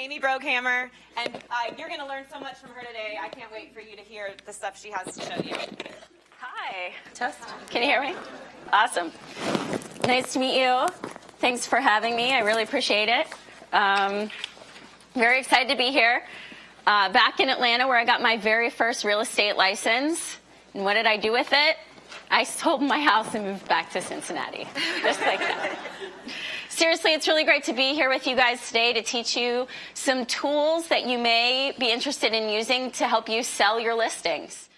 Amy Broghamer, and you're going to learn so much from her today. I can't wait for you to hear the stuff she has to show you. Hi. Test. Can you hear me? Awesome. Nice to meet you. Thanks for having me. I really appreciate it. Very excited to be here. Back in Atlanta, where I got my very first real estate license. And what did I do with it? I sold my house and moved back to Cincinnati. Just like that. Seriously, it's really great to be here with you guys today to teach you some tools that you may be interested in using to help you sell your listings.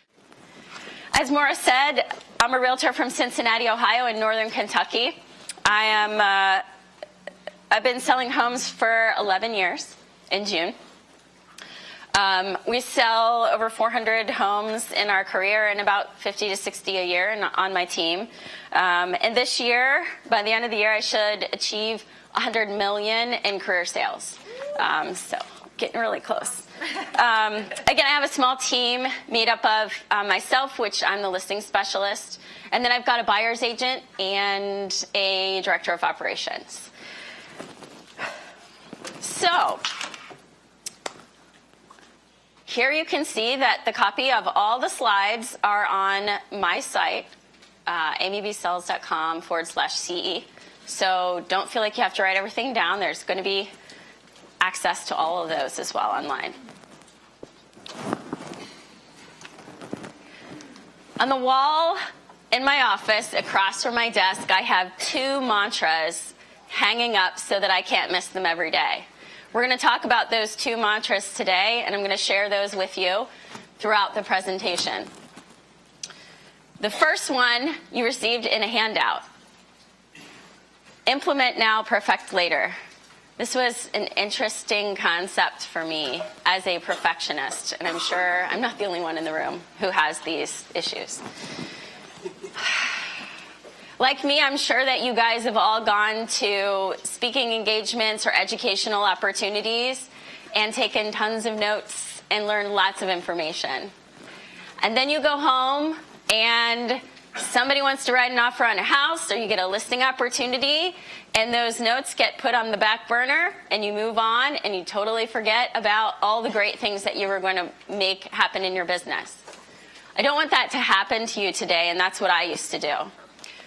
As Maura said, I'm a realtor from Cincinnati, Ohio, in northern Kentucky. I've been selling homes for 11 years in June. We sell over 400 homes in our career and about 50 to 60 a year on my team. And this year, by the end of the year, I should achieve 100 million in career sales. So getting really close. Again, I have a small team made up of myself, which I'm the listing specialist. And then I've got a buyer's agent and a director of operations. So here you can see that the copy of all the slides are on my site, amybsells.com/CE. So don't feel like you have to write everything down. There's going to be access to all of those as well online. On the wall in my office across from my desk, I have 2 mantras hanging up so that I can't miss them every day. We're going to talk about those 2 mantras today, and I'm going to share those with you throughout the presentation. The first one you received in a handout. Implement now, perfect later. This was an interesting concept for me as a perfectionist, and I'm sure I'm not the only one in the room who has these issues. Like me, I'm sure that you guys have all gone to speaking engagements or educational opportunities and taken tons of notes and learned lots of information. And then you go home and somebody wants to write an offer on a house, or you get a listing opportunity, and those notes get put on the back burner, and you move on, and you totally forget about all the great things that you were going to make happen in your business. I don't want that to happen to you today, and that's what I used to do.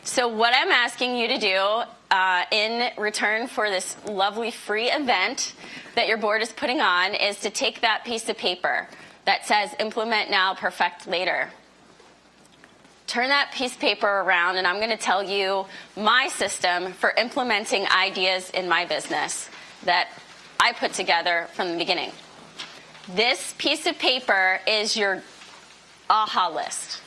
So what I'm asking you to do in return for this lovely free event that your board is putting on is to take that piece of paper that says implement now, perfect later. Turn that piece of paper around, and I'm going to tell you my system for implementing ideas in my business that I put together from the beginning. This piece of paper is your aha list.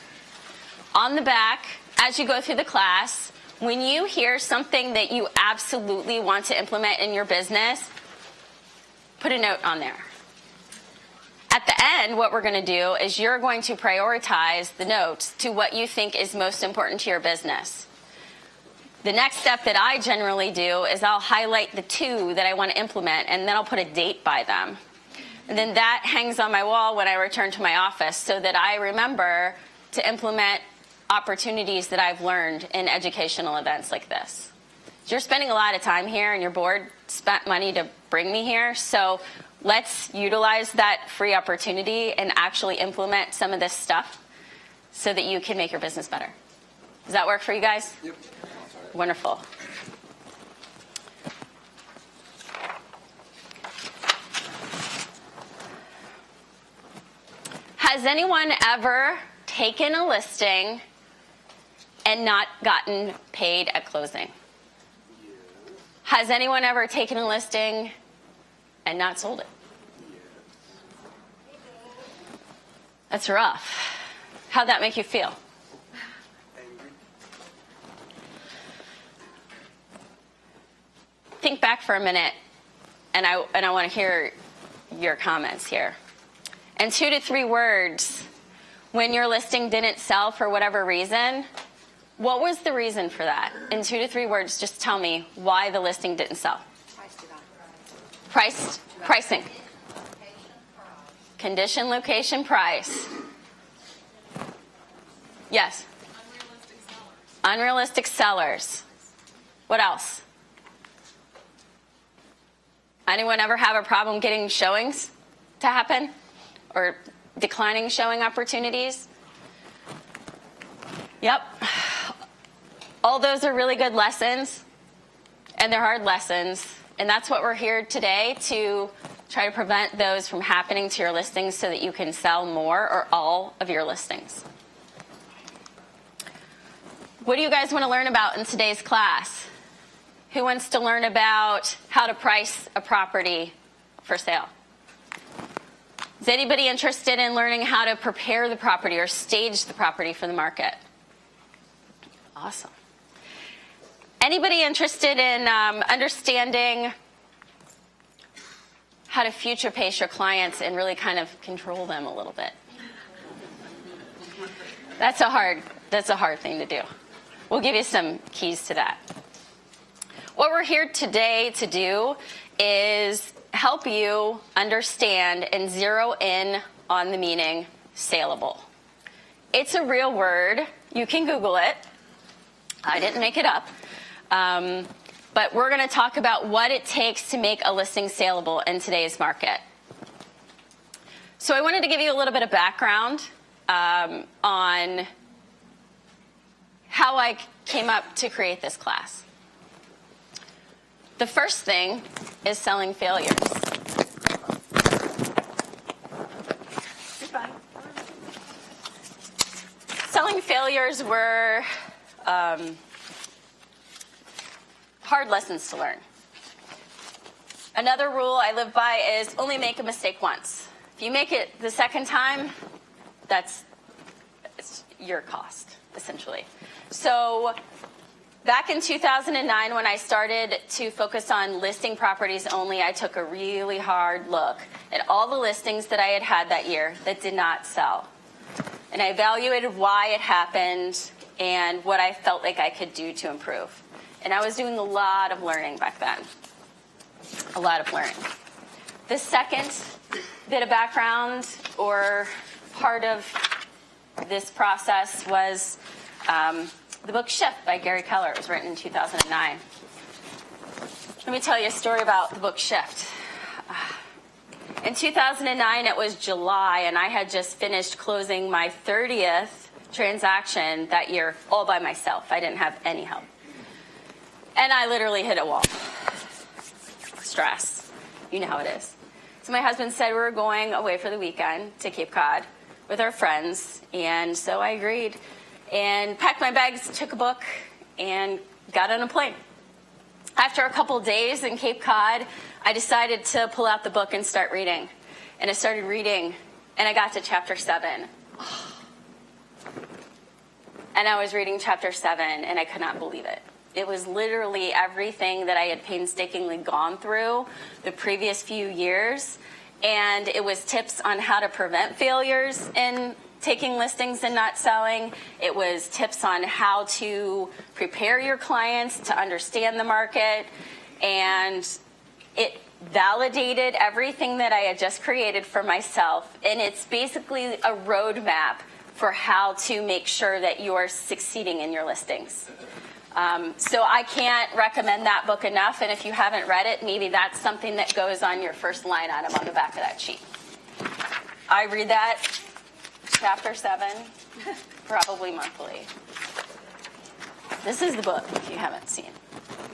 On the back, as you go through the class, when you hear something that you absolutely want to implement in your business, put a note on there. At the end, what we're going to do is you're going to prioritize the notes to what you think is most important to your business. The next step that I generally do is I'll highlight the 2 that I want to implement, and then I'll put a date by them. And then that hangs on my wall when I return to my office so that I remember to implement opportunities that I've learned in educational events like this. You're spending a lot of time here, and your board spent money to bring me here, so let's utilize that free opportunity and actually implement some of this stuff so that you can make your business better. Does that work for you guys? Yep. Wonderful. Has anyone ever taken a listing and not gotten paid at closing? Has anyone ever taken a listing and not sold it? That's rough. How'd that make you feel? Think back for a minute, and I want to hear your comments here. In 2 to 3 words, when your listing didn't sell for whatever reason, what was the reason for that? In 2 to 3 words, just tell me why the listing didn't sell. Pricing. Condition, location, price. Yes? Unrealistic sellers. What else? Anyone ever have a problem getting showings to happen or declining showing opportunities? Yep. All those are really good lessons, and they're hard lessons, and that's what we're here today to try to prevent those from happening to your listings so that you can sell more or all of your listings. What do you guys want to learn about in today's class? Who wants to learn about how to price a property for sale? Is anybody interested in learning how to prepare the property or stage the property for the market? Awesome. Anybody interested in understanding how to future pace your clients and really kind of control them a little bit? That's a hard thing to do. We'll give you some keys to that. What we're here today to do is help you understand and zero in on the meaning saleable. It's a real word. You can Google it. I didn't make it up. But we're going to talk about what it takes to make a listing saleable in today's market. So I wanted to give you a little bit of background on how I came up to create this class. The first thing is selling failures. Selling failures were hard lessons to learn. Another rule I live by is only make a mistake once. If you make it the second time, it's your cost, essentially. So back in 2009, when I started to focus on listing properties only, I took a really hard look at all the listings that I had had that year that did not sell. And I evaluated why it happened and what I felt like I could do to improve. And I was doing a lot of learning back then. A lot of learning. The second bit of background or part of this process was the book Shift by Gary Keller. It was written in 2009. Let me tell you a story about the book Shift. In 2009, it was July, and I had just finished closing my 30th transaction that year all by myself. I didn't have any help. And I literally hit a wall. Stress. You know how it is. So my husband said we were going away for the weekend to Cape Cod with our friends, and so I agreed and packed my bags, took a book, and got on a plane. After a couple days in Cape Cod, I decided to pull out the book and start reading. And I started reading, and I got to chapter 7. And I was reading chapter 7, and I could not believe it. It was literally everything that I had painstakingly gone through the previous few years. And it was tips on how to prevent failures in taking listings and not selling. It was tips on how to prepare your clients to understand the market. And it validated everything that I had just created for myself. And it's basically a roadmap for how to make sure that you're succeeding in your listings. So I can't recommend that book enough, and if you haven't read it, maybe that's something that goes on your first line item on the back of that sheet. I read that, chapter 7, probably monthly. This is the book, if you haven't seen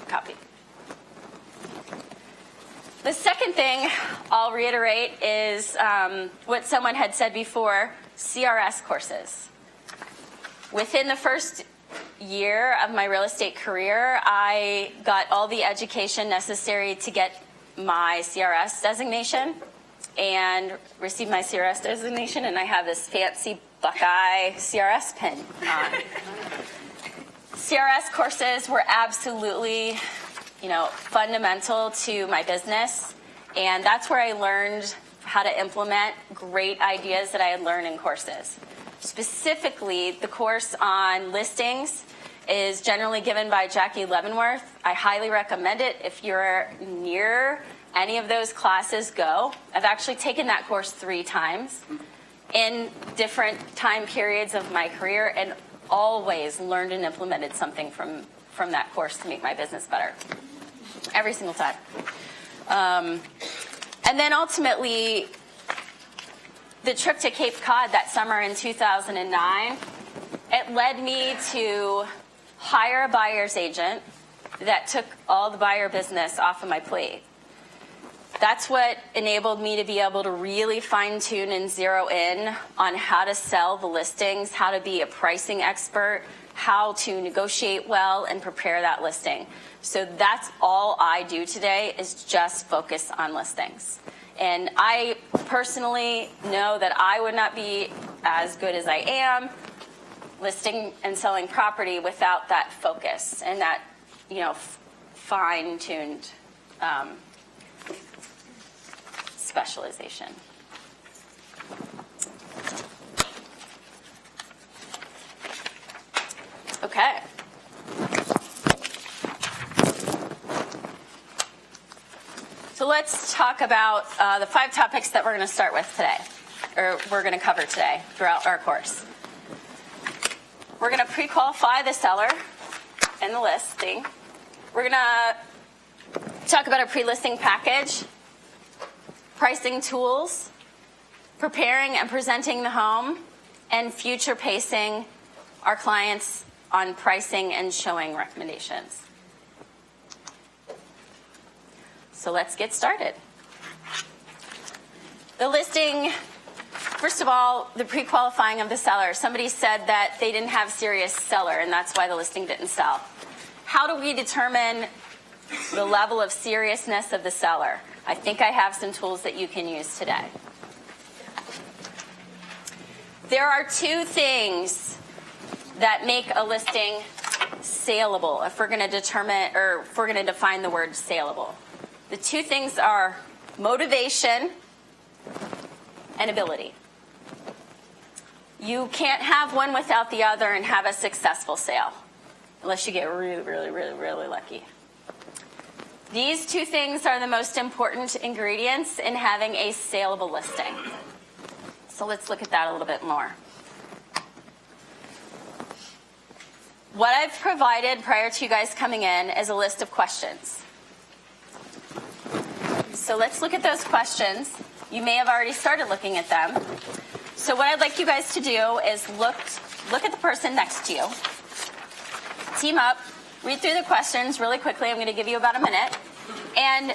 a copy. The second thing I'll reiterate is what someone had said before, CRS courses. Within the first year of my real estate career, I got all the education necessary to get my CRS designation and received my CRS designation, and I have this fancy Buckeye CRS pin on. CRS courses were absolutely, fundamental to my business, and that's where I learned how to implement great ideas that I had learned in courses. Specifically, the course on listings is generally given by Jackie Leavenworth. I highly recommend it. If you're near any of those classes, go. I've actually taken that course 3 times in different time periods of my career and always learned and implemented something from that course to make my business better. Every single time. And then ultimately, the trip to Cape Cod that summer in 2009, it led me to hire a buyer's agent that took all the buyer business off of my plate. That's what enabled me to be able to really fine-tune and zero in on how to sell the listings, how to be a pricing expert, how to negotiate well and prepare that listing. So that's all I do today, is just focus on listings. And I personally know that I would not be as good as I am listing and selling property without that focus and that, fine-tuned specialization. Okay. So let's talk about the 5 topics that we're going to start with today, or we're going to cover today throughout our course. We're going to pre-qualify the seller and the listing. We're going to talk about a pre-listing package, pricing tools, preparing and presenting the home, and future pacing our clients on pricing and showing recommendations. So let's get started. The listing, first of all, the pre-qualifying of the seller. Somebody said that they didn't have serious seller, and that's why the listing didn't sell. How do we determine the level of seriousness of the seller? I think I have some tools that you can use today. There are 2 things that make a listing saleable, if we're going to determine, or if we're going to define the word saleable. The 2 things are motivation and ability. You can't have one without the other and have a successful sale, unless you get really, really, really, really lucky. These 2 things are the most important ingredients in having a saleable listing. So let's look at that a little bit more. What I've provided prior to you guys coming in is a list of questions. So let's look at those questions. You may have already started looking at them. So what I'd like you guys to do is look at the person next to you. Team up, read through the questions really quickly. I'm going to give you about a minute. And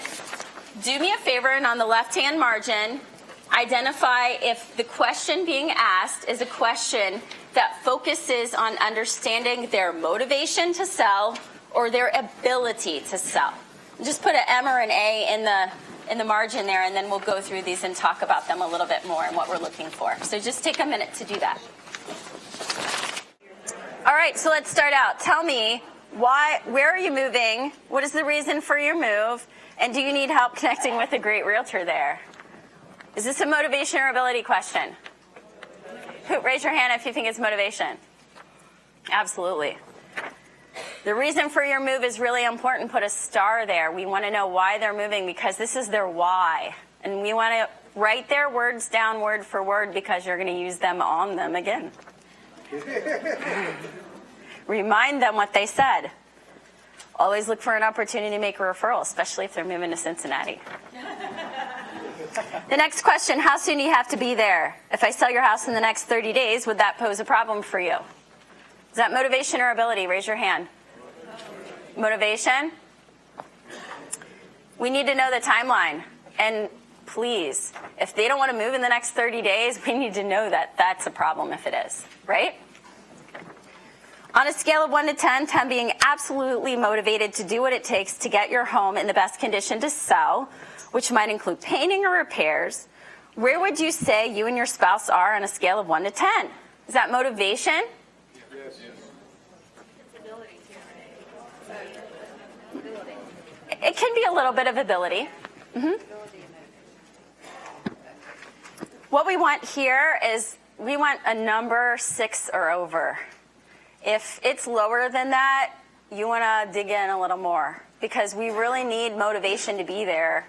do me a favor, and on the left-hand margin, identify if the question being asked is a question that focuses on understanding their motivation to sell or their ability to sell. Just put an M or an A in the margin there, and then we'll go through these and talk about them a little bit more and what we're looking for. So just take a minute to do that. All right, so let's start out. Tell me, where are you moving? What is the reason for your move? And do you need help connecting with a great realtor there? Is this a motivation or ability question? Raise your hand if you think it's motivation. Absolutely. The reason for your move is really important. Put a star there. We want to know why they're moving, because this is their why. And we want to write their words down word for word, because you're going to use them on them again. Remind them what they said. Always look for an opportunity to make a referral, especially if they're moving to Cincinnati. The next question, how soon do you have to be there? If I sell your house in the next 30 days, would that pose a problem for you? Is that motivation or ability? Raise your hand. Motivation? We need to know the timeline. And please, if they don't want to move in the next 30 days, we need to know that that's a problem if it is, right? On a scale of 1 to 10, 10 being absolutely motivated to do what it takes to get your home in the best condition to sell, which might include painting or repairs, where would you say you and your spouse are on a scale of 1 to 10? Is that motivation? Yes. It can be a little bit of ability. What we want here is we want a number 6 or over. If it's lower than that, you want to dig in a little more, because we really need motivation to be there,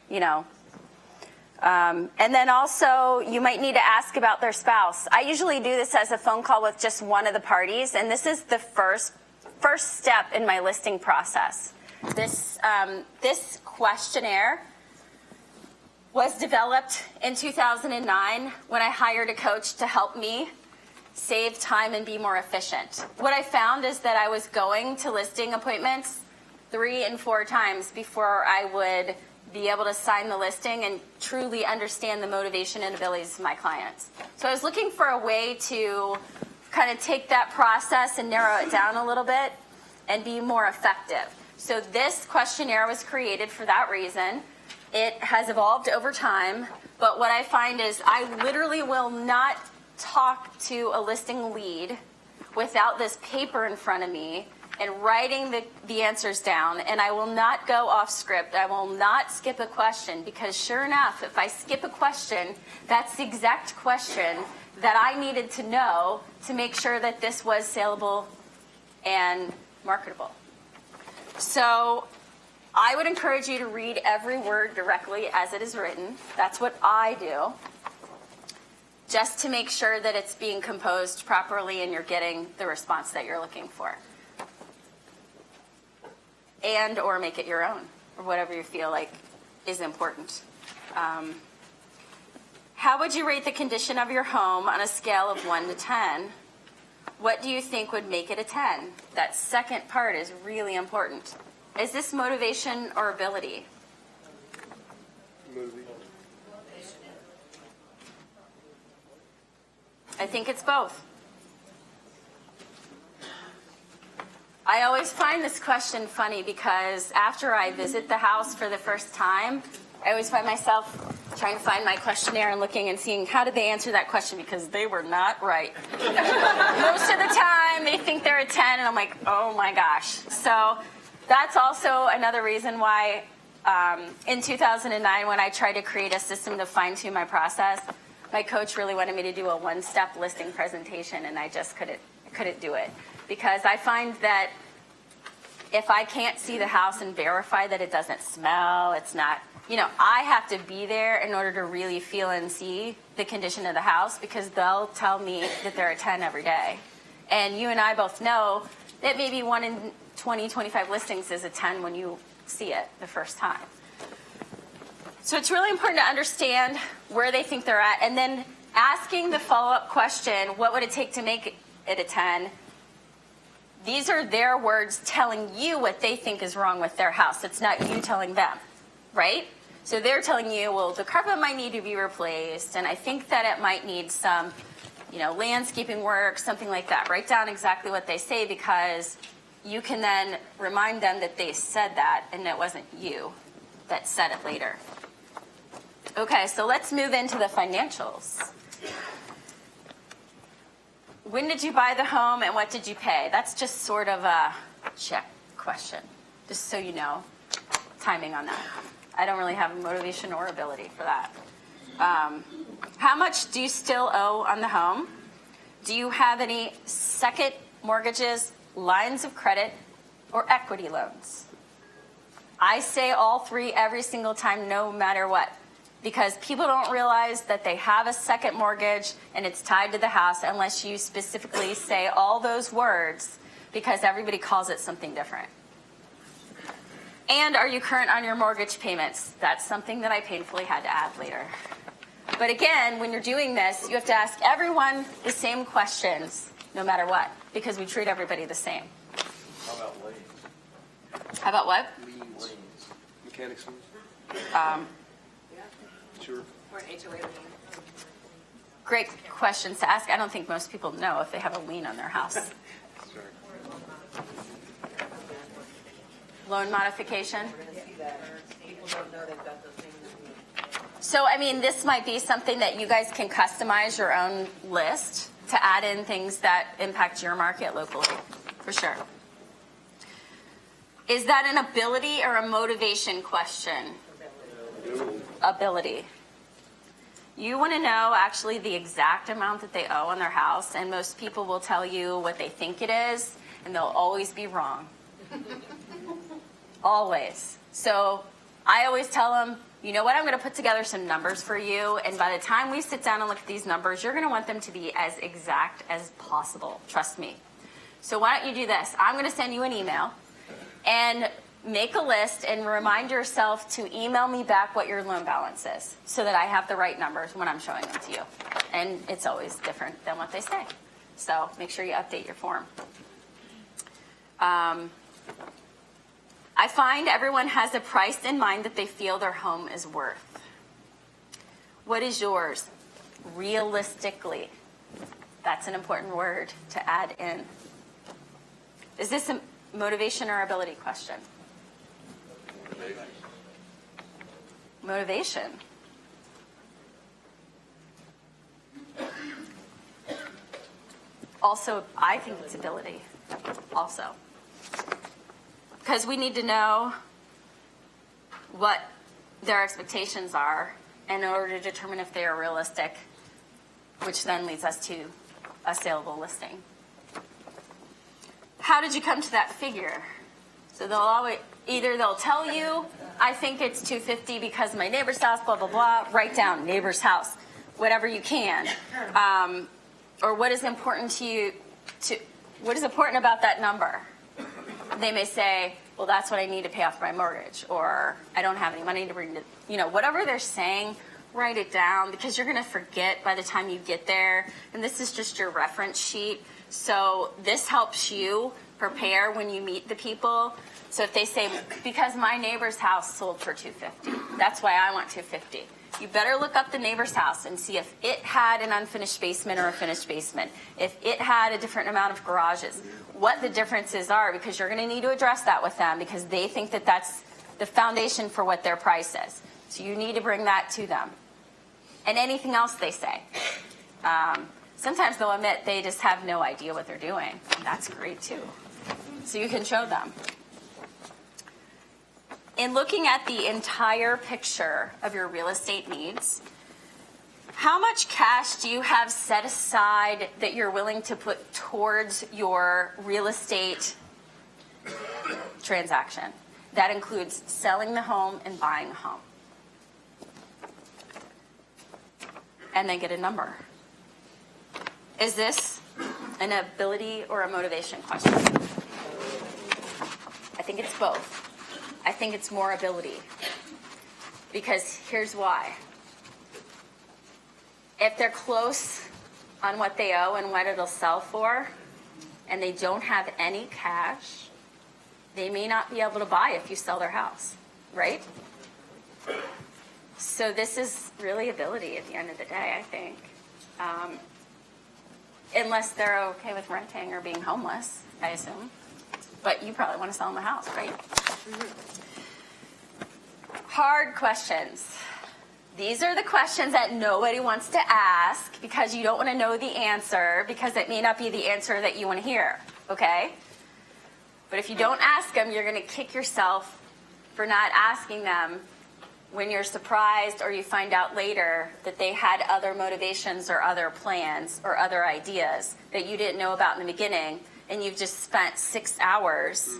you know. And then also, you might need to ask about their spouse. I usually do this as a phone call with just one of the parties, and this is the first step in my listing process. This questionnaire was developed in 2009 when I hired a coach to help me save time and be more efficient. What I found is that I was going to listing appointments 3 and 4 times before I would be able to sign the listing and truly understand the motivation and abilities of my clients. So I was looking for a way to kind of take that process and narrow it down a little bit and be more effective. So this questionnaire was created for that reason. It has evolved over time, but what I find is I literally will not talk to a listing lead without this paper in front of me and writing the answers down, and I will not go off script. I will not skip a question, because sure enough, if I skip a question, that's the exact question that I needed to know to make sure that this was saleable and marketable. So I would encourage you to read every word directly as it is written. That's what I do, just to make sure that it's being composed properly and you're getting the response that you're looking for. And or make it your own, or whatever you feel like is important. How would you rate the condition of your home on a scale of 1 to 10? What do you think would make it a 10? That second part is really important. Is this motivation or ability? I think it's both. I always find this question funny because after I visit the house for the first time, I always find myself trying to find my questionnaire and looking and seeing how did they answer that question, because they were not right. Most of the time they think they're a 10 and I'm like, oh my gosh. So that's also another reason why in 2009 when I tried to create a system to fine-tune my process, my coach really wanted me to do a one-step listing presentation, and I just couldn't do it. Because I find that if I can't see the house and verify that it doesn't smell, it's not, I have to be there in order to really feel and see the condition of the house, because they'll tell me that they're a 10 every day. And you and I both know that maybe 1 in 20, 25 listings is a 10 when you see it the first time. So it's really important to understand where they think they're at, and then asking the follow-up question, what would it take to make it a 10? These are their words telling you what they think is wrong with their house. It's not you telling them, right? So they're telling you, well, the carpet might need to be replaced, and I think that it might need some, landscaping work, something like that. Write down exactly what they say, because you can then remind them that they said that, and it wasn't you that said it later. Okay, so let's move into the financials. When did you buy the home and what did you pay? That's just sort of a check question, just so you know, timing on that. I don't really have a motivation or ability for that. How much do you still owe on the home? Do you have any second mortgages, lines of credit, or equity loans? I say all 3 every single time, no matter what. Because people don't realize that they have a second mortgage and it's tied to the house unless you specifically say all those words, because everybody calls it something different. And are you current on your mortgage payments? That's something that I painfully had to add later. But again, when you're doing this, you have to ask everyone the same questions, no matter what, because we treat everybody the same. How about lanes? How about what? Lanes. Mechanics liens? Sure. Or an HOA lien. Great questions to ask. I don't think most people know if they have a lien on their house. Sorry. Loan modification. People don't know they've got those things. So, this might be something that you guys can customize your own list to add in things that impact your market locally, for sure. Is that an ability or a motivation question? Ability. You want to know actually the exact amount that they owe on their house, and most people will tell you what they think it is, and they'll always be wrong. Always. So I always tell them, you know what, I'm going to put together some numbers for you, and by the time we sit down and look at these numbers, you're going to want them to be as exact as possible. Trust me. So why don't you do this? I'm going to send you an email, and make a list and remind yourself to email me back what your loan balance is so that I have the right numbers when I'm showing them to you. And it's always different than what they say. So make sure you update your form. I find everyone has a price in mind that they feel their home is worth. What is yours? Realistically. That's an important word to add in. Is this a motivation or ability question? Motivation. Also, I think it's ability. Also. Because we need to know what their expectations are in order to determine if they are realistic, which then leads us to a saleable listing. How did you come to that figure? So they'll always, either they'll tell you, I think it's 250 because of my neighbor's house, blah, blah, blah. Write down neighbor's house, whatever you can. Or what is important to you, what is important about that number? They may say, well, that's what I need to pay off my mortgage, or I don't have any money to bring to, whatever they're saying, write it down, because you're going to forget by the time you get there. And this is just your reference sheet. So this helps you prepare when you meet the people. So if they say, because my neighbor's house sold for $250, that's why I want $250. You better look up the neighbor's house and see if it had an unfinished basement or a finished basement, if it had a different amount of garages, what the differences are, because you're going to need to address that with them because they think that that's the foundation for what their price is. So you need to bring that to them. And anything else they say. Sometimes they'll admit they just have no idea what they're doing. And that's great too. So you can show them. In looking at the entire picture of your real estate needs, how much cash do you have set aside that you're willing to put towards your real estate transaction? That includes selling the home and buying a home. And then get a number. Is this an ability or a motivation question? I think it's both. I think it's more ability. Because here's why. If they're close on what they owe and what it'll sell for, and they don't have any cash, they may not be able to buy if you sell their house, right? So this is really ability at the end of the day, I think. Unless they're okay with renting or being homeless, I assume. But you probably want to sell them a house, right? Hard questions. These are the questions that nobody wants to ask because you don't want to know the answer because it may not be the answer that you want to hear, okay? But if you don't ask them, you're going to kick yourself for not asking them when you're surprised or you find out later that they had other motivations or other plans or other ideas that you didn't know about in the beginning, and you've just spent 6 hours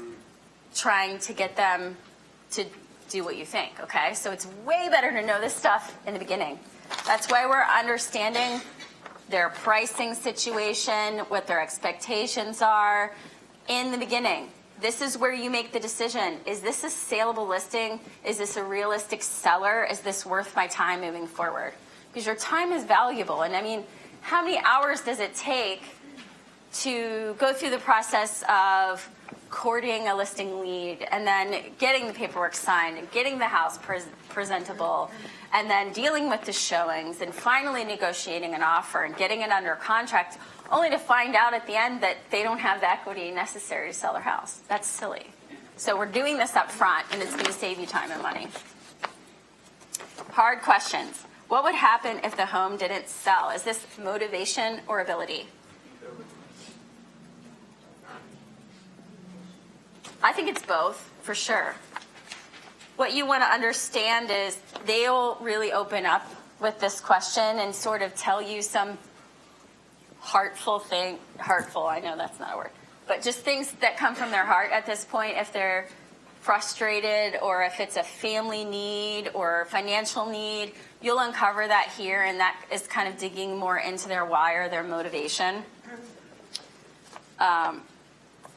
trying to get them to do what you think, okay? So it's way better to know this stuff in the beginning. That's why we're understanding their pricing situation, what their expectations are in the beginning. This is where you make the decision. Is this a saleable listing? Is this a realistic seller? Is this worth my time moving forward? Because your time is valuable. And I mean, how many hours does it take to go through the process of courting a listing lead and then getting the paperwork signed and getting the house presentable and then dealing with the showings and finally negotiating an offer and getting it under contract, only to find out at the end that they don't have the equity necessary to sell their house? That's silly. So we're doing this up front, and it's going to save you time and money. Hard questions. What would happen if the home didn't sell? Is this motivation or ability? I think it's both, for sure. What you want to understand is they'll really open up with this question and sort of tell you some heartful, I know that's not a word, but just things that come from their heart at this point, if they're frustrated or if it's a family need or financial need, you'll uncover that here, and that is kind of digging more into their why or their motivation.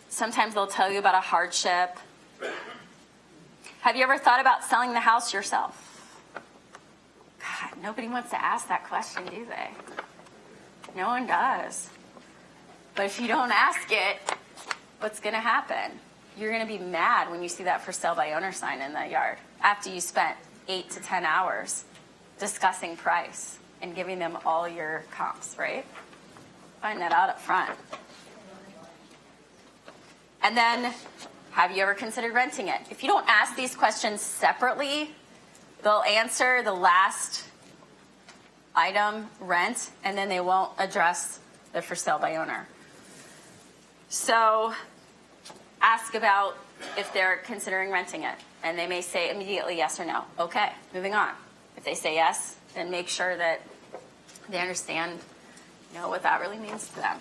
Sometimes they'll tell you about a hardship. Have you ever thought about selling the house yourself? God, nobody wants to ask that question, do they? No one does. But if you don't ask it, what's going to happen? You're going to be mad when you see that for sale by owner sign in the yard after you spent 8 to 10 hours discussing price and giving them all your comps, right? Find that out up front. And then, have you ever considered renting it? If you don't ask these questions separately, they'll answer the last item, rent, and then they won't address the for sale by owner. So ask about if they're considering renting it, and they may say immediately yes or no. Okay, moving on. If they say yes, then make sure that they understand, what that really means to them.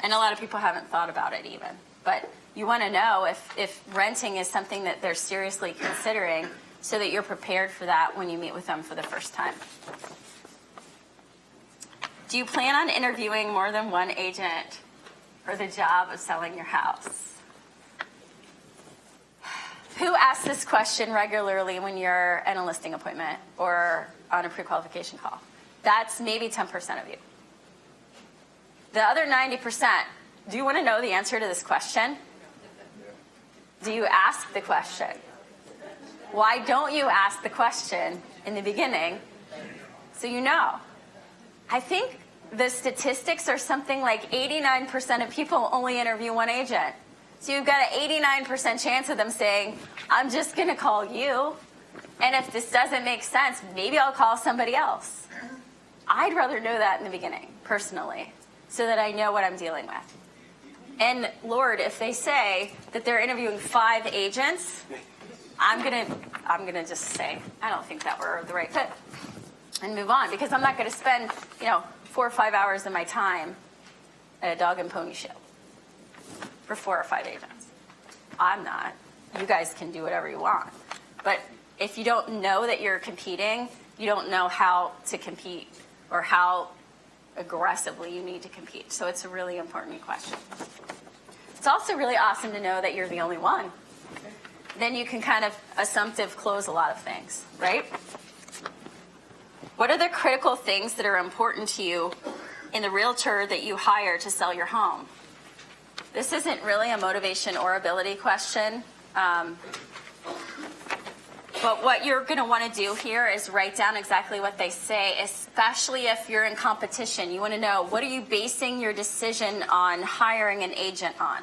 And a lot of people haven't thought about it even. But you want to know if renting is something that they're seriously considering so that you're prepared for that when you meet with them for the first time. Do you plan on interviewing more than one agent for the job of selling your house? Who asks this question regularly when you're at a listing appointment or on a pre-qualification call? That's maybe 10% of you. The other 90%, do you want to know the answer to this question? Do you ask the question? Why don't you ask the question in the beginning so you know? I think the statistics are something like 89% of people only interview one agent. So you've got an 89% chance of them saying, I'm just going to call you. And if this doesn't make sense, maybe I'll call somebody else. I'd rather know that in the beginning, personally, so that I know what I'm dealing with. And Lord, if they say that they're interviewing 5 agents, I'm gonna just say, I don't think that we're the right fit, and move on, because I'm not going to spend 4 or 5 hours of my time at a dog and pony show for 4 or 5 agents. I'm not. You guys can do whatever you want. But if you don't know that you're competing, you don't know how to compete or how aggressively you need to compete. So it's a really important question. It's also really awesome to know that you're the only one. Then you can kind of assumptive close a lot of things, right? What are the critical things that are important to you in the realtor that you hire to sell your home? This isn't really a motivation or ability question. But what you're going to want to do here is write down exactly what they say, especially if you're in competition. You want to know, what are you basing your decision on hiring an agent on?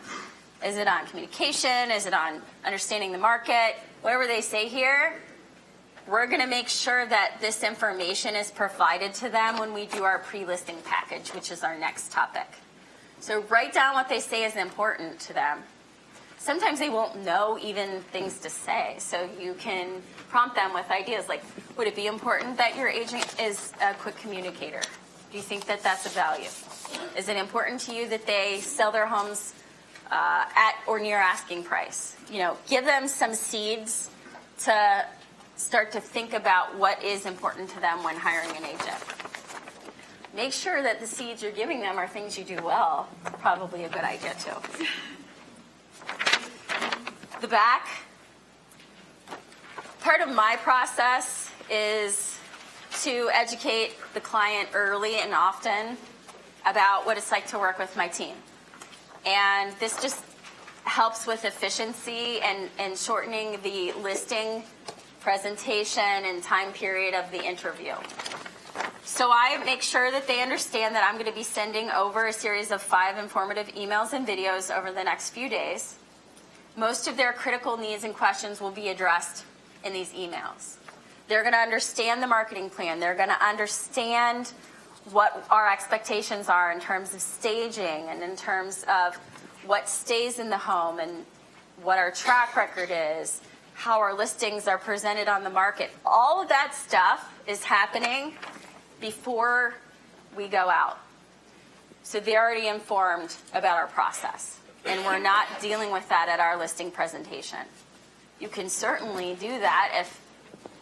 Is it on communication? Is it on understanding the market? Whatever they say here, we're going to make sure that this information is provided to them when we do our pre-listing package, which is our next topic. So write down what they say is important to them. Sometimes they won't know even things to say, so you can prompt them with ideas like, would it be important that your agent is a quick communicator? Do you think that that's a value? Is it important to you that they sell their homes at or near asking price? Give them some seeds to start to think about what is important to them when hiring an agent. Make sure that the seeds you're giving them are things you do well. It's probably a good idea too. The back. Part of my process is to educate the client early and often about what it's like to work with my team. And this just helps with efficiency and shortening the listing, presentation, and time period of the interview. So I make sure that they understand that I'm going to be sending over a series of 5 informative emails and videos over the next few days. Most of their critical needs and questions will be addressed in these emails. They're going to understand the marketing plan. They're going to understand what our expectations are in terms of staging and in terms of what stays in the home and what our track record is, how our listings are presented on the market. All of that stuff is happening before we go out. So they're already informed about our process. And we're not dealing with that at our listing presentation. You can certainly do that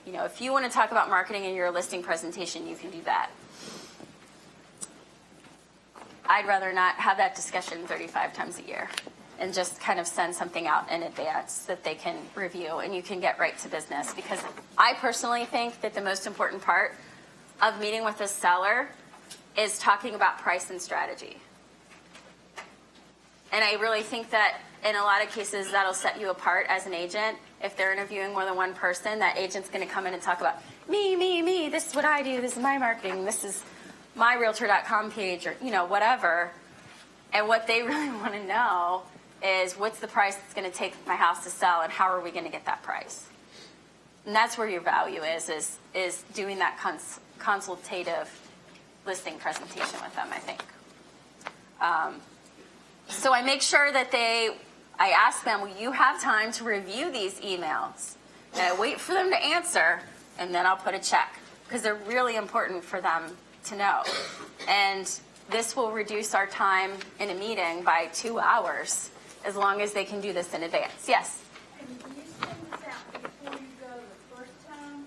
if you want to talk about marketing in your listing presentation, you can do that. I'd rather not have that discussion 35 times a year. and just kind of send something out in advance that they can review and you can get right to business. Because I personally think that the most important part of meeting with a seller is talking about price and strategy. And I really think that in a lot of cases that'll set you apart as an agent. If they're interviewing more than one person, that agent's going to come in and talk about me, this is what I do, this is my marketing, this is my Realtor.com page, or whatever. And what they really want to know is what's the price it's going to take my house to sell, and how are we going to get that price? And that's where your value is doing that consultative listing presentation with them, I think. So I make sure that I ask them, will you have time to review these emails? And I wait for them to answer, and then I'll put a check, because they're really important for them to know. And this will reduce our time in a meeting by 2 hours, as long as they can do this in advance. Yes? And do you send this out before you go the first time?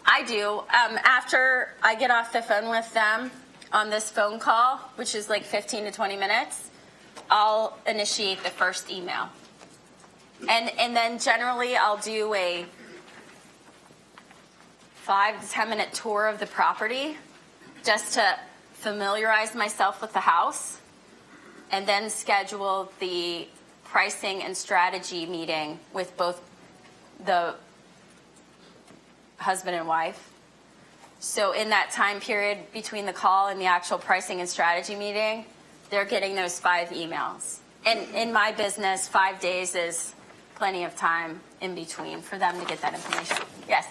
I do. After I get off the phone with them on this phone call, which is like 15 to 20 minutes, I'll initiate the first email. And then generally I'll do a 5 to 10 minute tour of the property just to familiarize myself with the house, and then schedule the pricing and strategy meeting with both the husband and wife. So in that time period between the call and the actual pricing and strategy meeting, they're getting those 5 emails. And in my business, 5 days is plenty of time in between for them to get that information. Yes?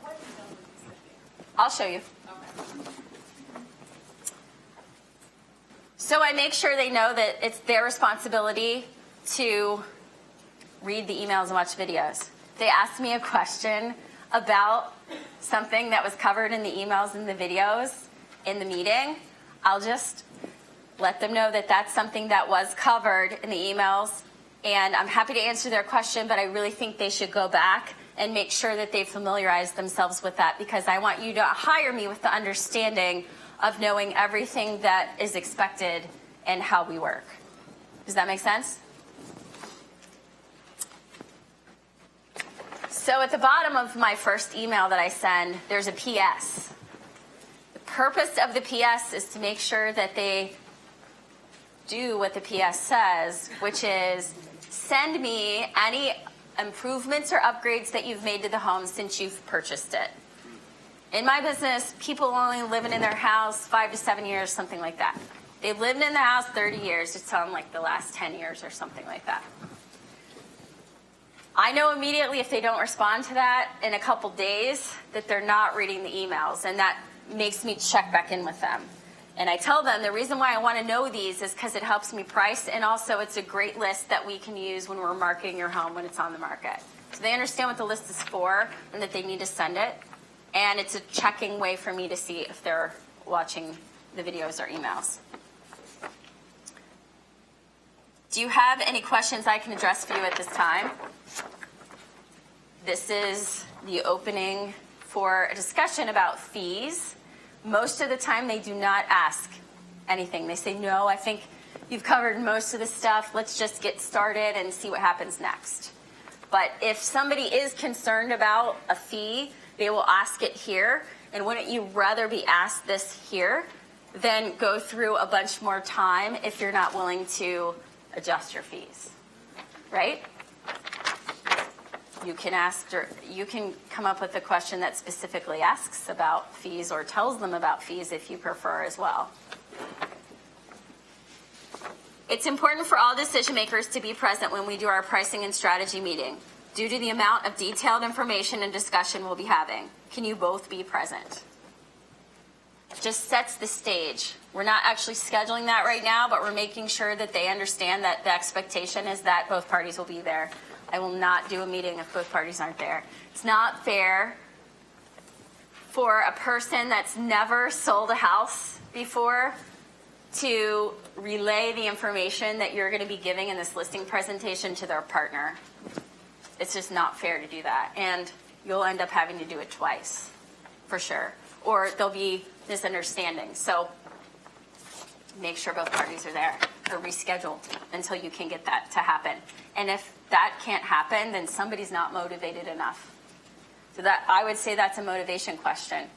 What email would you send me? I'll show you. Okay. So I make sure they know that it's their responsibility to read the emails and watch videos. They ask me a question about something that was covered in the emails and the videos in the meeting. I'll just let them know that that's something that was covered in the emails, and I'm happy to answer their question, but I really think they should go back and make sure that they familiarize themselves with that, because I want you to hire me with the understanding of knowing everything that is expected and how we work. Does that make sense? So at the bottom of my first email that I send, there's a PS. The purpose of the PS is to make sure that they do what the PS says, which is send me any improvements or upgrades that you've made to the home since you've purchased it. In my business, people only living in their house 5 to 7 years, something like that. They've lived in the house 30 years. It's on like the last 10 years or something like that. I know immediately if they don't respond to that in a couple days that they're not reading the emails, and that makes me check back in with them. And I tell them the reason why I want to know these is because it helps me price, and also it's a great list that we can use when we're marketing your home when it's on the market. So they understand what the list is for and that they need to send it. And it's a checking way for me to see if they're watching the videos or emails. Do you have any questions I can address for you at this time? This is the opening for a discussion about fees. Most of the time they do not ask anything. They say, no, I think you've covered most of the stuff. Let's just get started and see what happens next. But if somebody is concerned about a fee, they will ask it here. And wouldn't you rather be asked this here than go through a bunch more time if you're not willing to adjust your fees, right? You can come up with a question that specifically asks about fees or tells them about fees if you prefer as well. It's important for all decision makers to be present when we do our pricing and strategy meeting, due to the amount of detailed information and discussion we'll be having. Can you both be present? Just sets the stage. We're not actually scheduling that right now, but we're making sure that they understand that the expectation is that both parties will be there. I will not do a meeting if both parties aren't there. It's not fair for a person that's never sold a house before to relay the information that you're going to be giving in this listing presentation to their partner. It's just not fair to do that. And you'll end up having to do it twice, for sure. Or there'll be misunderstandings. So make sure both parties are there or rescheduled until you can get that to happen. And if that can't happen, then somebody's not motivated enough. So that, I would say that's a motivation question,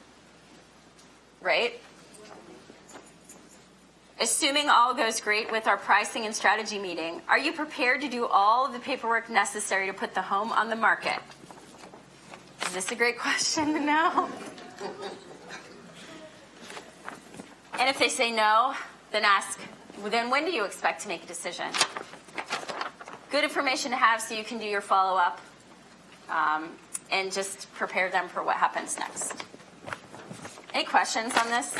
right? Assuming all goes great with our pricing and strategy meeting, are you prepared to do all of the paperwork necessary to put the home on the market? Is this a great question to know? And if they say no, then ask, well, then when do you expect to make a decision? Good information to have so you can do your follow-up and just prepare them for what happens next. Any questions on this?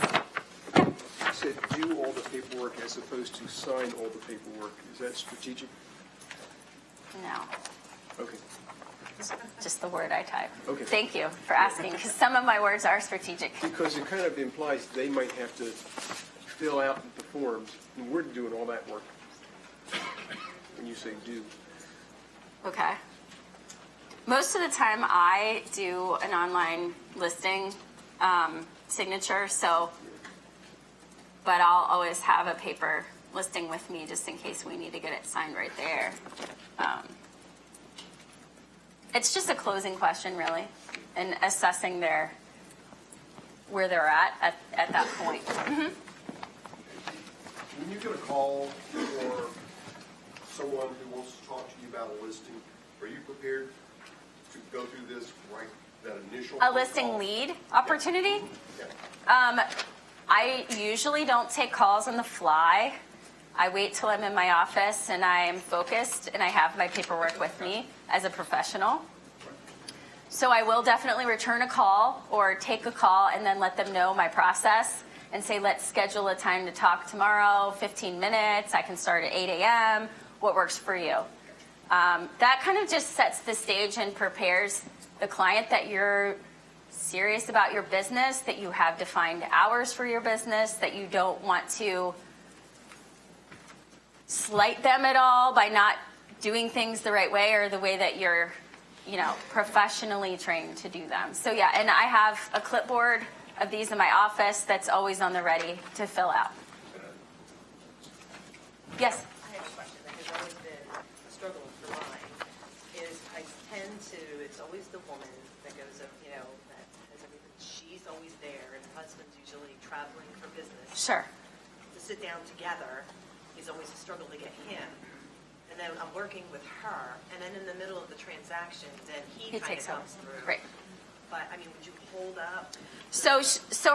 You said do all the paperwork as opposed to sign all the paperwork. Is that strategic? No, Okay. just the word I type. Okay. Thank you for asking, because some of my words are strategic. Because it kind of implies they might have to fill out the forms, and we're doing all that work when you say do. Okay. Most of the time I do an online listing signature, but I'll always have a paper listing with me just in case we need to get it signed right there. It's just a closing question, really, and assessing where they're at that point. Mm-hmm. When you get a call for someone who wants to talk to you about a listing, are you prepared to go through this right, that initial A listing lead opportunity? Yeah. I usually don't take calls on the fly. I wait till I'm in my office and I am focused and I have my paperwork with me as a professional. So I will definitely return a call or take a call and then let them know my process and say, let's schedule a time to talk tomorrow, 15 minutes. I can start at 8 a.m. What works for you? That kind of just sets the stage and prepares the client that you're serious about your business, that you have defined hours for your business, that you don't want to slight them at all by not doing things the right way or the way that you're, professionally trained to do them. So yeah, and I have a clipboard of these in my office that's always on the ready to fill out. Yes? I have a question that has always been a struggle for mine, is I tend to, it's always the woman that goes up, that has everything, she's always there, and the husband's usually traveling for business. Sure. To sit down together is always a struggle to get him. And then I'm working with her, and then in the middle of the transaction, then he kind of takes over. comes through. Right. But, would you hold up? So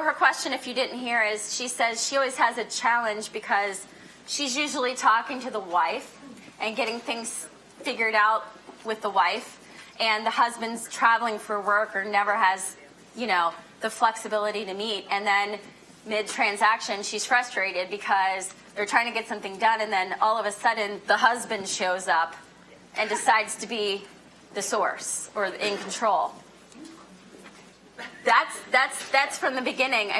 her question, if you didn't hear, is she says she always has a challenge because she's usually talking to the wife and getting things figured out with the wife, and the husband's traveling for work or never has, the flexibility to meet. And then mid-transaction, she's frustrated because they're trying to get something done, and then all of a sudden the husband shows up and decides to be the source or in control. That's from the beginning.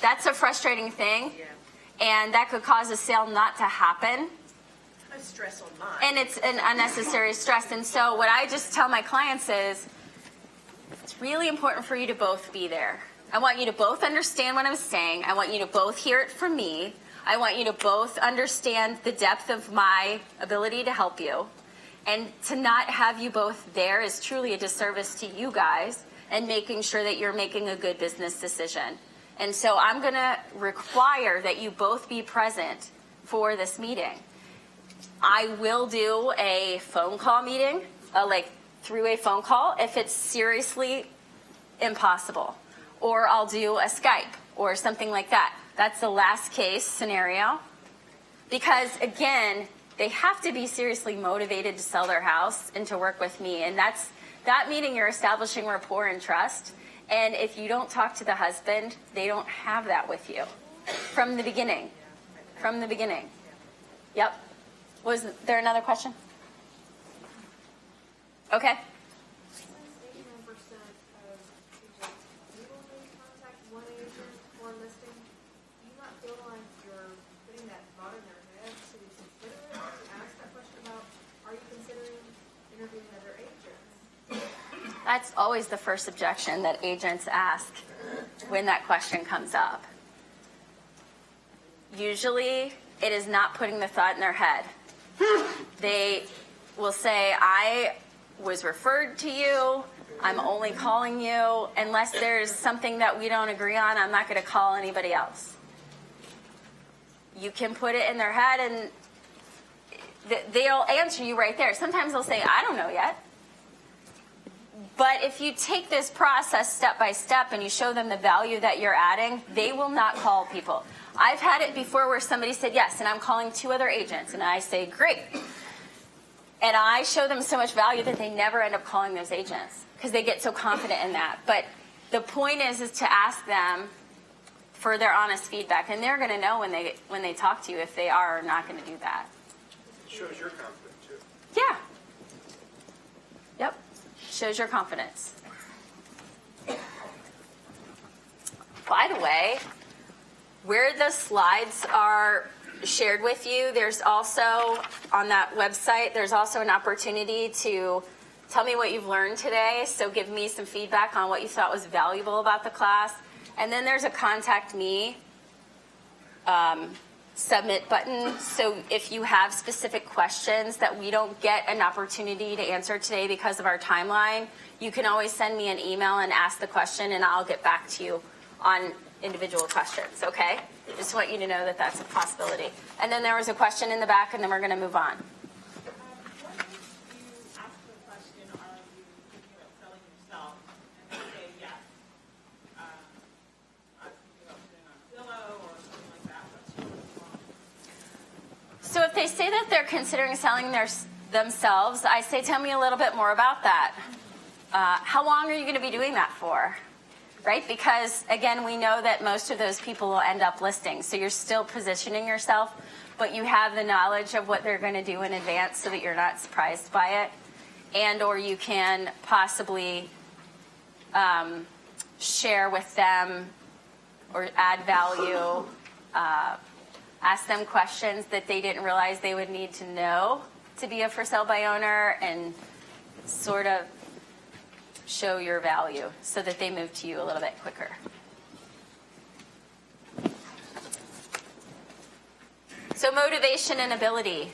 That's a frustrating thing, and that could cause a sale not to happen. I stress on mine. And it's an unnecessary stress. And so what I just tell my clients is, it's really important for you to both be there. I want you to both understand what I'm saying. I want you to both hear it from me. I want you to both understand the depth of my ability to help you. And to not have you both there is truly a disservice to you guys and making sure that you're making a good business decision. And so I'm going to require that you both be present for this meeting. I will do a phone call meeting, through a phone call if it's seriously impossible. Or I'll do a Skype or something like that. That's the last case scenario. Because again, they have to be seriously motivated to sell their house and to work with me. And that meeting, you're establishing rapport and trust. And if you don't talk to the husband, they don't have that with you from the beginning. From the beginning. Yep. Was there another question? Okay. 89% of agents will only contact one agent for listing. Do you not feel like you're putting that thought in their head to consider it, to ask that question about, are you considering interviewing other agents? That's always the first objection that agents ask when that question comes up. usually it is not putting the thought in their head. They will say, I was referred to you, I'm only calling you, unless there's something that we don't agree on, I'm not going to call anybody else. You can put it in their head and they'll answer you right there. Sometimes they'll say, I don't know yet. But if you take this process step by step and you show them the value that you're adding, they will not call people. I've had it before where somebody said yes, and I'm calling 2 other agents, and I say, great. And I show them so much value that they never end up calling those agents because they get so confident in that. But the point is to ask them for their honest feedback, and they're going to know when they talk to you if they are or not going to do that. It shows your confidence, too. Yeah. Yep. Shows your confidence. By the way, where the slides are shared with you, there's also, on that website, there's also an opportunity to tell me what you've learned today. So give me some feedback on what you thought was valuable about the class. And then there's a contact me submit button. So if you have specific questions that we don't get an opportunity to answer today because of our timeline, you can always send me an email and ask the question, and I'll get back to you on individual questions, okay? Just want you to know that that's a possibility. And then there was a question in the back, and then we're going to move on. What if you ask the question, are you thinking about selling yourself? And they say yes. I'm thinking about putting on Zillow or something like that. What's your response? So if they say that they're considering selling themselves, I say, tell me a little bit more about that. How long are you going to be doing that for? Right? Because, again, we know that most of those people will end up listing. So you're still positioning yourself, but you have the knowledge of what they're going to do in advance so that you're not surprised by it. And or you can possibly share with them or add value, ask them questions that they didn't realize they would need to know to be a for sale by owner, and sort of show your value so that they move to you a little bit quicker. So motivation and ability.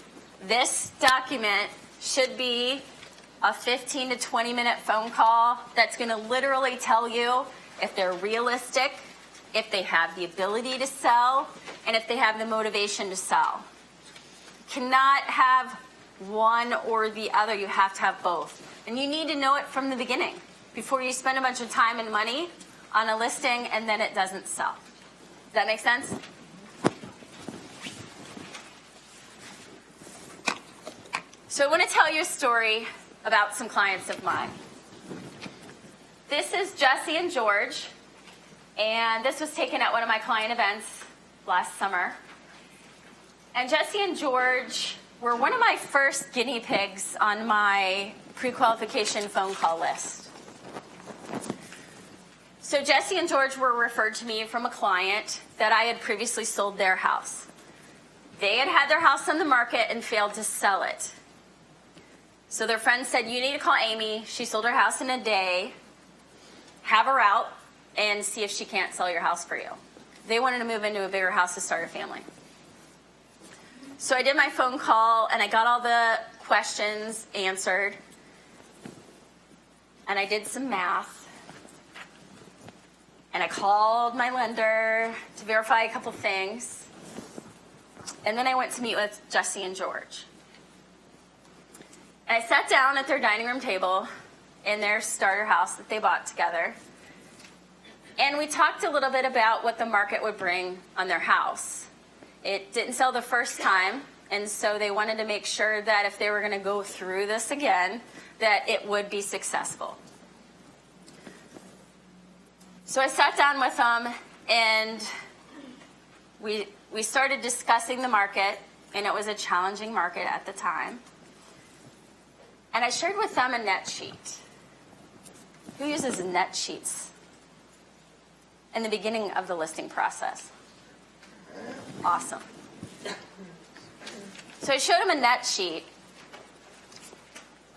This document should be a 15 to 20 minute phone call that's going to literally tell you if they're realistic, if they have the ability to sell, and if they have the motivation to sell. You cannot have one or the other. You have to have both. And you need to know it from the beginning before you spend a bunch of time and money on a listing and then it doesn't sell. Does that make sense? So I want to tell you a story about some clients of mine. This is Jesse and George, and this was taken at one of my client events last summer. And Jesse and George were one of my first guinea pigs on my pre-qualification phone call list. So Jesse and George were referred to me from a client that I had previously sold their house. They had had their house on the market and failed to sell it. So their friend said, you need to call Amy. She sold her house in a day. Have her out and see if she can't sell your house for you. They wanted to move into a bigger house to start a family. So I did my phone call, and I got all the questions answered. And I did some math. And I called my lender to verify a couple things. And then I went to meet with Jesse and George. And I sat down at their dining room table in their starter house that they bought together. And we talked a little bit about what the market would bring on their house. It didn't sell the first time, and so they wanted to make sure that if they were going to go through this again, that it would be successful. So I sat down with them, and we started discussing the market, and it was a challenging market at the time. And I shared with them a net sheet. Who uses net sheets in the beginning of the listing process? Awesome. So I showed them a net sheet,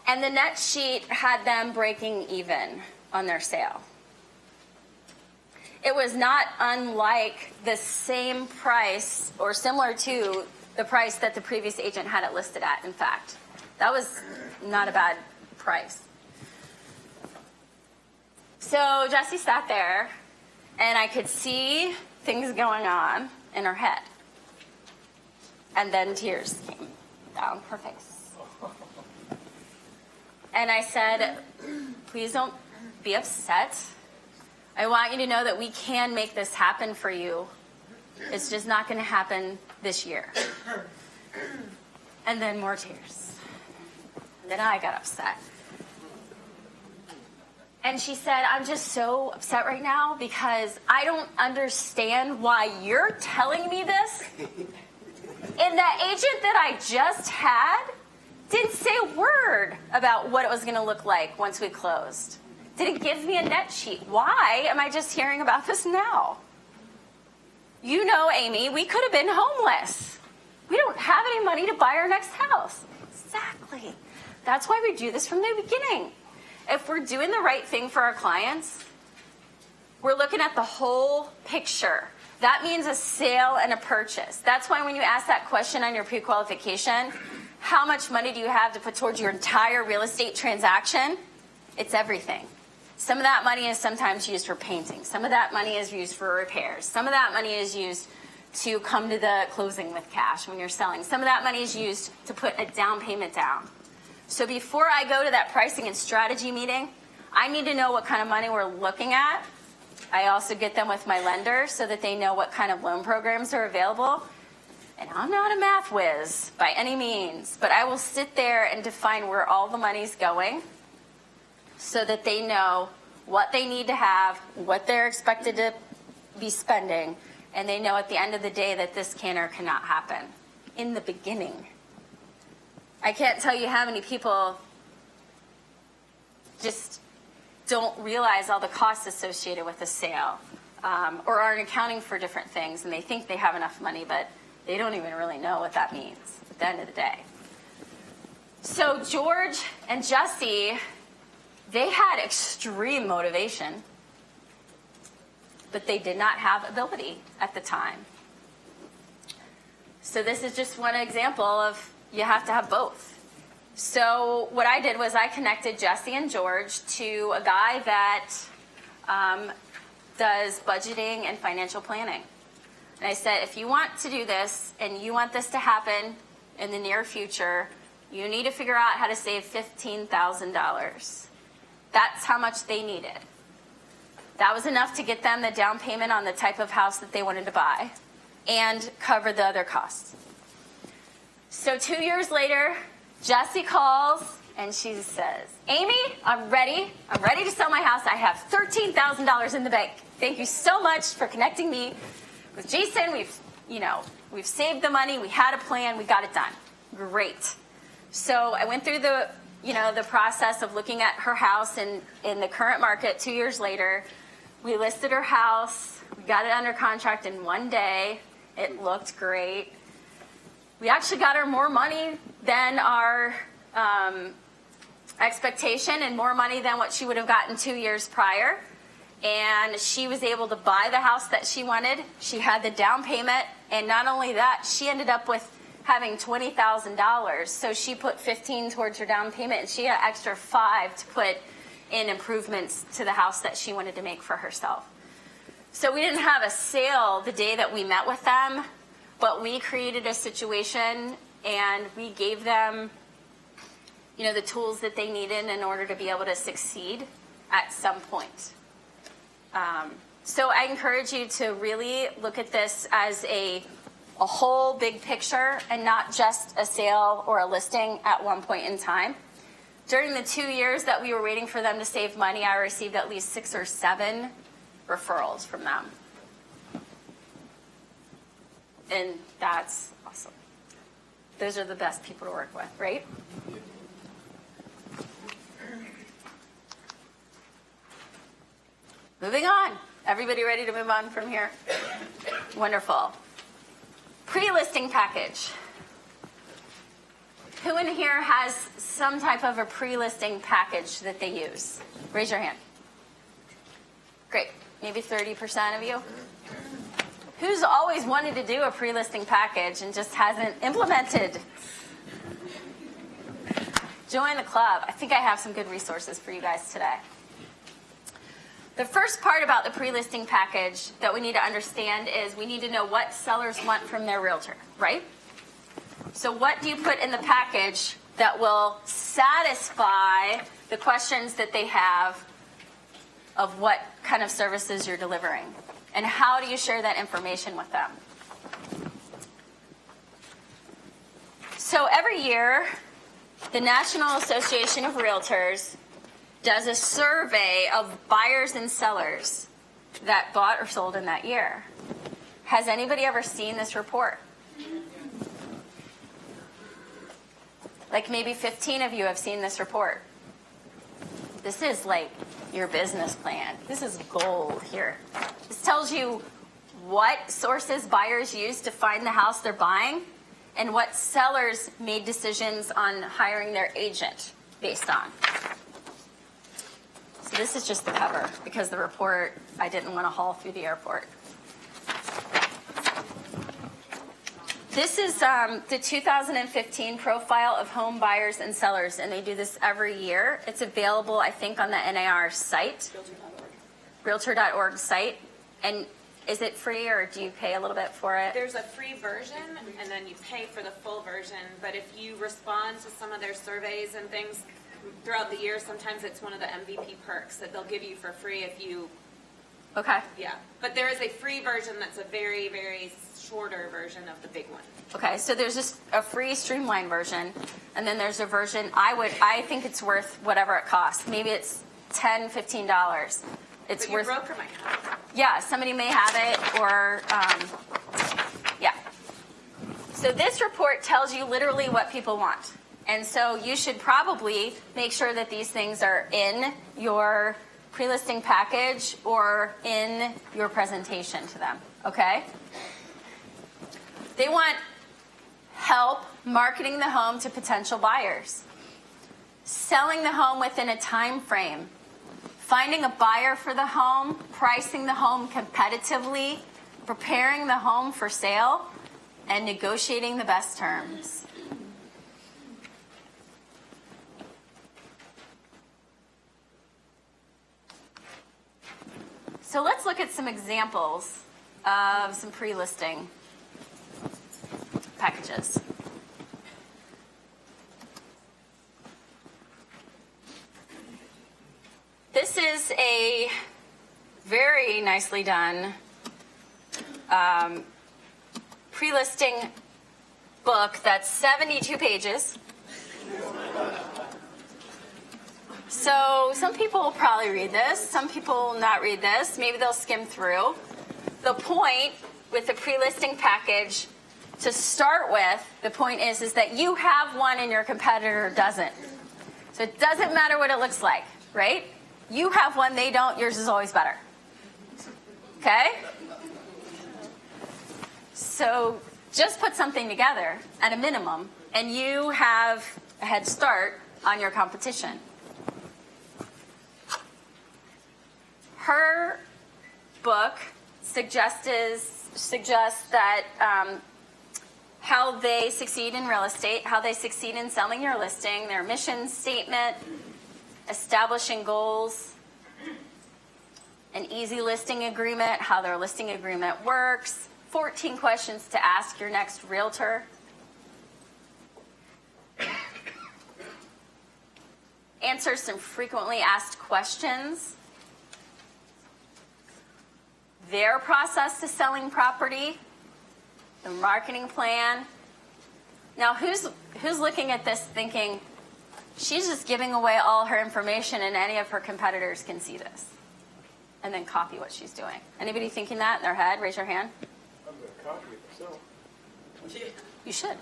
and the net sheet had them breaking even on their sale. it was not unlike the same price or similar to the price that the previous agent had it listed at, in fact. That was not a bad price. So Jessie sat there, and I could see things going on in her head. And then tears came down her face. And I said, please don't be upset. I want you to know that we can make this happen for you. It's just not going to happen this year. And then more tears. Then I got upset. And she said, I'm just so upset right now because I don't understand why you're telling me this. And that agent that I just had didn't say a word about what it was going to look like once we closed. Didn't give me a net sheet. Why am I just hearing about this now? You know, Amy, we could have been homeless. We don't have any money to buy our next house. Exactly. That's why we do this from the beginning. If we're doing the right thing for our clients, we're looking at the whole picture. That means a sale and a purchase. That's why when you ask that question on your pre-qualification, how much money do you have to put towards your entire real estate transaction? It's everything. Some of that money is sometimes used for painting. Some of that money is used for repairs. Some of that money is used to come to the closing with cash when you're selling. Some of that money is used to put a down payment down. So before I go to that pricing and strategy meeting, I need to know what kind of money we're looking at. I also get them with my lender so that they know what kind of loan programs are available. And I'm not a math whiz by any means, but I will sit there and define where all the money's going so that they know what they need to have, what they're expected to be spending, and they know at the end of the day that this can or cannot happen in the beginning. I can't tell you how many people just don't realize all the costs associated with a sale or aren't accounting for different things, and they think they have enough money, but they don't even really know what that means at the end of the day. So George and Jessie, they had extreme motivation, but they did not have ability at the time. So this is just one example of you have to have both. So what I did was I connected Jessie and George to a guy that does budgeting and financial planning. And I said, if you want to do this and you want this to happen in the near future, you need to figure out how to save $15,000. That's how much they needed. That was enough to get them the down payment on the type of house that they wanted to buy and cover the other costs. So 2 years later, Jessie calls and she says, Amy, I'm ready. I'm ready to sell my house. I have $13,000 in the bank. Thank you so much for connecting me with Jason. We've saved the money. We had a plan. We got it done. Great. So I went through the process of looking at her house in the current market 2 years later. We listed her house. We got it under contract in 1 day. It looked great. We actually got her more money than our expectation and more money than what she would have gotten 2 years prior. And she was able to buy the house that she wanted. She had the down payment. And not only that, she ended up with having $20,000. So she put $15,000 towards her down payment, and she had an extra $5,000 to put in improvements to the house that she wanted to make for herself. So we didn't have a sale the day that we met with them, but we created a situation and we gave them, the tools that they needed in order to be able to succeed at some point. So I encourage you to really look at this as a whole big picture and not just a sale or a listing at one point in time. During the 2 years that we were waiting for them to save money, I received at least 6 or 7 referrals from them. And that's awesome. Those are the best people to work with, right? Moving on. Everybody ready to move on from here? Wonderful. Pre-listing package. Who in here has some type of a pre-listing package that they use? Raise your hand. Great. maybe 30% of you. Who's always wanted to do a pre-listing package and just hasn't implemented? Join the club. I think I have some good resources for you guys today. The first part about the pre-listing package that we need to understand is we need to know what sellers want from their realtor, right? So what do you put in the package that will satisfy the questions that they have of what kind of services you're delivering? And how do you share that information with them? So every year, the National Association of Realtors does a survey of buyers and sellers that bought or sold in that year. Has anybody ever seen this report? Like maybe 15 of you have seen this report. This is like your business plan. This is gold here. This tells you what sources buyers use to find the house they're buying and what sellers made decisions on hiring their agent based on. So this is just the cover because the report, I didn't want to haul through the airport. This is the 2015 profile of home buyers and sellers, and they do this every year. It's available, I think, on the NAR site, Realtor.org site. And is it free, or do you pay a little bit for it? There's a free version, and then you pay for the full version. But if you respond to some of their surveys and things throughout the year, sometimes it's one of the MVP perks that they'll give you for free if you... Okay. Yeah. But there is a free version that's a very, very shorter version of the big one. Okay, so there's just a free streamlined version, and then there's a version, I think it's worth whatever it costs. Maybe it's $10, $15. It's But your worth... broker might have it. Yeah, somebody may have it, or, yeah. So this report tells you literally what people want. And so you should probably make sure that these things are in your pre-listing package or in your presentation to them, okay? They want help marketing the home to potential buyers, selling the home within a time frame, finding a buyer for the home, pricing the home competitively, preparing the home for sale, and negotiating the best terms. So let's look at some examples of some pre-listing packages. This is a very nicely done pre-listing book that's 72 pages. So some people will probably read this. Some people will not read this. Maybe they'll skim through. The point with the pre-listing package to start with, the point is that you have one and your competitor doesn't. So it doesn't matter what it looks like, right? You have one, they don't, yours is always better. Okay? So just put something together at a minimum, and you have a head start on your competition. Her book suggests that how they succeed in real estate, how they succeed in selling your listing, their mission statement, establishing goals, an easy listing agreement, how their listing agreement works, 14 questions to ask your next realtor. Answer some frequently asked questions. Their process to selling property, the marketing plan. Now, who's looking at this thinking, she's just giving away all her information and any of her competitors can see this and then copy what she's doing? Anybody thinking that in their head? Raise your hand. I'm going to copy it myself. You should.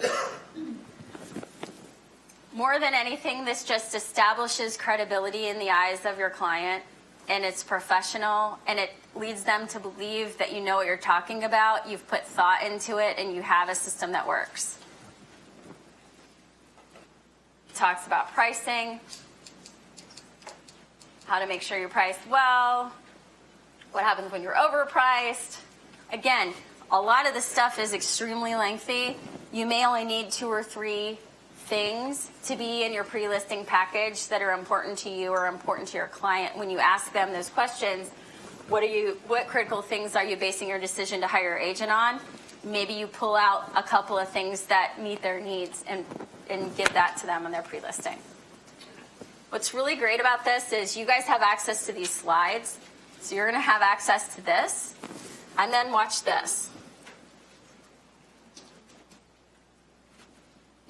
More than anything, this just establishes credibility in the eyes of your client, and it's professional, and it leads them to believe that you know what you're talking about, you've put thought into it, and you have a system that works. It talks about pricing, how to make sure you're priced well, What happens when you're overpriced? Again, a lot of the stuff is extremely lengthy. You may only need 2 or 3 things to be in your pre-listing package that are important to you or important to your client. When you ask them those questions, what critical things are you basing your decision to hire an agent on? Maybe you pull out a couple of things that meet their needs and give that to them on their pre-listing. What's really great about this is you guys have access to these slides. So you're going to have access to this. And then watch this.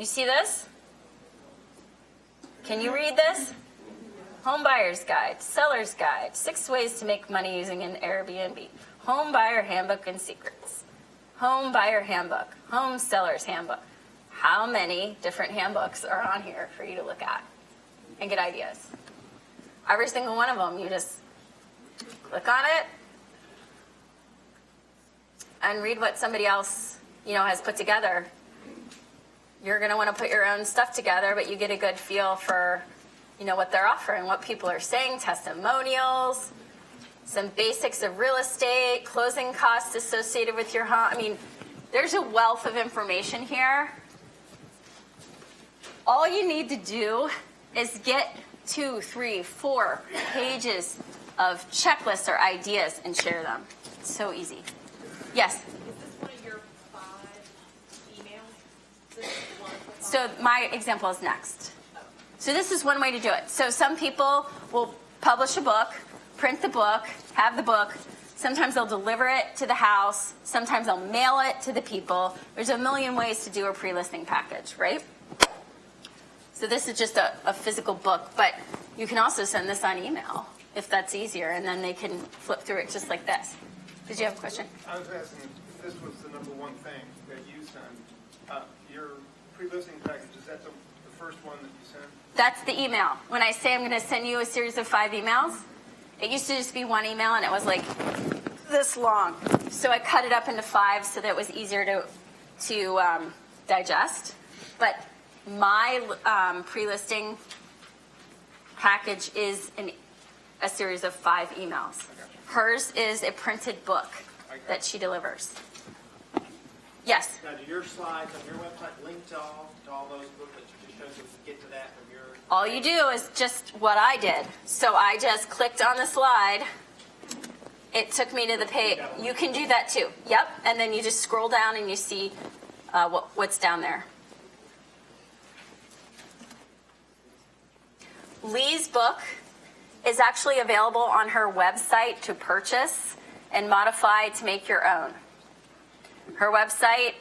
You see this? Can you read this? Home buyer's guide, seller's guide, 6 ways to make money using an Airbnb, home buyer handbook and secrets, home buyer handbook, home seller's handbook. How many different handbooks are on here for you to look at and get ideas? Every single one of them, you just click on it and read what somebody else, has put together. You're going to want to put your own stuff together, but you get a good feel for, what they're offering, what people are saying, testimonials, some basics of real estate, closing costs associated with your home. I mean, there's a wealth of information here. All you need to do is get 2, 3, 4 pages of checklists or ideas and share them. It's so easy. Yes? Is this one of your 5 emails? Is this one of the 5? So my example is next. So this is one way to do it. So some people will publish a book, print the book, have the book. Sometimes they'll deliver it to the house. Sometimes they'll mail it to the people. There's a million ways to do a pre-listing package, right? So this is just a physical book, but you can also send this on email if that's easier, and then they can flip through it just like this. Did you have a question? I was asking if this was the number one thing that you send. Your pre-listing package, is that the first one that you send? That's the email. When I say I'm going to send you a series of 5 emails, it used to just be one email, and it was like this long. So I cut it up into 5 so that it was easier to digest. But my pre-listing package is a series of 5 emails. Hers is a printed book that she delivers. Yes? Now, do your slides on your website link to all those books that you just showed us to get to that from your... All you do is just what I did. So I just clicked on the slide. It took me to the page. You can do that too. Yep. And then you just scroll down and you see what's down there. Lee's book is actually available on her website to purchase and modify to make your own. Her website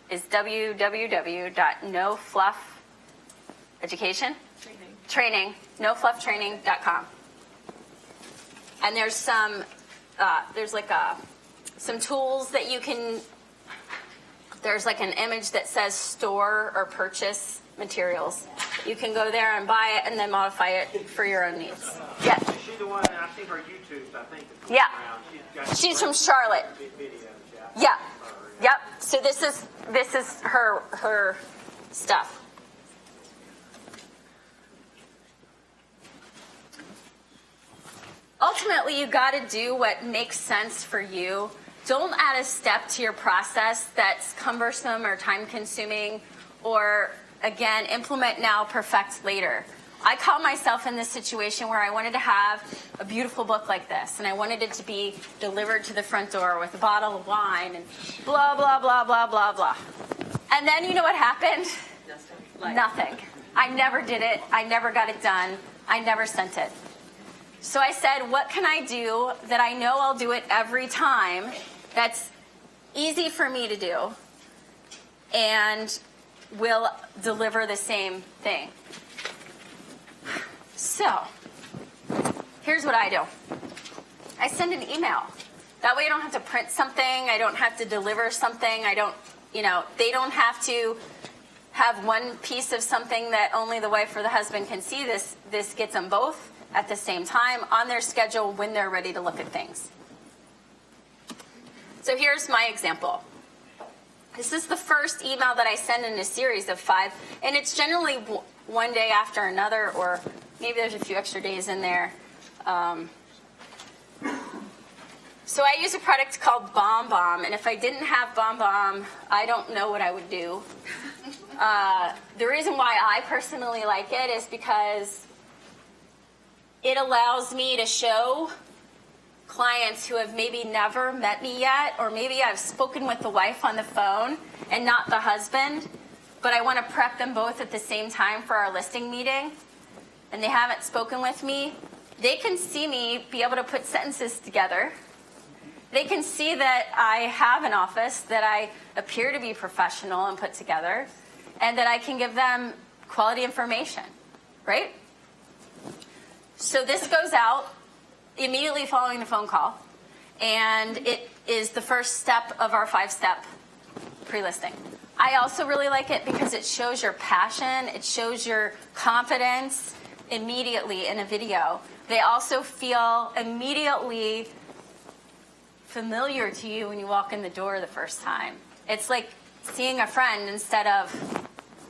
is noflufftraining.com. And there's some tools that you can. There's like an image that says store or purchase materials. You can go there and buy it and then modify it for your own needs. Yes. Is she the one, I think her YouTube's, I think, that's Yeah. around. She's from Charlotte. Videos, Yeah. Yep. So this is her stuff. Ultimately, you got to do what makes sense for you. Don't add a step to your process that's cumbersome or time-consuming, or again, implement now, perfect later. I caught myself in this situation where I wanted to have a beautiful book like this, and I wanted it to be delivered to the front door with a bottle of wine and blah, blah, blah, blah, blah, blah. And then you know what happened? Nothing. I never did it. I never got it done. I never sent it. So I said, what can I do that I know I'll do it every time, that's easy for me to do, and will deliver the same thing? So, here's what I do. I send an email. That way I don't have to print something. I don't have to deliver something. They don't have to have one piece of something that only the wife or the husband can see. This gets them both at the same time on their schedule when they're ready to look at things. So here's my example. This is the first email that I send in a series of 5, and it's generally one day after another, or maybe there's a few extra days in there. So I use a product called Bomb Bomb, and if I didn't have Bomb Bomb, I don't know what I would do. The reason why I personally like it is because it allows me to show clients who have maybe never met me yet, or maybe I've spoken with the wife on the phone and not the husband, but I want to prep them both at the same time for our listing meeting, and they haven't spoken with me. They can see me be able to put sentences together. They can see that I have an office, that I appear to be professional and put together, and that I can give them quality information, right? So this goes out immediately following the phone call, and it is the first step of our 5-step pre-listing. I also really like it because it shows your passion, it shows your confidence immediately in a video. They also feel immediately familiar to you when you walk in the door the first time. It's like seeing a friend instead of,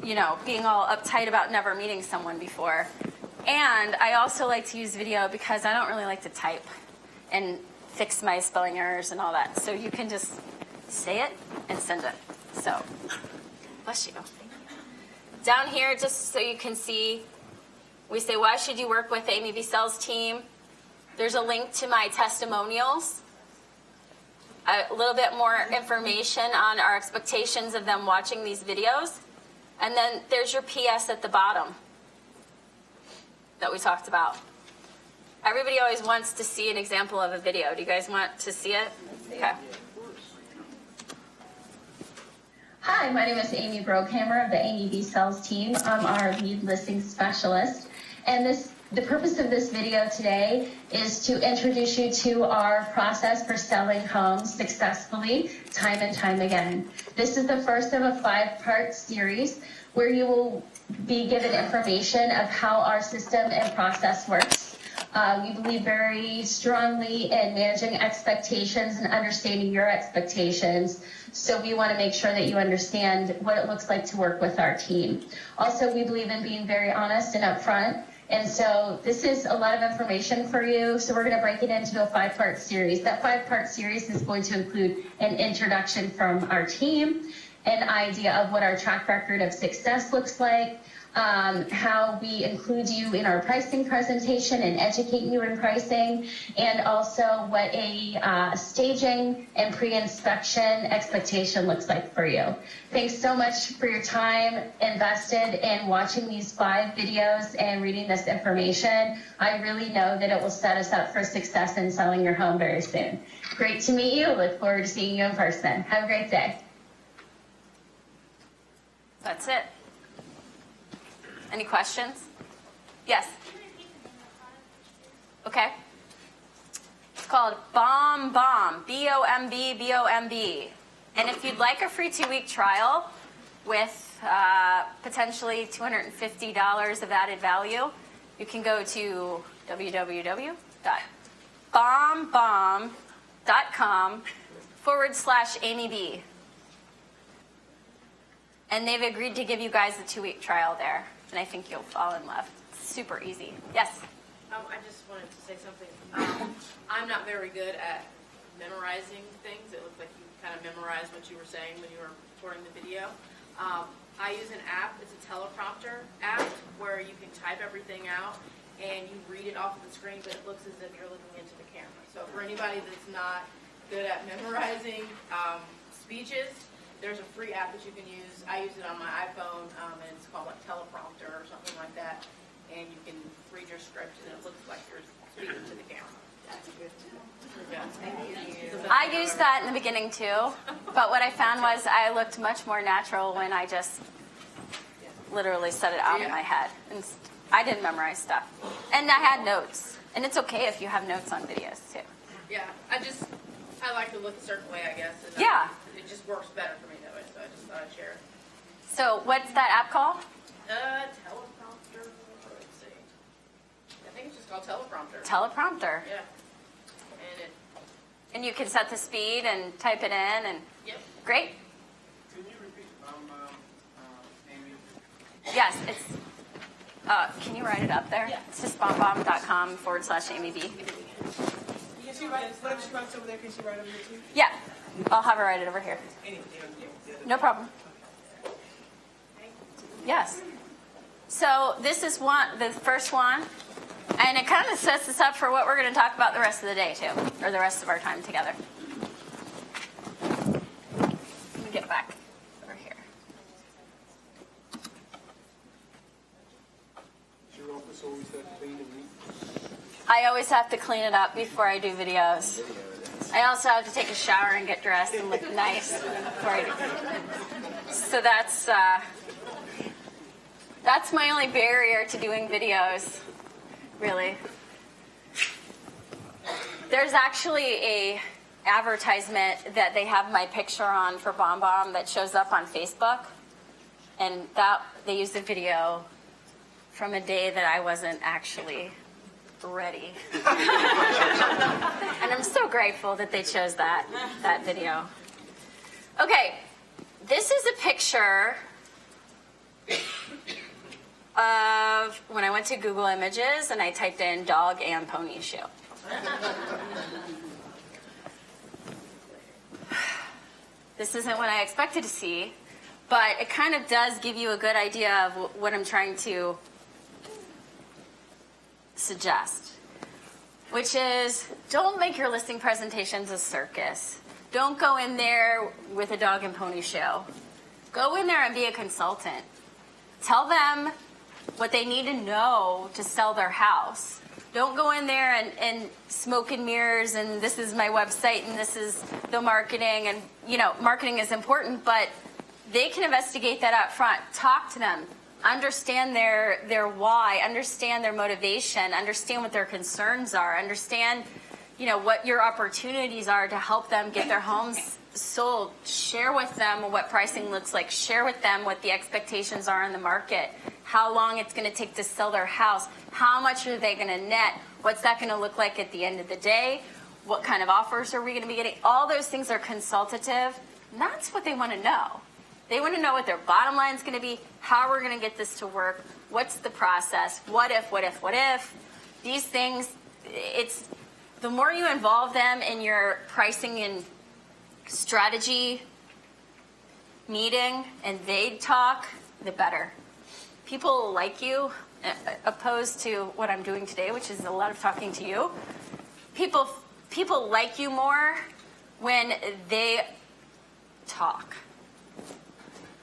being all uptight about never meeting someone before. And I also like to use video because I don't really like to type and fix my spelling errors and all that. So you can just say it and send it. So, bless you. Down here, just so you can see, we say, why should you work with the Amy B. Sales team? There's a link to my testimonials, a little bit more information on our expectations of them watching these videos. And then there's your PS at the bottom that we talked about. Everybody always wants to see an example of a video. Do you guys want to see it? Okay. Hi, my name is Amy Broghamer of the Amy B. Sales team. I'm our lead listing specialist. And the purpose of this video today is to introduce you to our process for selling homes successfully time and time again. This is the first of a 5-part series where you will be given information of how our system and process works. We believe very strongly in managing expectations and understanding your expectations. So we want to make sure that you understand what it looks like to work with our team. Also, we believe in being very honest and upfront. And so this is a lot of information for you. So we're going to break it into a 5-part series. That 5-part series is going to include an introduction from our team, an idea of what our track record of success looks like, how we include you in our pricing presentation and educate you in pricing, and also what a staging and pre-inspection expectation looks like for you. Thanks so much for your time invested in watching these 5 videos and reading this information. I really know that it will set us up for success in selling your home very soon. Great to meet you. Look forward to seeing you in person. Have a great day. That's it. Any questions? Yes? Okay. It's called Bomb Bomb, B-O-M-B, B-O-M-B. And if you'd like a free 2-week trial with potentially $250 of added value, you can go to www.bombbomb.com/AmyB. And they've agreed to give you guys a 2-week trial there. And I think you'll fall in love. It's super easy. Yes? I just wanted to say something. I'm not very good at memorizing things. It looked like you kind of memorized what you were saying when you were recording the video. I use an app. It's a teleprompter app where you can type everything out and you read it off of the screen, but it looks as if you're looking into the camera. So for anybody that's not good at memorizing speeches, there's a free app that you can use. I use it on my iPhone, and it's called like Teleprompter or something like that. And you can read your script, and it looks like you're speaking to the camera. That's a good tip. Yeah, thank you. I used that in the beginning too, but what I found was I looked much more natural when I just literally said it out in my head. And I didn't memorize stuff. And I had notes. And it's okay if you have notes on videos too. Yeah, I like to look a certain way, I guess. And Yeah. It just works better for me that way, so I just thought I'd share it. So what's that app called? Teleprompter, let's see. I think it's just called Teleprompter. Teleprompter. Yeah. And you can set the speed and type it in and Yep. great. Can you repeat, Amy? Yes, it's can you write it up there? Yeah. It's just bombbomb.com/AmyB. Can she write, whatever she writes over there, can she write over here too? Yeah, I'll have her write it over here. No problem. Yes. So this is the first one, and it kind of sets us up for what we're going to talk about the rest of the day too, or the rest of our time together. Let me get back over here. Does your office always have clean and neat? I always have to clean it up before I do videos. I also have to take a shower and get dressed and look nice before I do. So that's my only barrier to doing videos, really. There's actually a advertisement that they have my picture on for BombBomb that shows up on Facebook, and that they used a video from a day that I wasn't actually ready. And I'm so grateful that they chose that video. Okay, this is a picture of when I went to Google Images and I typed in dog and pony shoe. This isn't what I expected to see, but it kind of does give you a good idea of what I'm trying to suggest, which is don't make your listing presentations a circus. Don't go in there with a dog and pony show. Go in there and be a consultant. Tell them what they need to know to sell their house. Don't go in there and smoke and mirrors and this is my website and this is the marketing. And, marketing is important, but they can investigate that up front. Talk to them. Understand their why. Understand their motivation. Understand what their concerns are. Understand, what your opportunities are to help them get their homes sold. Share with them what pricing looks like. Share with them what the expectations are in the market. How long it's going to take to sell their house. How much are they going to net? What's that going to look like at the end of the day? What kind of offers are we going to be getting? All those things are consultative. And that's what they want to know. They want to know what their bottom line is going to be, how we're going to get this to work, what's the process, what if. These things, it's the more you involve them in your pricing and strategy meeting and they talk, the better. People like you, opposed to what I'm doing today, which is a lot of talking to you. People like you more when they talk.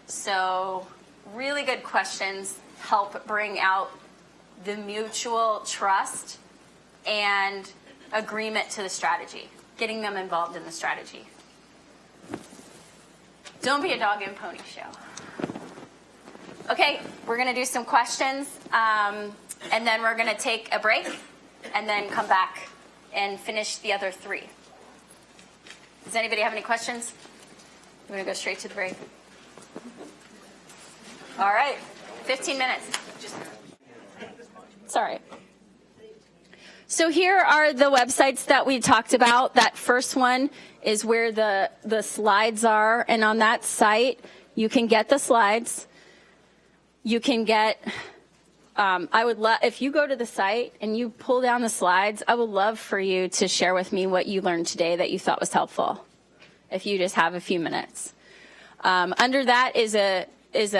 So really good questions help bring out the mutual trust and agreement to the strategy, getting them involved in the strategy. Don't be a dog and pony show. Okay, we're going to do some questions, and then we're going to take a break, and then come back and finish the other three. Does anybody have any questions? You want to go straight to the break? All right, 15 minutes. It's all right. So here are the websites that we talked about. That first one is where the slides are, and on that site, you can get the slides. You can get, I would love, if you go to the site and you pull down the slides, I would love for you to share with me what you learned today that you thought was helpful, if you just have a few minutes. Under that is a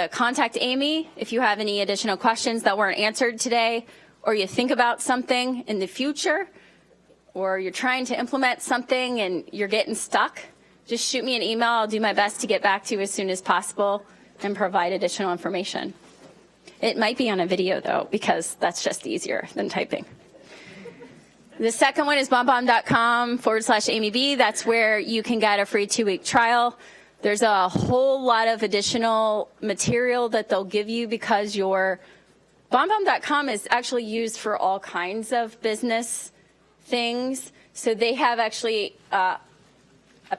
contact Amy if you have any additional questions that weren't answered today, or you think about something in the future, or you're trying to implement something and you're getting stuck. Just shoot me an email. I'll do my best to get back to you as soon as possible and provide additional information. It might be on a video, though, because that's just easier than typing. The second one is bombbomb.com/AmyB. That's where you can get a free 2-week trial. There's a whole lot of additional material that they'll give you because your bombbomb.com is actually used for all kinds of business things. So they have actually a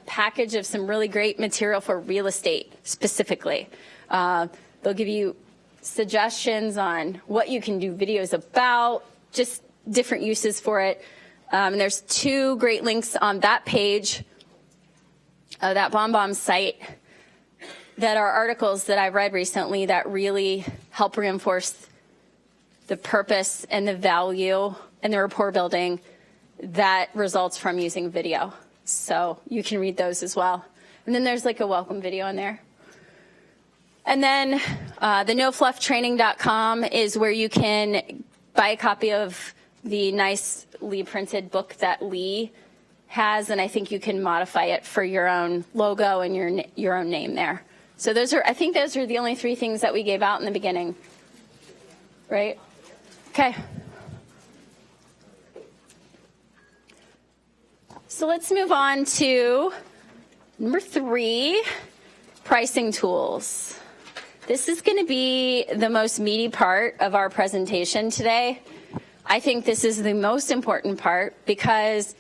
package of some really great material for real estate specifically. They'll give you suggestions on what you can do videos about, just different uses for it. And there's 2 great links on that page, that BombBomb site, that are articles that I've read recently that really help reinforce the purpose and the value and the rapport building that results from using video. So you can read those as well. And then there's like a welcome video in there. And then the noflufftraining.com is where you can buy a copy of the nicely printed book that Lee has, and I think you can modify it for your own logo and your own name there. So I think those are the only 3 things that we gave out in the beginning, right? Okay. So let's move on to number 3, pricing tools. This is going to be the most meaty part of our presentation today. I think this is the most important part because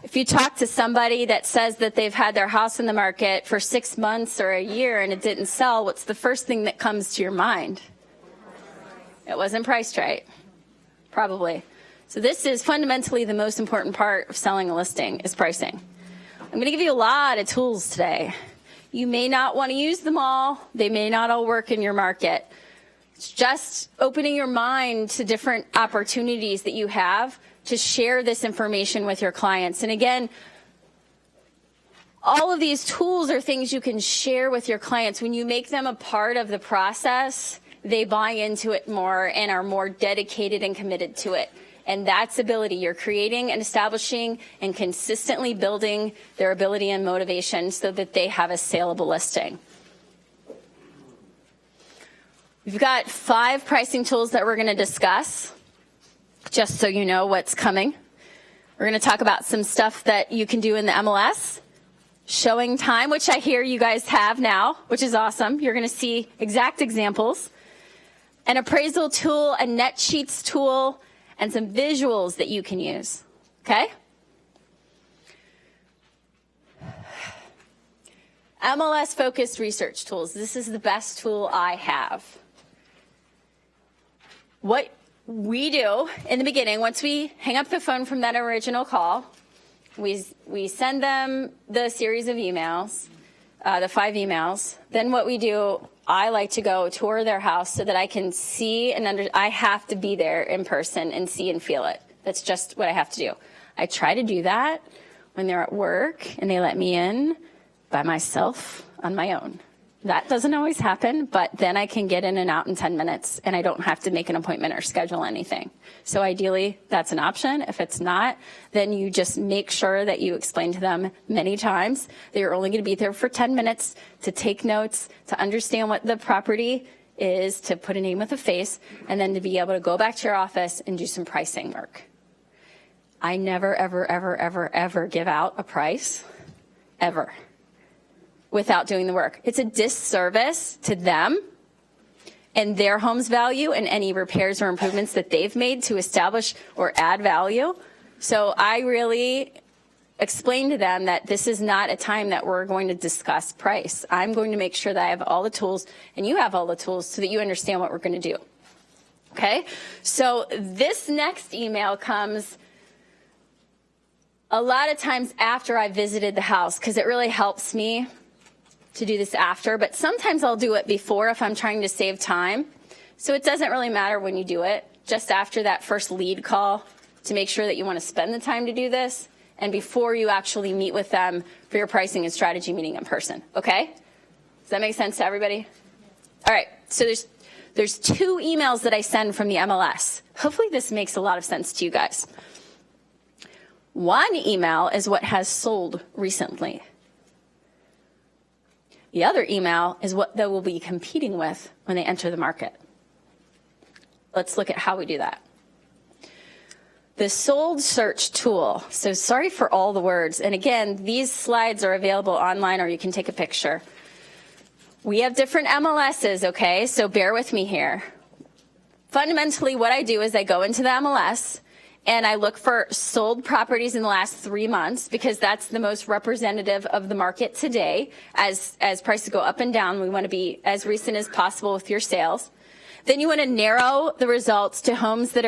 if you talk to somebody that says that they've had their house in the market for 6 months or a year and it didn't sell, what's the first thing that comes to your mind? It wasn't priced right, probably. So this is fundamentally the most important part of selling a listing is pricing. I'm going to give you a lot of tools today. You may not want to use them all. They may not all work in your market. It's just opening your mind to different opportunities that you have to share this information with your clients. And again, all of these tools are things you can share with your clients. When you make them a part of the process, they buy into it more and are more dedicated and committed to it. And that's ability. You're creating and establishing and consistently building their ability and motivation so that they have a saleable listing. We've got 5 pricing tools that we're going to discuss, just so you know what's coming. We're going to talk about some stuff that you can do in the MLS, showing time, which I hear you guys have now, which is awesome. You're going to see exact examples, an appraisal tool, a net sheets tool, and some visuals that you can use, okay? MLS-focused research tools. This is the best tool I have. What we do in the beginning, once we hang up the phone from that original call, we send them the series of emails, the 5 emails. Then what we do, I like to go tour their house so that I can see and I have to be there in person and see and feel it. That's just what I have to do. I try to do that when they're at work and they let me in by myself on my own. That doesn't always happen, but then I can get in and out in 10 minutes and I don't have to make an appointment or schedule anything. So ideally, that's an option. If it's not, then you just make sure that you explain to them many times that you're only going to be there for 10 minutes to take notes, to understand what the property is, to put a name with a face, and then to be able to go back to your office and do some pricing work. I never, ever, ever, ever, ever give out a price, ever, without doing the work. It's a disservice to them and their home's value and any repairs or improvements that they've made to establish or add value. So I really explain to them that this is not a time that we're going to discuss price. I'm going to make sure that I have all the tools and you have all the tools so that you understand what we're going to do. Okay? So this next email comes a lot of times after I visited the house because it really helps me to do this after, but sometimes I'll do it before if I'm trying to save time. So it doesn't really matter when you do it, just after that first lead call to make sure that you want to spend the time to do this and before you actually meet with them for your pricing and strategy meeting in person, okay? Does that make sense to everybody? All right, so there's 2 emails that I send from the MLS. Hopefully this makes a lot of sense to you guys. One email is what has sold recently. The other email is what they will be competing with when they enter the market. Let's look at how we do that. The sold search tool. So sorry for all the words. And again, these slides are available online or you can take a picture. We have different MLSs, okay? So bear with me here. Fundamentally, what I do is I go into the MLS and I look for sold properties in the last 3 months because that's the most representative of the market today. As prices go up and down, we want to be as recent as possible with your sales. Then you want to narrow the results to homes that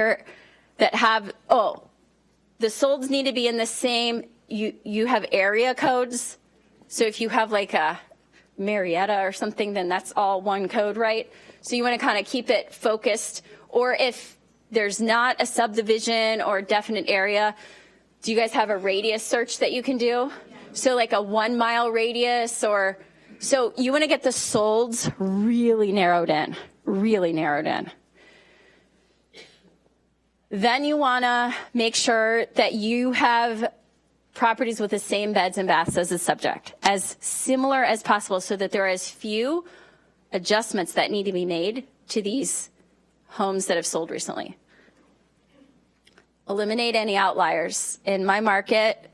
have, the solds need to be in the same, you have area codes. So if you have like a Marietta or something, then that's all one code, right? So you want to kind of keep it focused. Or if there's not a subdivision or a definite area, do you guys have a radius search that you can do? So like a 1 mile radius, or, so you want to get the solds really narrowed in, really narrowed in. Then you want to make sure that you have properties with the same beds and baths as the subject, as similar as possible, so that there are as few adjustments that need to be made to these homes that have sold recently. Eliminate any outliers. In my market,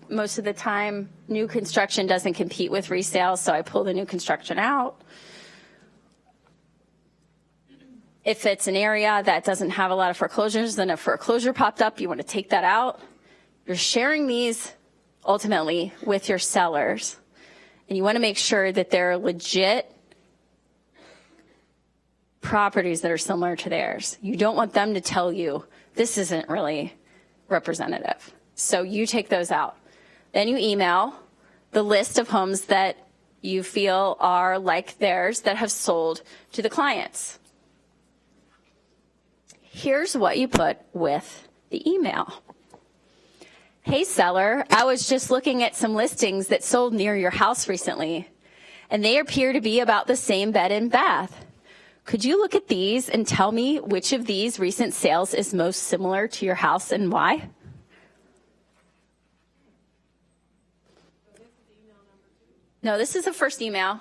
most of the time, new construction doesn't compete with resale, so I pull the new construction out. If it's an area that doesn't have a lot of foreclosures, then a foreclosure popped up, you want to take that out. You're sharing these ultimately with your sellers, and you want to make sure that they're legit properties that are similar to theirs. You don't want them to tell you this isn't really representative. So you take those out. Then you email the list of homes that you feel are like theirs that have sold to the clients. Here's what you put with the email. Hey seller, I was just looking at some listings that sold near your house recently, and they appear to be about the same bed and bath. Could you look at these and tell me which of these recent sales is most similar to your house and why? No, this is the first email.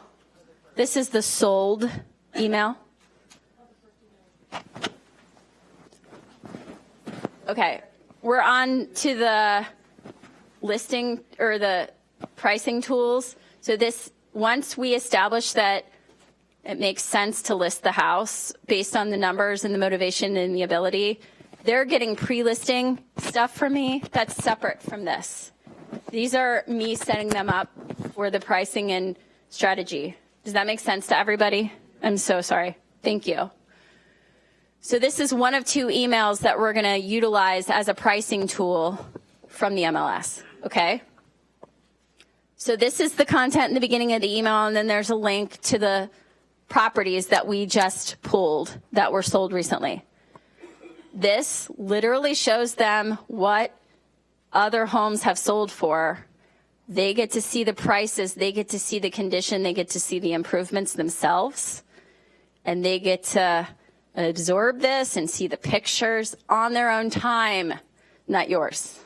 This is the sold email. Okay, we're on to the listing or the pricing tools. So this, once we establish that it makes sense to list the house based on the numbers and the motivation and the ability, they're getting pre-listing stuff from me that's separate from this. These are me setting them up for the pricing and strategy. Does that make sense to everybody? I'm so sorry. Thank you. So this is one of 2 emails that we're going to utilize as a pricing tool from the MLS, okay? So this is the content in the beginning of the email, and then there's a link to the properties that we just pulled that were sold recently. This literally shows them what other homes have sold for. They get to see the prices, they get to see the condition, they get to see the improvements themselves, and they get to absorb this and see the pictures on their own time, not yours.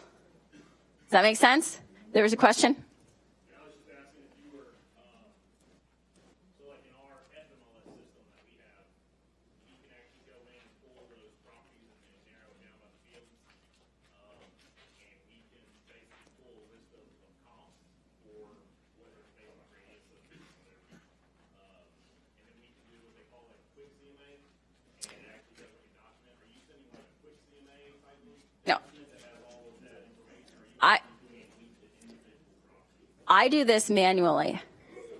Does that make sense? There was a question? Yeah, I was just asking if you were, so like in our FMLS system that we have, you can actually go in and pull those properties and narrow it down by the fields, and we can basically pull a list of comps for whether it's based on radius of whatever. And then we can do what they call like a quick CMA, and it actually does like a document. Are you sending like a quick CMA type of No. document that has all of that information? Or are you I do this manually.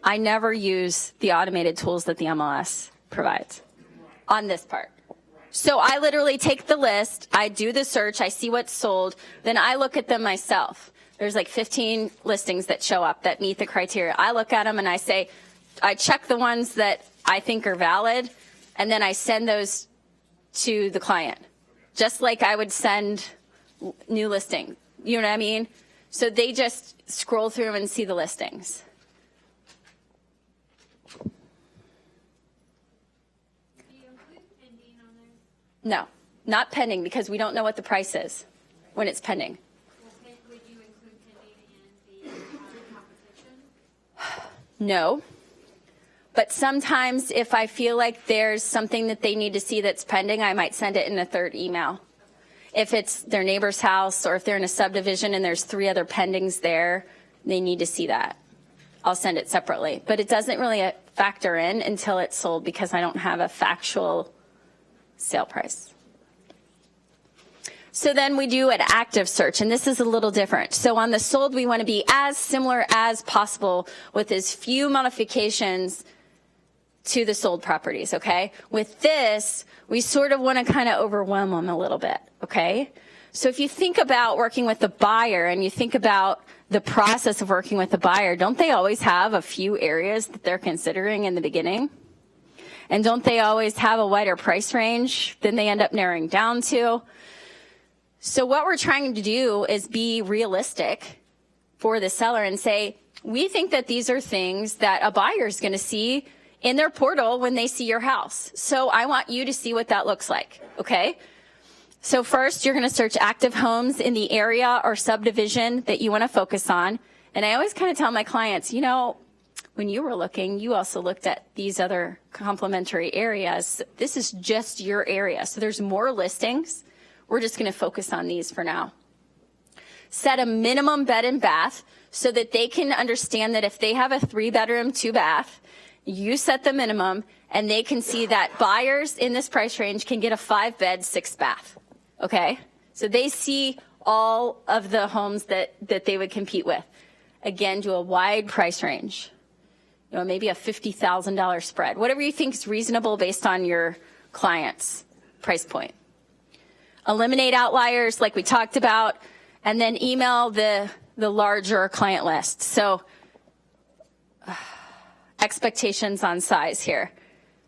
I never use the automated tools that the MLS provides on this part. So I literally take the list, I do the search, I see what's sold, then I look at them myself. There's like 15 listings that show up that meet the criteria. I look at them and I say, I check the ones that I think are valid, and then I send those to the client. Just like I would send new listing. You know what I mean? So they just scroll through and see the listings. Do you include pending on there? No, not pending, because we don't know what the price is when it's pending. Well, would you include pending in the competition? No. But sometimes if I feel like there's something that they need to see that's pending, I might send it in a third email. If it's their neighbor's house, or if they're in a subdivision and there's 3 other pendings there, they need to see that. I'll send it separately. But it doesn't really factor in until it's sold, because I don't have a factual sale price. So then we do an active search, and this is a little different. So on the sold, we want to be as similar as possible with as few modifications to the sold properties, okay? With this, we sort of want to kind of overwhelm them a little bit, okay? So if you think about working with the buyer and you think about the process of working with the buyer, don't they always have a few areas that they're considering in the beginning? And don't they always have a wider price range than they end up narrowing down to? So what we're trying to do is be realistic for the seller and say, we think that these are things that a buyer is going to see in their portal when they see your house. So I want you to see what that looks like, okay? So first, you're going to search active homes in the area or subdivision that you want to focus on. And I always kind of tell my clients, you know, when you were looking, you also looked at these other complementary areas. This is just your area. So there's more listings. We're just going to focus on these for now. Set a minimum bed and bath so that they can understand that if they have a 3-bedroom, 2-bath, you set the minimum, and they can see that buyers in this price range can get a 5-bed, 6-bath. Okay? So they see all of the homes that they would compete with. Again, do a wide price range. You know, maybe a $50,000 spread. Whatever you think is reasonable based on your client's price point. Eliminate outliers like we talked about, and then email the larger client list. So expectations on size here.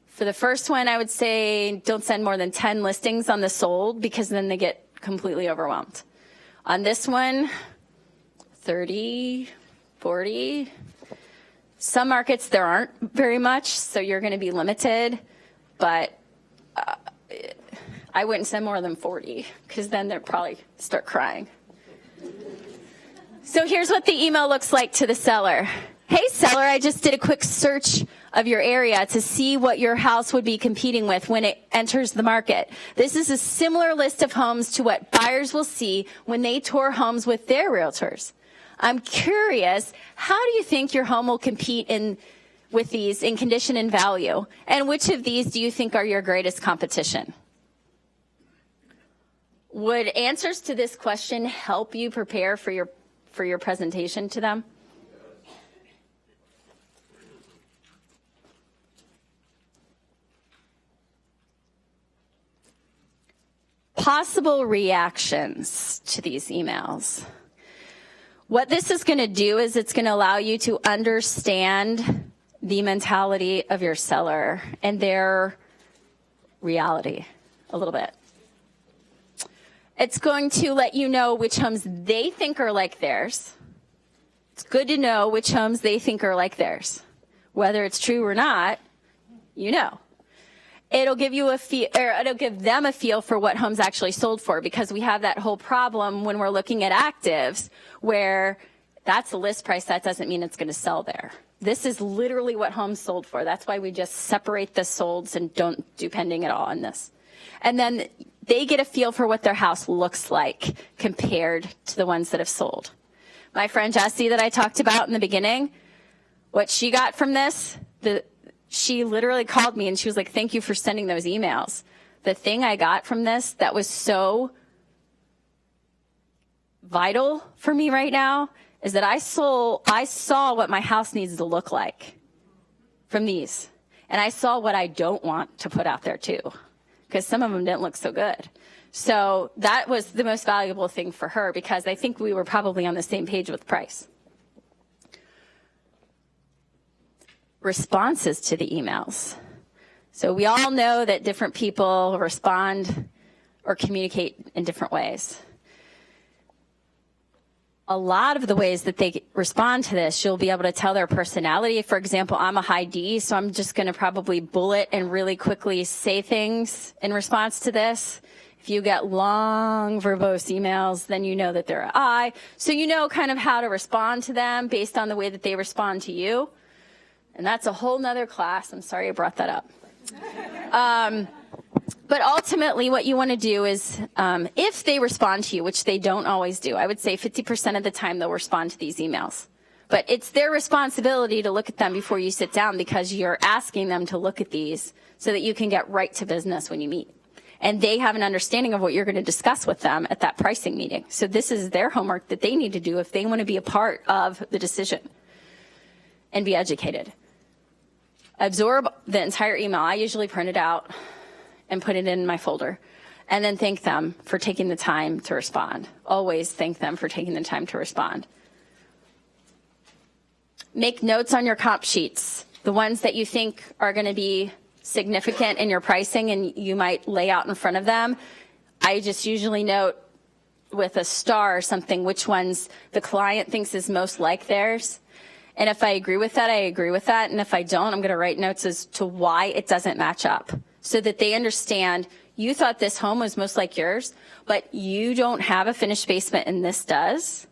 For the first one, I would say don't send more than 10 listings on the sold, because then they get completely overwhelmed. On this one, 30, 40. Some markets there aren't very much, so you're going to be limited, but I wouldn't send more than 40, because then they'll probably start crying. So here's what the email looks like to the seller. Hey seller, I just did a quick search of your area to see what your house would be competing with when it enters the market. This is a similar list of homes to what buyers will see when they tour homes with their realtors. I'm curious, how do you think your home will compete with these in condition and value? And which of these do you think are your greatest competition? Would answers to this question help you prepare for your presentation to them? Possible reactions to these emails. What this is going to do is it's going to allow you to understand the mentality of your seller and their reality a little bit. It's going to let you know which homes they think are like theirs. It's good to know which homes they think are like theirs. Whether it's true or not, you know. It'll give you it'll give them a feel for what homes actually sold for, because we have that whole problem when we're looking at actives where that's the list price. That doesn't mean it's going to sell there. This is literally what homes sold for. That's why we just separate the solds and don't do pending at all on this. And then they get a feel for what their house looks like compared to the ones that have sold. My friend Jessie that I talked about in the beginning, what she got from this, she literally called me and she was like, thank you for sending those emails. The thing I got from this that was so vital for me right now is that I saw what my house needs to look like from these. And I saw what I don't want to put out there too, because some of them didn't look so good. So that was the most valuable thing for her, because I think we were probably on the same page with price. Responses to the emails. So we all know that different people respond or communicate in different ways. A lot of the ways that they respond to this, you'll be able to tell their personality. For example, I'm a high D, so I'm just going to probably bullet and really quickly say things in response to this. If you get long, verbose emails, then you know that they're an I. So you know kind of how to respond to them based on the way that they respond to you. And that's a whole nother class. I'm sorry I brought that up. But ultimately what you want to do is, if they respond to you, which they don't always do, I would say 50% of the time they'll respond to these emails. But it's their responsibility to look at them before you sit down, because you're asking them to look at these so that you can get right to business when you meet. And they have an understanding of what you're going to discuss with them at that pricing meeting. So this is their homework that they need to do if they want to be a part of the decision and be educated. Absorb the entire email. I usually print it out and put it in my folder, and then thank them for taking the time to respond. Always thank them for taking the time to respond. Make notes on your comp sheets, the ones that you think are going to be significant in your pricing and you might lay out in front of them, I just usually note with a star or something which ones the client thinks is most like theirs. And if I agree with that, I agree with that. And if I don't, I'm going to write notes as to why it doesn't match up so that they understand you thought this home was most like yours, but you don't have a finished basement and this does.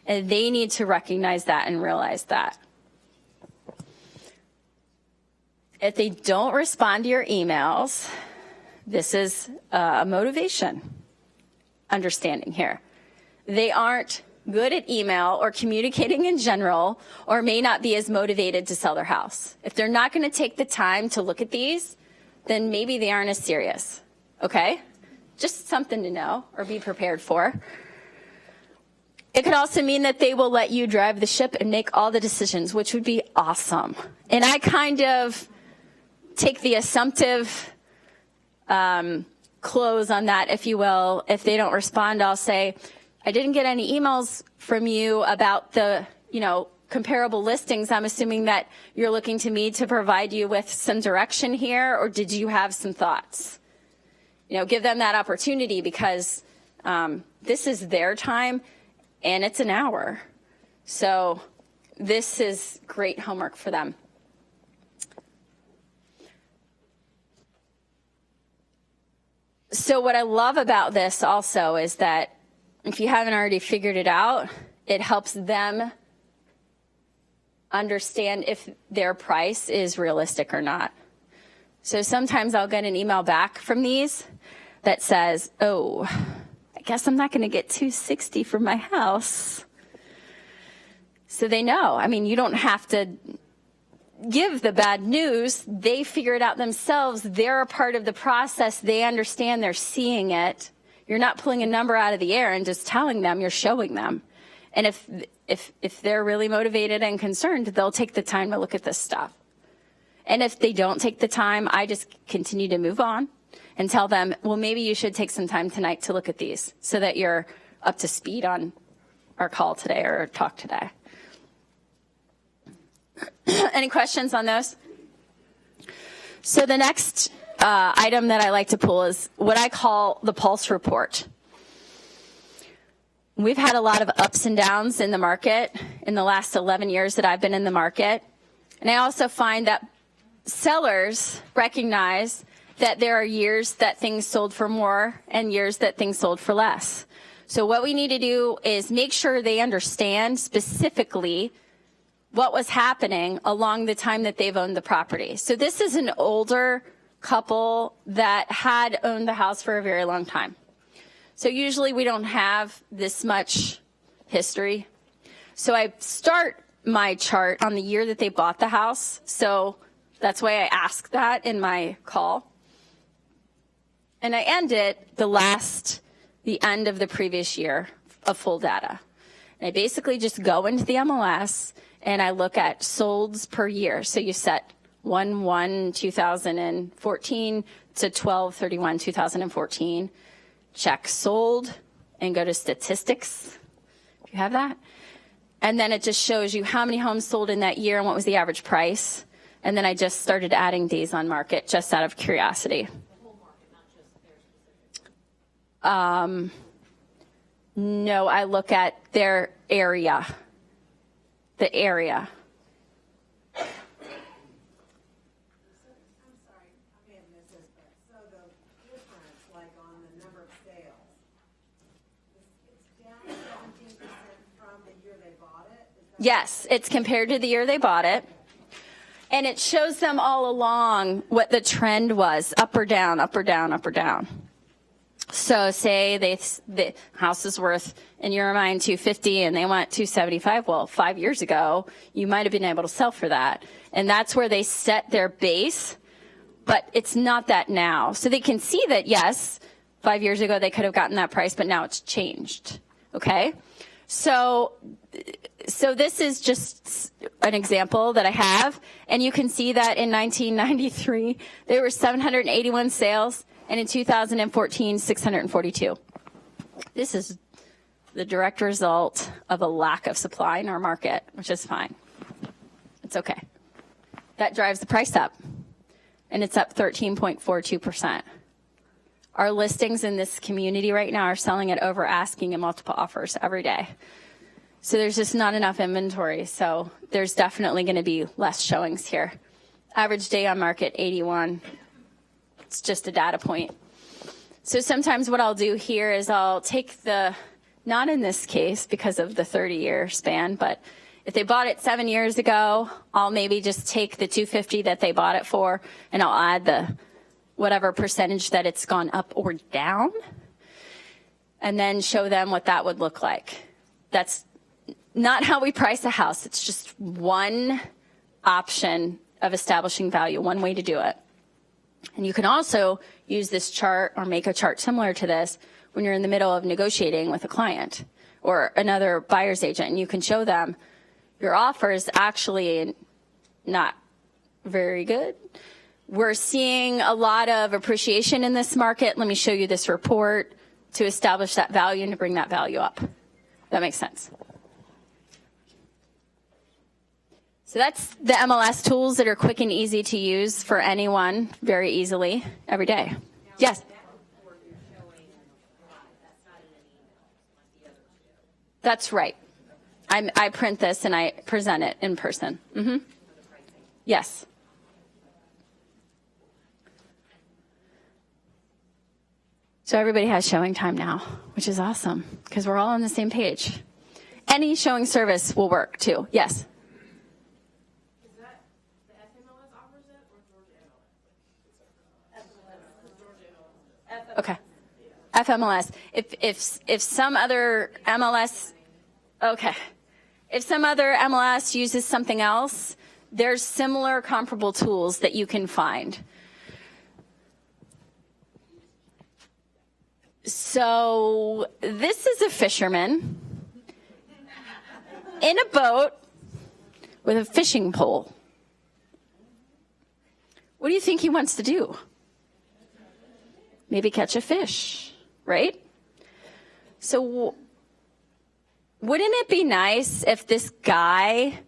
And they need to recognize that and realize that. If they don't respond to your emails, this is a motivation understanding here. They aren't good at email or communicating in general, or may not be as motivated to sell their house. If they're not going to take the time to look at these, then maybe they aren't as serious, okay? Just something to know or be prepared for. It could also mean that they will let you drive the ship and make all the decisions, which would be awesome. And I kind of take the assumptive close on that, if you will. If they don't respond, I'll say, I didn't get any emails from you about the, comparable listings. I'm assuming that you're looking to me to provide you with some direction here, or did you have some thoughts? Give them that opportunity because this is their time and it's an hour. So this is great homework for them. So what I love about this also is that if you haven't already figured it out, it helps them understand if their price is realistic or not. So sometimes I'll get an email back from these that says, oh, I guess I'm not going to get $260 for my house. So they know. I mean, you don't have to give the bad news. They figure it out themselves. They're a part of the process. They understand. They're seeing it. You're not pulling a number out of the air and just telling them, you're showing them. And if they're really motivated and concerned, they'll take the time to look at this stuff. And if they don't take the time, I just continue to move on and tell them, well, maybe you should take some time tonight to look at these so that you're up to speed on our call today or our talk today. Any questions on those? So the next item that I like to pull is what I call the pulse report. We've had a lot of ups and downs in the market in the last 11 years that I've been in the market. And I also find that sellers recognize that there are years that things sold for more and years that things sold for less. So what we need to do is make sure they understand specifically what was happening along the time that they've owned the property. So this is an older couple that had owned the house for a very long time. So usually we don't have this much history. So I start my chart on the year that they bought the house. So that's why I ask that in my call. And I end it the end of the previous year of full data. And I basically just go into the MLS and I look at solds per year. So you set 1/1/2014 to 12/31/2014. Check sold and go to statistics. You have that? And then it just shows you how many homes sold in that year and what was the average price. And then I just started adding days on market just out of curiosity. No, I look at their area. The area. I'm sorry, I may have missed this, but so the difference, like on the number of sales, it's down 17% from the year they bought it? Yes, it's compared to the year they bought it. And it shows them all along what the trend was, up or down, up or down, up or down. So say the house is worth, in your mind, $250 and they want $275. Well, 5 years ago, you might have been able to sell for that. And that's where they set their base, but it's not that now. So they can see that, yes, 5 years ago they could have gotten that price, but now it's changed, okay? So this is just an example that I have, and you can see that in 1993, there were 781 sales, and in 2014, 642. This is the direct result of a lack of supply in our market, which is fine. It's okay. That drives the price up. and it's up 13.42%. Our listings in this community right now are selling at over asking and multiple offers every day. So there's just not enough inventory, so there's definitely going to be less showings here. Average day on market, 81. It's just a data point. So sometimes what I'll do here is I'll take the, not in this case because of the 30-year span, but if they bought it 7 years ago, I'll maybe just take the 250 that they bought it for, and I'll add the whatever percentage that it's gone up or down, and then show them what that would look like. That's not how we price a house. It's just one option of establishing value, one way to do it. And you can also use this chart or make a chart similar to this when you're in the middle of negotiating with a client or another buyer's agent, and you can show them your offer is actually not very good. We're seeing a lot of appreciation in this market. Let me show you this report to establish that value and to bring that value up. That makes sense. So that's the MLS tools that are quick and easy to use for anyone very easily every day. Yes? That's right. I print this and I present it in person. Mm-hmm. Yes. So everybody has showing time now, which is awesome because we're all on the same page. Any showing service will work too. Yes. Is that the FMLS offers it or Georgia MLS? Okay. FMLS. If some other MLS, okay. If some other MLS uses something else, there's similar comparable tools that you can find. So this is a fisherman in a boat with a fishing pole. What do you think he wants to do? Maybe catch a fish, right? So wouldn't it be nice if this guy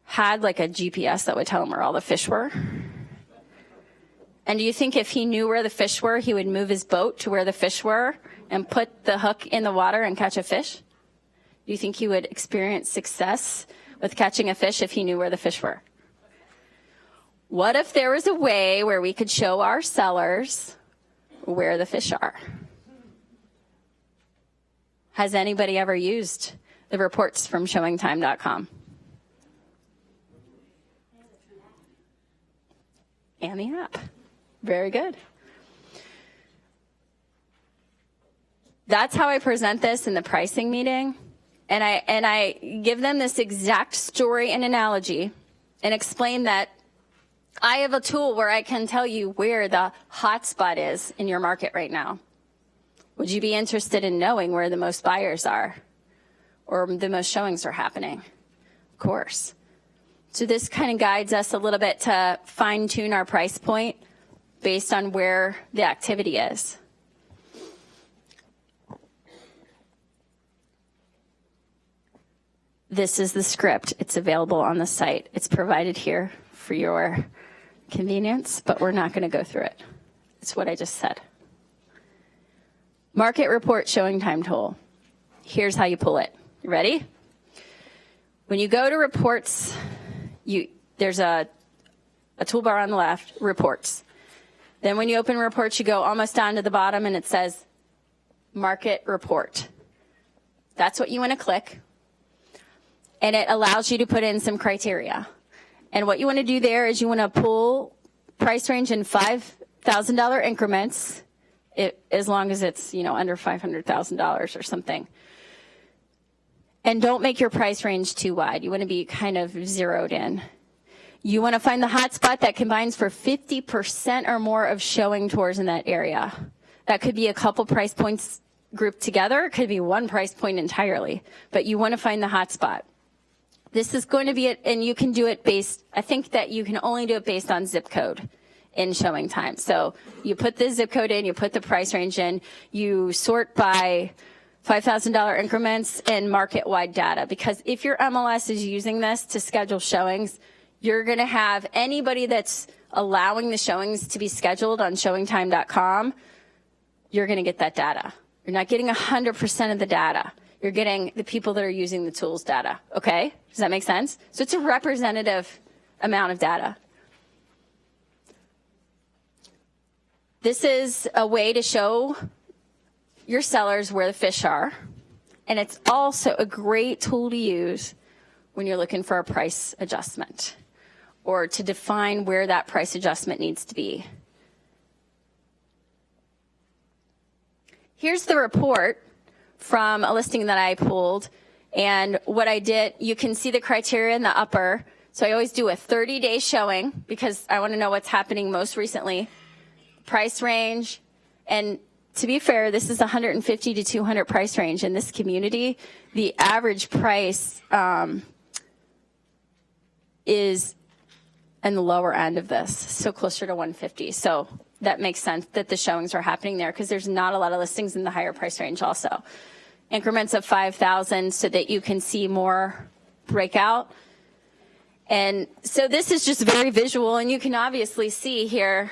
had like a GPS that would tell him where all the fish were? And do you think if he knew where the fish were, he would move his boat to where the fish were and put the hook in the water and catch a fish? Do you think he would experience success with catching a fish if he knew where the fish were? What if there was a way where we could show our sellers where the fish are? Has anybody ever used the reports from showingtime.com? And the app. Very good. That's how I present this in the pricing meeting. And I give them this exact story and analogy and explain that I have a tool where I can tell you where the hot spot is in your market right now. Would you be interested in knowing where the most buyers are or the most showings are happening? Of course. So this kind of guides us a little bit to fine tune our price point based on where the activity is. This is the script. It's available on the site. It's provided here for your convenience, but we're not going to go through it. It's what I just said. Market report showing time tool. Here's how you pull it. You ready? When you go to reports, there's a toolbar on the left, reports. Then when you open reports, you go almost down to the bottom and it says market report. That's what you want to click. And it allows you to put in some criteria. And what you want to do there is you want to pull price range in $5,000 increments, as long as it's, under $500,000 or something. And don't make your price range too wide. You want to be kind of zeroed in. You want to find the hot spot that combines for 50% or more of showing tours in that area. That could be a couple price points grouped together. It could be one price point entirely. But you want to find the hot spot. This is going to be it, and you can do it based, I think that you can only do it based on zip code in showing time. So you put the zip code in, you put the price range in, you sort by $5,000 increments and market-wide data. Because if your MLS is using this to schedule showings, you're going to have anybody that's allowing the showings to be scheduled on showingtime.com, you're going to get that data. You're not getting 100% of the data. You're getting the people that are using the tools data, okay? Does that make sense? So it's a representative amount of data. This is a way to show your sellers where the fish are, and it's also a great tool to use when you're looking for a price adjustment or to define where that price adjustment needs to be. Here's the report from a listing that I pulled, and what I did, you can see the criteria in the upper. So I always do a 30-day showing because I want to know what's happening most recently, price range, and to be fair, this is 150 to 200 price range in this community. The average price is in the lower end of this, so closer to 150. So that makes sense that the showings are happening there because there's not a lot of listings in the higher price range also. Increments of 5,000 so that you can see more breakout. And so this is just very visual, and you can obviously see here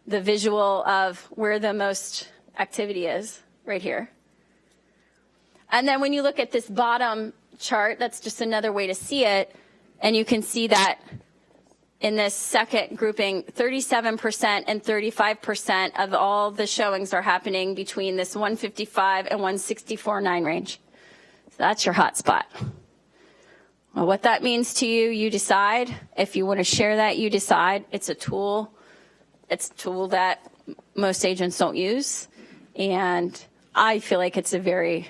the visual of where the most activity is right here. And then when you look at this bottom chart, that's just another way to see it, and you can see that in this second grouping, 37% and 35% of all the showings are happening between this 155 and 164.9 range. So that's your hot spot. Well, what that means to you, you decide. If you want to share that, you decide. It's a tool. It's a tool that most agents don't use. And I feel like it's a very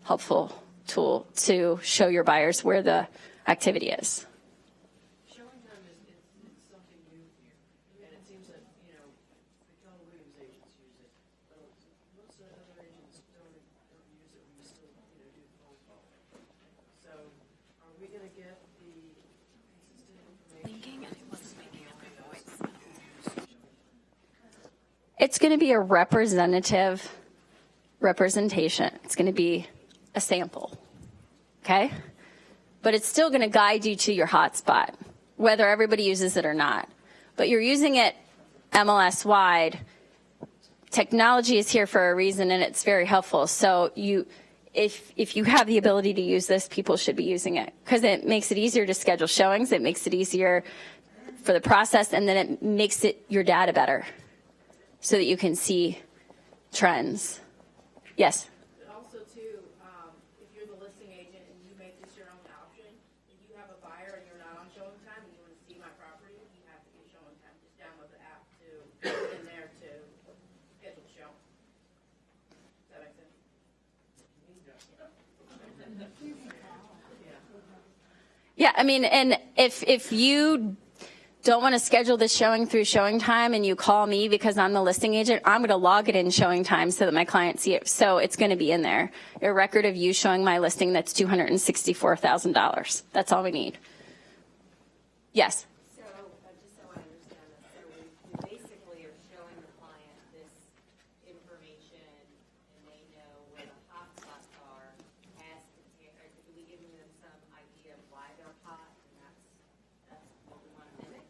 helpful tool to show your buyers where the activity is. It's going to be a representation. It's going to be a sample, okay? But it's still going to guide you to your hotspot, whether everybody uses it or not. But you're using it MLS-wide. Technology is here for a reason, and it's very helpful. So if you have the ability to use this, people should be using it because it makes it easier to schedule showings. It makes it easier for the process, and then it makes it your data better, so that you can see trends. Yes? Also, too, if you're the listing agent and you make this your own option, if you have a buyer and you're not on showing time and you want to see my property, you have to get showing time. Just download the app to put in there to schedule the show. Does that make sense? Yeah, I mean, and if you don't want to schedule this showing through showing time and you call me because I'm the listing agent, I'm going to log it in showing time so that my clients see it. So it's going to be in there. A record of you showing my listing that's $264,000. That's all we need. Yes? So just so I understand this, so we basically are showing the client this information and they know where the hot spots are. Are we giving them some idea of why they're hot? And that's what we want to mimic?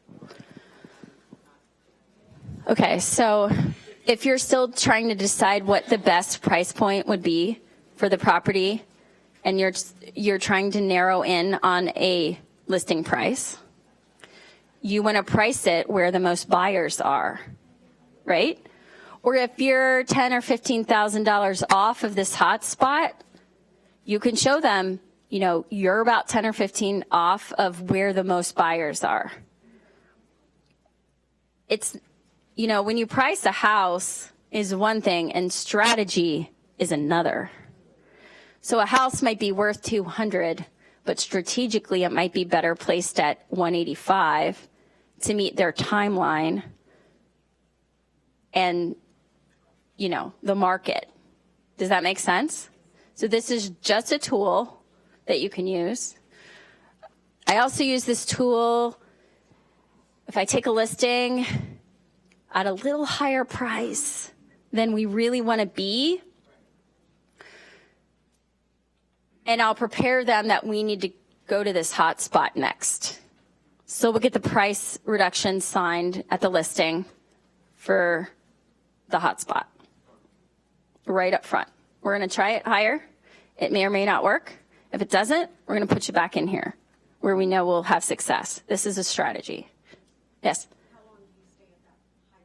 Okay, so if you're still trying to decide what the best price point would be for the property and you're trying to narrow in on a listing price, you want to price it where the most buyers are, right? Or if you're $10,000 or $15,000 off of this hot spot, you can show them, you know, you're about 10 or 15 off of where the most buyers are. It's, you know, when you price a house is one thing and strategy is another. So a house might be worth 200, but strategically it might be better placed at 185 to meet their timeline and, you know, the market. Does that make sense? So this is just a tool that you can use. I also use this tool if I take a listing at a little higher price than we really want to be, and I'll prepare them that we need to go to this hot spot next. So we'll get the price reduction signed at the listing for the hotspot right up front. We're going to try it higher. It may or may not work. If it doesn't, we're going to put you back in here where we know we'll have success. This is a strategy. Yes? How long do you stay at that higher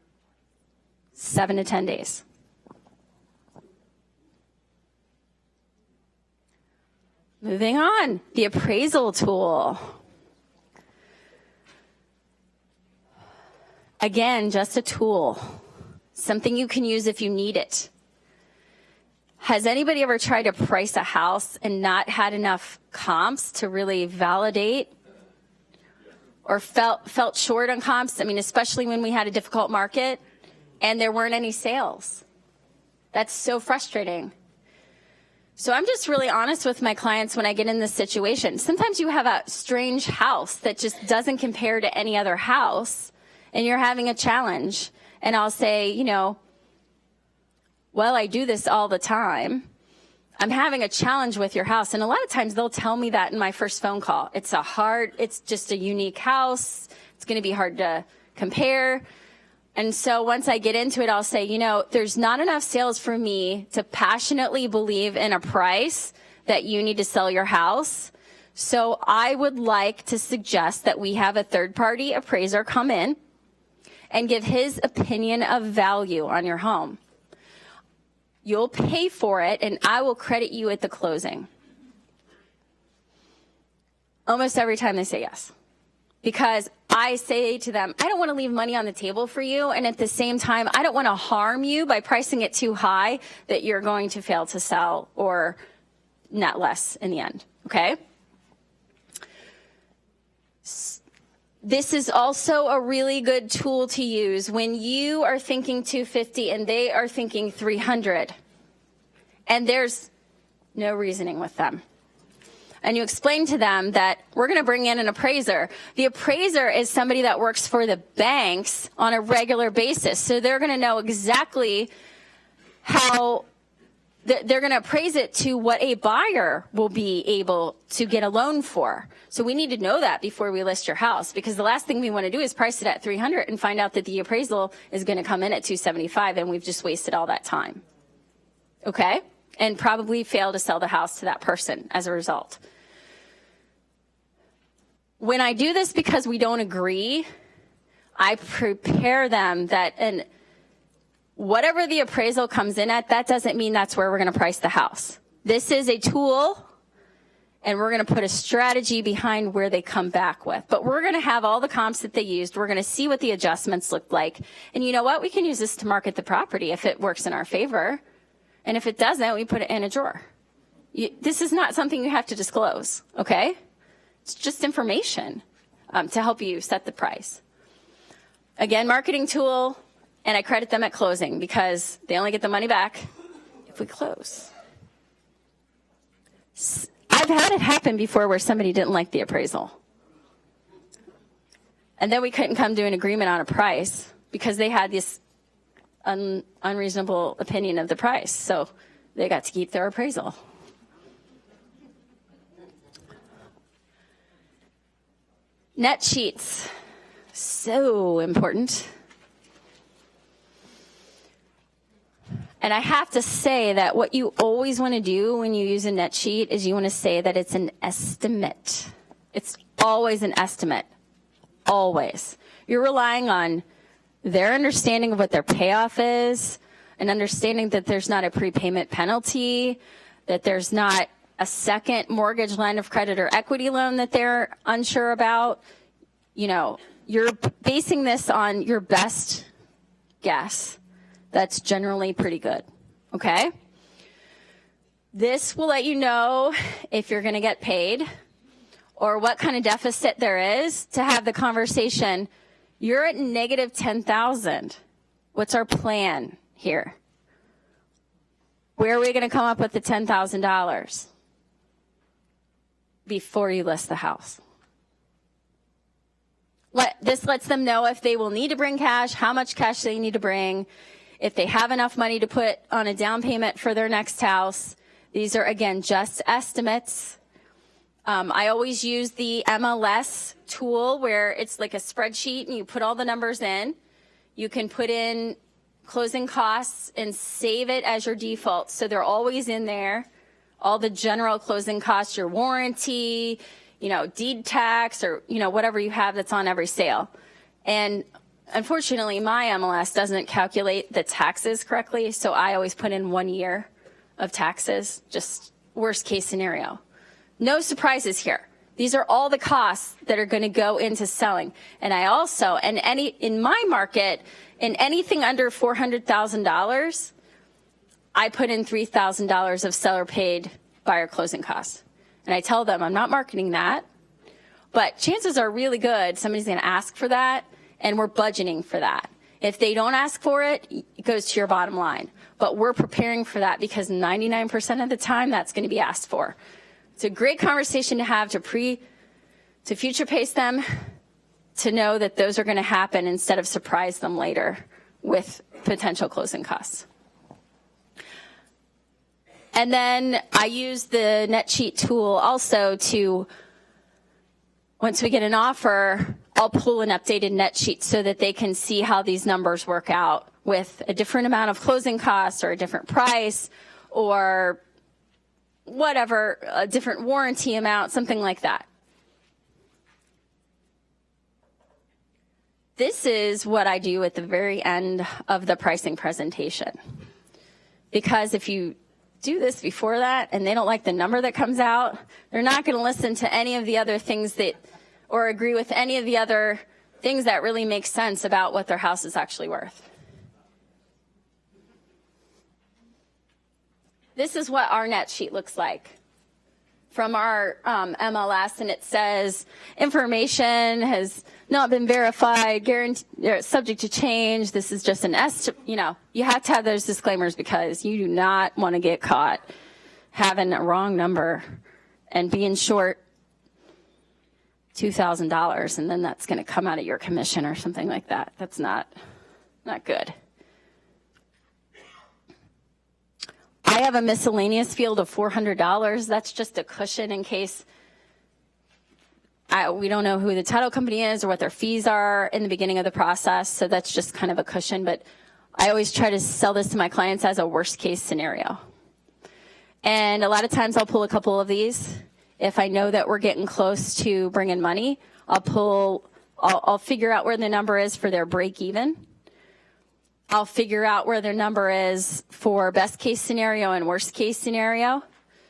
price? 7 to 10 days. Moving on, the appraisal tool. Again, just a tool, something you can use if you need it. Has anybody ever tried to price a house and not had enough comps to really validate, or felt short on comps? I mean, especially when we had a difficult market and there weren't any sales. That's so frustrating. So I'm just really honest with my clients when I get in this situation. Sometimes you have a strange house that just doesn't compare to any other house, and you're having a challenge. And I'll say, you know, well, I do this all the time. I'm having a challenge with your house. And a lot of times they'll tell me that in my first phone call. It's just a unique house. It's going to be hard to compare. And so once I get into it, I'll say, you know, there's not enough sales for me to passionately believe in a price that you need to sell your house. So I would like to suggest that we have a third-party appraiser come in and give his opinion of value on your home. You'll pay for it, and I will credit you at the closing. Almost every time they say yes. Because I say to them, I don't want to leave money on the table for you, and at the same time, I don't want to harm you by pricing it too high that you're going to fail to sell or net less in the end, okay? This is also a really good tool to use when you are thinking 250 and they are thinking 300, and there's no reasoning with them. And you explain to them that we're going to bring in an appraiser. The appraiser is somebody that works for the banks on a regular basis. So they're going to know exactly how they're going to appraise it to what a buyer will be able to get a loan for. So we need to know that before we list your house, because the last thing we want to do is price it at 300 and find out that the appraisal is going to come in at 275 and we've just wasted all that time. Okay? And probably fail to sell the house to that person as a result. When I do this because we don't agree, I prepare them that, and whatever the appraisal comes in at, that doesn't mean that's where we're going to price the house. This is a tool, and we're going to put a strategy behind where they come back with. But we're going to have all the comps that they used. We're going to see what the adjustments look like. And you know what? We can use this to market the property if it works in our favor. And if it doesn't, we put it in a drawer. This is not something you have to disclose, okay? It's just information to help you set the price. Again, marketing tool, and I credit them at closing because they only get the money back if we close. I've had it happen before where somebody didn't like the appraisal. And then we couldn't come to an agreement on a price because they had this unreasonable opinion of the price. So they got to keep their appraisal. Net sheets, so important. And I have to say that what you always want to do when you use a net sheet is you want to say that it's an estimate. It's always an estimate, always. You're relying on their understanding of what their payoff is, and understanding that there's not a prepayment penalty, that there's not a second mortgage line of credit or equity loan that they're unsure about. You know, you're basing this on your best guess. That's generally pretty good, okay? This will let you know if you're going to get paid or what kind of deficit there is to have the conversation. You're at negative 10,000. What's our plan here? Where are we going to come up with the $10,000 before you list the house? This lets them know if they will need to bring cash, how much cash they need to bring, if they have enough money to put on a down payment for their next house. These are, again, just estimates. I always use the MLS tool where it's like a spreadsheet and you put all the numbers in. You can put in closing costs and save it as your default. So they're always in there. All the general closing costs, your warranty, deed tax, or, whatever you have that's on every sale. And unfortunately, my MLS doesn't calculate the taxes correctly. So I always put in 1 year of taxes, just worst case scenario. No surprises here. These are all the costs that are going to go into selling. And I also, in my market, in anything under $400,000, I put in $3,000 of seller paid buyer closing costs. And I tell them I'm not marketing that, but chances are really good somebody's going to ask for that, and we're budgeting for that. If they don't ask for it, it goes to your bottom line. But we're preparing for that because 99% of the time that's going to be asked for. It's a great conversation to have to future pace them, to know that those are going to happen instead of surprise them later with potential closing costs. And then I use the net sheet tool also to, once we get an offer, I'll pull an updated net sheet so that they can see how these numbers work out with a different amount of closing costs or a different price or whatever, a different warranty amount, something like that. This is what I do at the very end of the pricing presentation. Because if you do this before that and they don't like the number that comes out, they're not going to listen to any of the other things or agree with any of the other things that really make sense about what their house is actually worth. This is what our net sheet looks like from our MLS, and it says information has not been verified, subject to change. This is just an estimate. You have to have those disclaimers because you do not want to get caught having a wrong number and being short $2,000, and then that's going to come out of your commission or something like that. That's not good. I have a miscellaneous field of $400. That's just a cushion in case we don't know who the title company is or what their fees are in the beginning of the process. So that's just kind of a cushion. But I always try to sell this to my clients as a worst case scenario. And a lot of times I'll pull a couple of these. If I know that we're getting close to bringing money, I'll figure out where the number is for their break even. I'll figure out where their number is for best case scenario and worst case scenario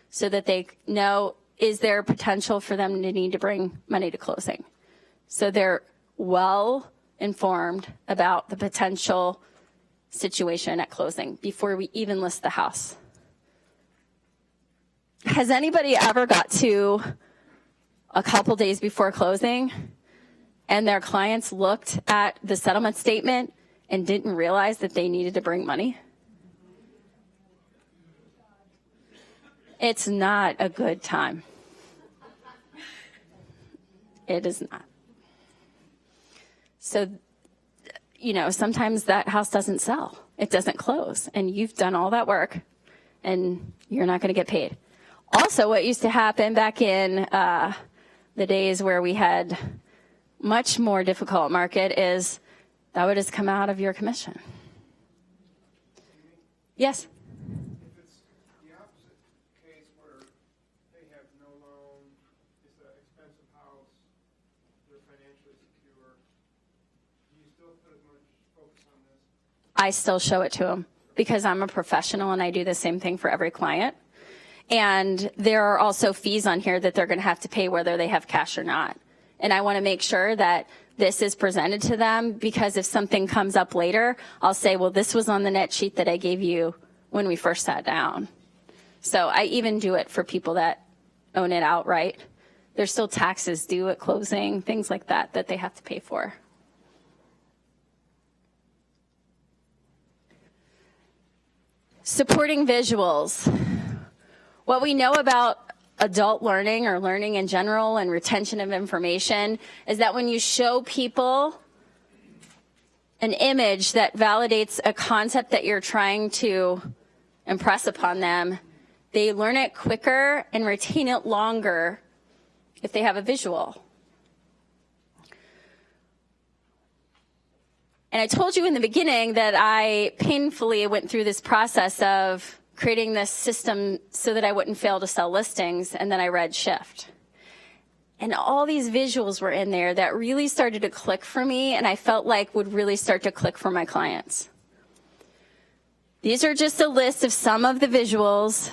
so that they know, is there potential for them to need to bring money to closing? So they're well informed about the potential situation at closing before we even list the house. Has anybody ever got to a couple days before closing and their clients looked at the settlement statement and didn't realize that they needed to bring money? It's not a good time. It is not. So, sometimes that house doesn't sell. It doesn't close. And you've done all that work and you're not going to get paid. Also, what used to happen back in the days where we had much more difficult market is that would just come out of your commission. Yes? If it's the opposite case where they have no loan, it's an expensive house, they're financially secure, do you still put as much focus on this? I still show it to them because I'm a professional and I do the same thing for every client. And there are also fees on here that they're going to have to pay whether they have cash or not. And I want to make sure that this is presented to them because if something comes up later, I'll say, well, this was on the net sheet that I gave you when we first sat down. So I even do it for people that own it outright. There's still taxes due at closing, things like that they have to pay for. Supporting visuals. What we know about adult learning or learning in general and retention of information is that when you show people an image that validates a concept that you're trying to impress upon them, they learn it quicker and retain it longer if they have a visual. And I told you in the beginning that I painfully went through this process of creating this system so that I wouldn't fail to sell listings, and then I read Shift. And all these visuals were in there that really started to click for me, and I felt like would really start to click for my clients. These are just a list of some of the visuals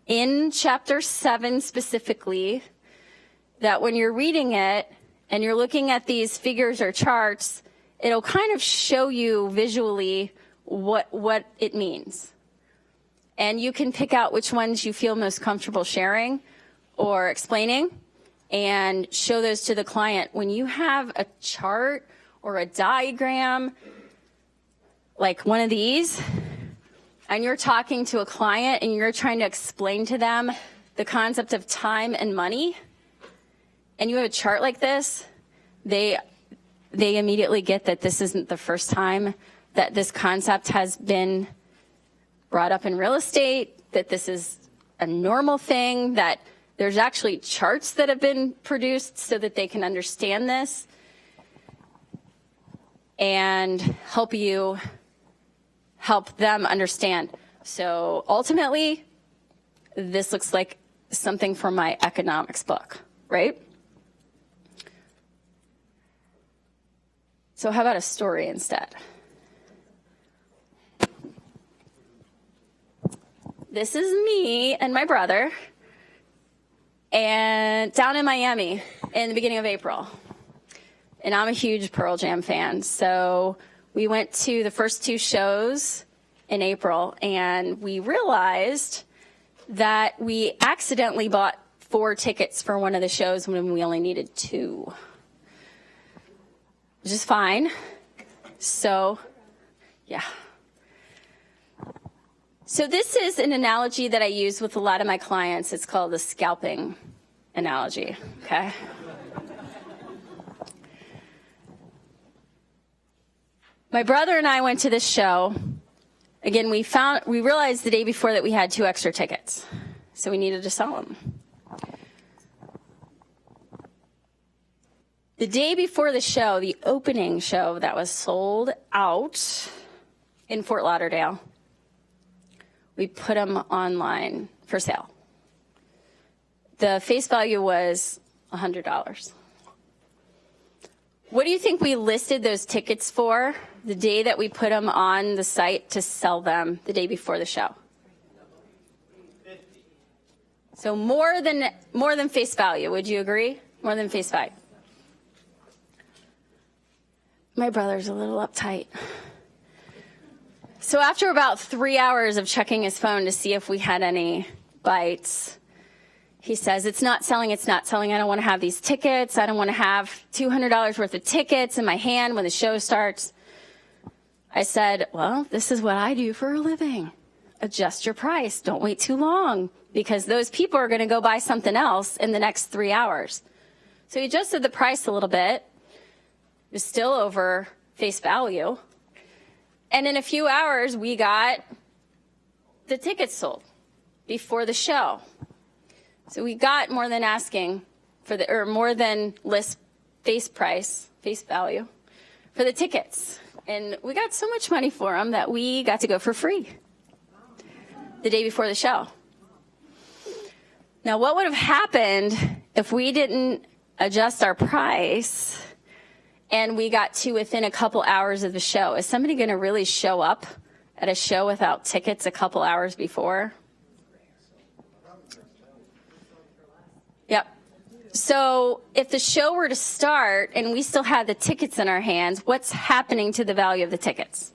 in Chapter 7 specifically, that when you're reading it and you're looking at these figures or charts, it'll kind of show you visually what it means. And you can pick out which ones you feel most comfortable sharing or explaining and show those to the client. When you have a chart or a diagram like one of these, and you're talking to a client and you're trying to explain to them the concept of time and money, and you have a chart like this, they immediately get that this isn't the first time that this concept has been brought up in real estate, that this is a normal thing, that there's actually charts that have been produced so that they can understand this and help them understand. So ultimately, this looks like something from my economics book, right? So how about a story instead? This is me and my brother, and down in Miami in the beginning of April. And I'm a huge Pearl Jam fan, so we went to the first 2 shows in April, and we realized that we accidentally bought 4 tickets for one of the shows when we only needed 2. Which is fine. So, yeah. So this is an analogy that I use with a lot of my clients. It's called the scalping analogy, okay? My brother and I went to this show. Again, we realized the day before that we had 2 extra tickets, so we needed to sell them. The day before the show, the opening show that was sold out in Fort Lauderdale, we put them online for sale. The face value was $100. What do you think we listed those tickets for the day that we put them on the site to sell them the day before the show? So more than face value, would you agree? More than face value. My brother's a little uptight. So after about 3 hours of checking his phone to see if we had any bites, he says, it's not selling. I don't want to have these tickets. I don't want to have $200 worth of tickets in my hand when the show starts. I said, well, this is what I do for a living. Adjust your price. Don't wait too long, because those people are going to go buy something else in the next 3 hours. So he adjusted the price a little bit. It was still over face value. And in a few hours, we got the tickets sold before the show. So we got more than asking for or more than list face value for the tickets. And we got so much money for them that we got to go for free the day before the show. Now, what would have happened if we didn't adjust our price and we got to within a couple hours of the show? Is somebody going to really show up at a show without tickets a couple hours before? Yep. So if the show were to start and we still had the tickets in our hands, what's happening to the value of the tickets?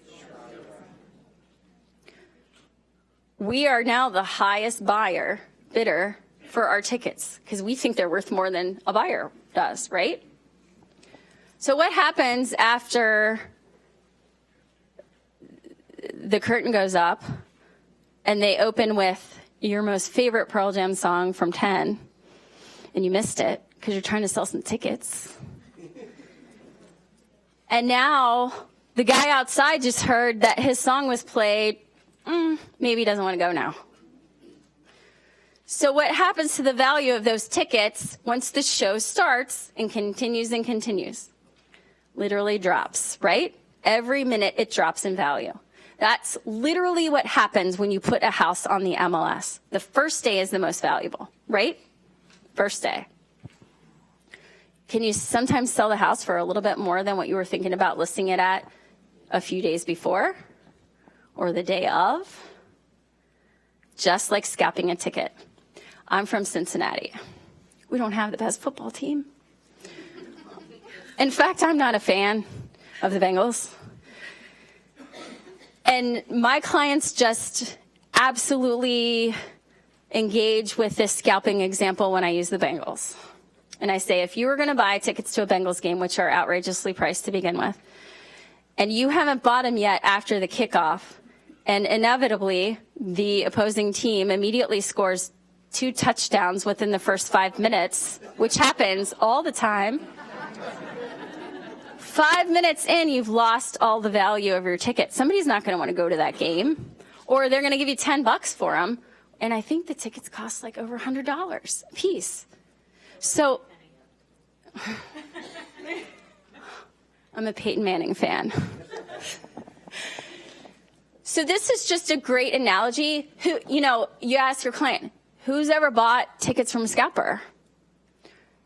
We are now the highest bidder for our tickets because we think they're worth more than a buyer does, right? So what happens after the curtain goes up and they open with your most favorite Pearl Jam song from 10 and you missed it because you're trying to sell some tickets? And now the guy outside just heard that his song was played. Maybe he doesn't want to go now. So what happens to the value of those tickets once the show starts and continues and continues? Literally drops, right? Every minute it drops in value. That's literally what happens when you put a house on the MLS. The first day is the most valuable, right? First day. Can you sometimes sell the house for a little bit more than what you were thinking about listing it at a few days before or the day of? Just like scalping a ticket. I'm from Cincinnati. We don't have the best football team. In fact, I'm not a fan of the Bengals. And my clients just absolutely engage with this scalping example when I use the Bengals. And I say, if you were going to buy tickets to a Bengals game, which are outrageously priced to begin with, and you haven't bought them yet after the kickoff, and inevitably the opposing team immediately scores 2 touchdowns within the first 5 minutes, which happens all the time. 5 minutes in, you've lost all the value of your ticket. Somebody's not going to want to go to that game, or they're going to give you $10 for them. And I think the tickets cost like over $100 a piece. So I'm a Peyton Manning fan. So this is just a great analogy. You ask your client, who's ever bought tickets from a scalper?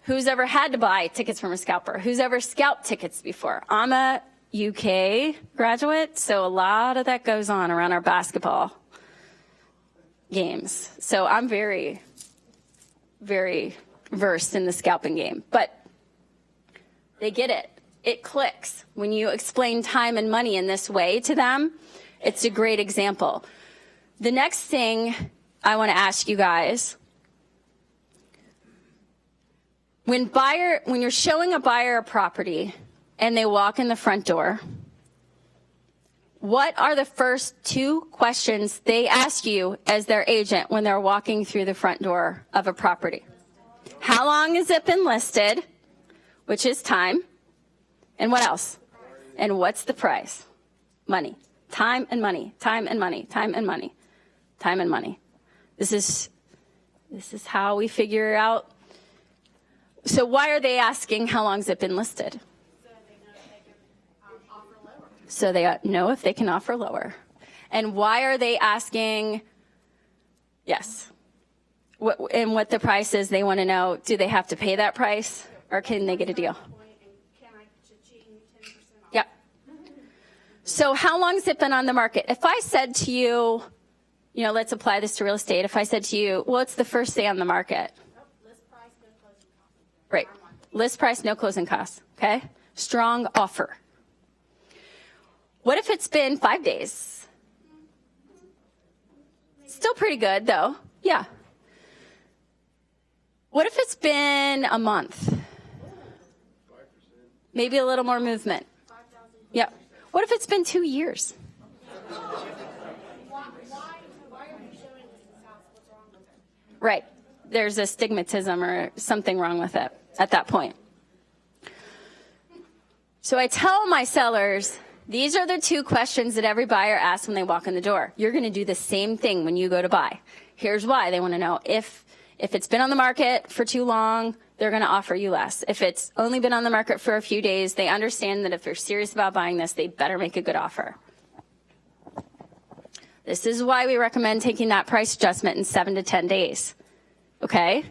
Who's ever had to buy tickets from a scalper? Who's ever scalped tickets before? I'm a UK graduate, so a lot of that goes on around our basketball games. So I'm very, very versed in the scalping game. But they get it. It clicks. When you explain time and money in this way to them, it's a great example. The next thing I want to ask you guys, when you're showing a buyer a property and they walk in the front door, what are the first 2 questions they ask you as their agent when they're walking through the front door of a property? How long has it been listed, which is time, and what else? And what's the price? Money. Time and money. Time and money. Time and money. Time and money. This is how we figure out. So why are they asking how long has it been listed? So they know if they can offer lower. And why are they asking, yes, what the price is? They want to know, do they have to pay that price or can they get a deal? Yep. So how long has it been on the market? If I said to you, let's apply this to real estate. If I said to you, well, it's the first day on the market. Right. List price, no closing costs. Okay. Strong offer. What if it's been 5 days? Still pretty good though. Yeah. What if it's been a month? Maybe a little more movement. Yep. What if it's been 2 years? Right. There's a stigmatism or something wrong with it at that point. So I tell my sellers, these are the 2 questions that every buyer asks when they walk in the door. You're going to do the same thing when you go to buy. Here's why. They want to know if it's been on the market for too long, they're going to offer you less. If it's only been on the market for a few days, they understand that if they're serious about buying this, they better make a good offer. This is why we recommend taking that price adjustment in 7 to 10 days. Okay?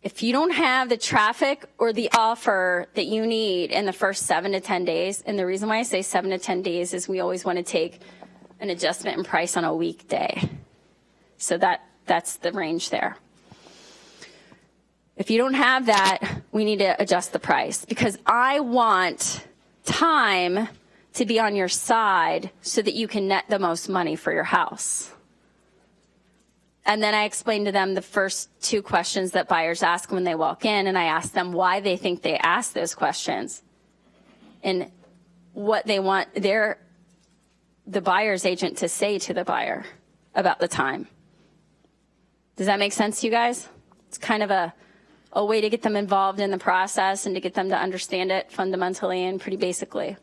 If you don't have the traffic or the offer that you need in the first 7 to 10 days, and the reason why I say 7 to 10 days is we always want to take an adjustment in price on a weekday. So that's the range there. If you don't have that, we need to adjust the price because I want time to be on your side so that you can net the most money for your house. And then I explain to them the first 2 questions that buyers ask when they walk in, and I ask them why they think they ask those questions and what they want the buyer's agent to say to the buyer about the time. Does that make sense to you guys? It's kind of a way to get them involved in the process and to get them to understand it fundamentally and pretty basically.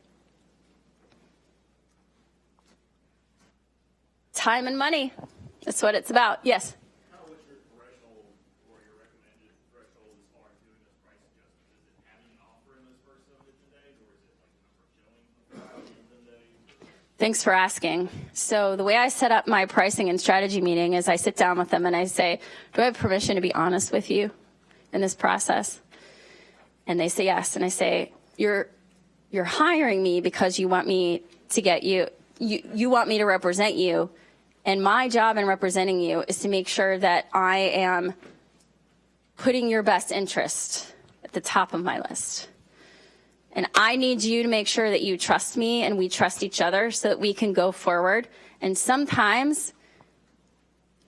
Time and money. That's what it's about. Yes? How was your Thanks for asking. So the way I set up my pricing and strategy meeting is I sit down with them and I say, do I have permission to be honest with you in this process? And they say yes. And I say, you're hiring me because you want me to get you want me to represent you. And my job in representing you is to make sure that I am putting your best interest at the top of my list. And I need you to make sure that you trust me and we trust each other so that we can go forward. And sometimes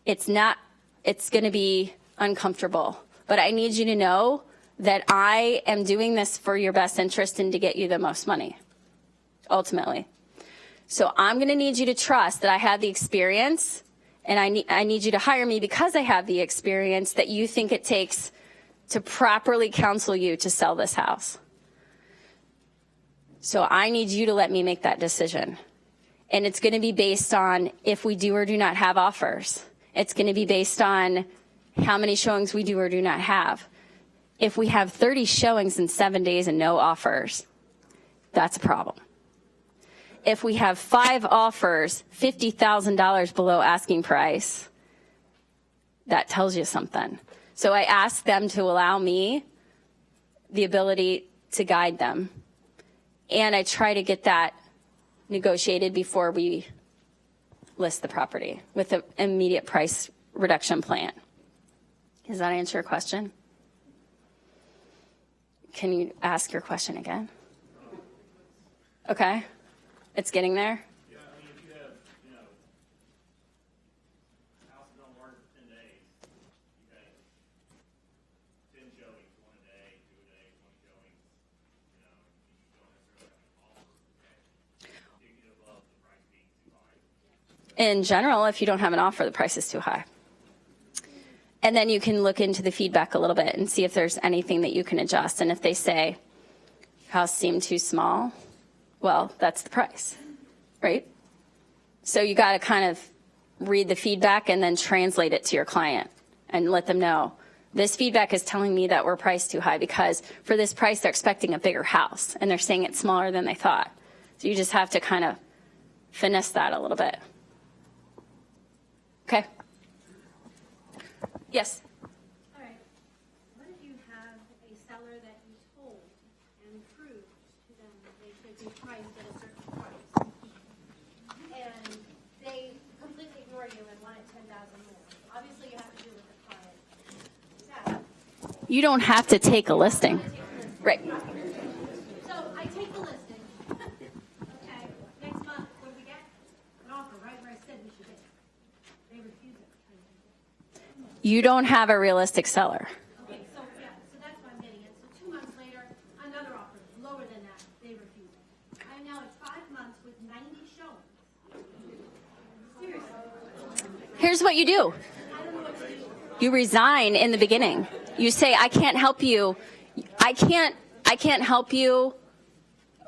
it's going to be uncomfortable. But I need you to know that I am doing this for your best interest and to get you the most money, ultimately. So I'm going to need you to trust that I have the experience, and I need you to hire me because I have the experience that you think it takes to properly counsel you to sell this house. So I need you to let me make that decision. And it's going to be based on if we do or do not have offers. It's going to be based on how many showings we do or do not have. If we have 30 showings in 7 days and no offers, that's a problem. If we have 5 offers, $50,000 below asking price, that tells you something. So I ask them to allow me the ability to guide them. And I try to get that negotiated before we list the property with an immediate price reduction plan. Does that answer your question? Can you ask your question again? Okay. It's getting there? Yeah, I mean, if you have, houses on the market for 10 days, you've had 10 showings, 1 a day, 2 a day, 20 showings, you don't necessarily have an offer, you get above the price being too high. In general, if you don't have an offer, the price is too high. And then you can look into the feedback a little bit and see if there's anything that you can adjust. And if they say, house seemed too small, well, that's the price, right? So you got to kind of read the feedback and then translate it to your client and let them know, this feedback is telling me that we're priced too high because for this price, they're expecting a bigger house and they're saying it's smaller than they thought. So you just have to kind of finesse that a little bit. Okay. Yes. All right. What if you have a seller that you told and proved to them that they should be priced at a certain price, and they completely ignore you and want it $10,000 more? Obviously, you have to do it with the client. You don't have to take a listing. Right. So I take the listing. Okay. Next month, what do we get? An offer right where I said we should be. They refuse it. You don't have a realistic seller. Okay, so that's what I'm getting at. So 2 months later, another offer lower than that. They refuse it. I am now at 5 months with 90 showings. Seriously. Here's what you do. You resign in the beginning. You say, I can't help you. I can't help you.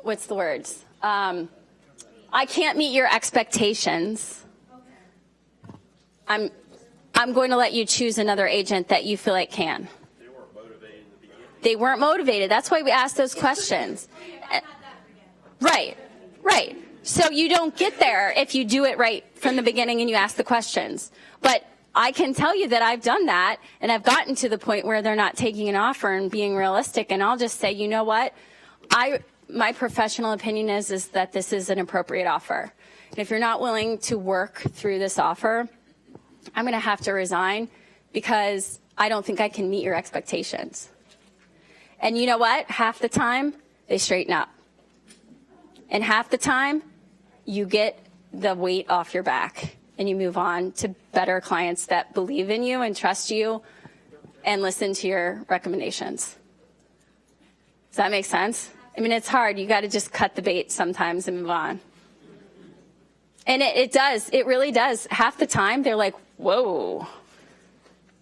What's the words? I can't meet your expectations. I'm going to let you choose another agent that you feel like can. They weren't motivated in the beginning. They weren't motivated. That's why we asked those questions. Right. So you don't get there if you do it right from the beginning and you ask the questions. But I can tell you that I've done that, and I've gotten to the point where they're not taking an offer and being realistic, and I'll just say, you know what? My professional opinion is that this is an appropriate offer. And if you're not willing to work through this offer, I'm going to have to resign because I don't think I can meet your expectations. And you know what? Half the time, they straighten up. And half the time, you get the weight off your back and you move on to better clients that believe in you and trust you and listen to your recommendations. Does that make sense? I mean, it's hard. You got to just cut the bait sometimes and move on. And it does. It really does. Half the time, they're like, whoa,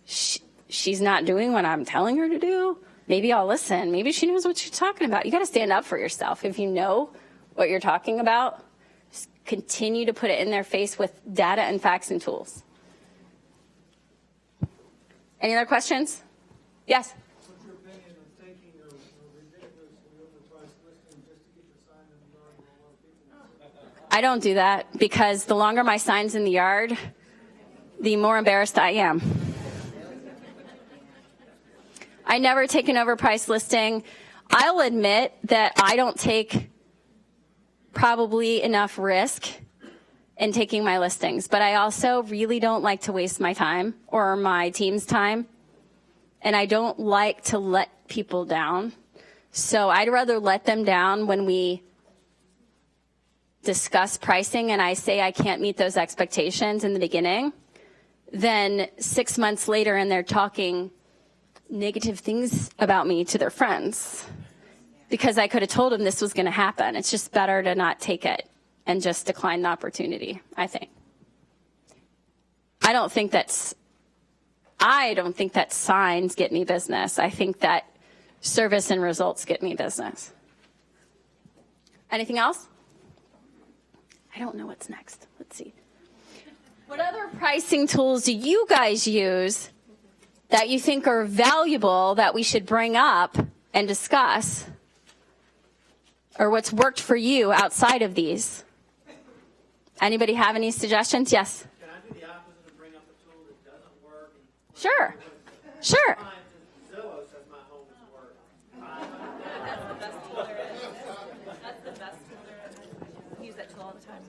she's not doing what I'm telling her to do. Maybe I'll listen. Maybe she knows what she's talking about. You got to stand up for yourself. If you know what you're talking about, just continue to put it in their face with data and facts and tools. Any other questions? Yes? What's your opinion of taking a ridiculously overpriced listing just to get your sign in the yard where a lot of people I don't do that because the longer my sign's in the yard, the more embarrassed I am. I never take an overpriced listing. I'll admit that I don't take probably enough risk in taking my listings, but I also really don't like to waste my time or my team's time, and I don't like to let people down. So I'd rather let them down when we discuss pricing and I say I can't meet those expectations in the beginning than 6 months later and they're talking negative things about me to their friends because I could have told them this was going to happen. It's just better to not take it and just decline the opportunity, I think. I don't think that signs get me business. I think that service and results get me business. Anything else? I don't know what's next. Let's see. What other pricing tools do you guys use that you think are valuable that we should bring up and discuss? Or what's worked for you outside of these? Anybody have any suggestions? Yes? Can I do the opposite and bring up a tool that doesn't work? Sure. Sure. Zillow says my home is worth. That's the best tool there is. That's the best tool there is. I use that tool all the time.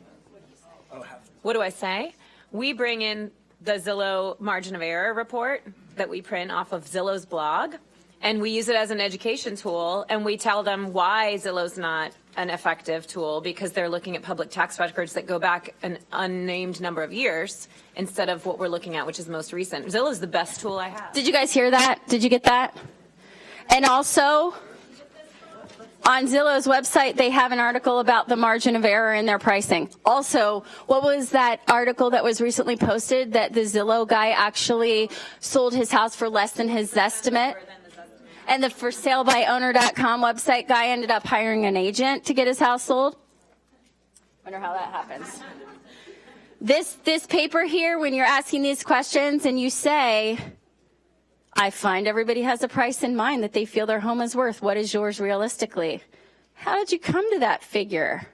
What do I say? We bring in the Zillow margin of error report that we print off of Zillow's blog, and we use it as an education tool, and we tell them why Zillow's not an effective tool because they're looking at public tax records that go back an unnamed number of years instead of what we're looking at, which is most recent. Zillow's the best tool I have. Did you guys hear that? Did you get that? And also, on Zillow's website, they have an article about the margin of error in their pricing. Also, what was that article that was recently posted that the Zillow guy actually sold his house for less than his estimate? And the forSaleByOwner.com website guy ended up hiring an agent to get his house sold? Wonder how that happens. This paper here, when you're asking these questions and you say, I find everybody has a price in mind that they feel their home is worth. What is yours realistically? How did you come to that figure?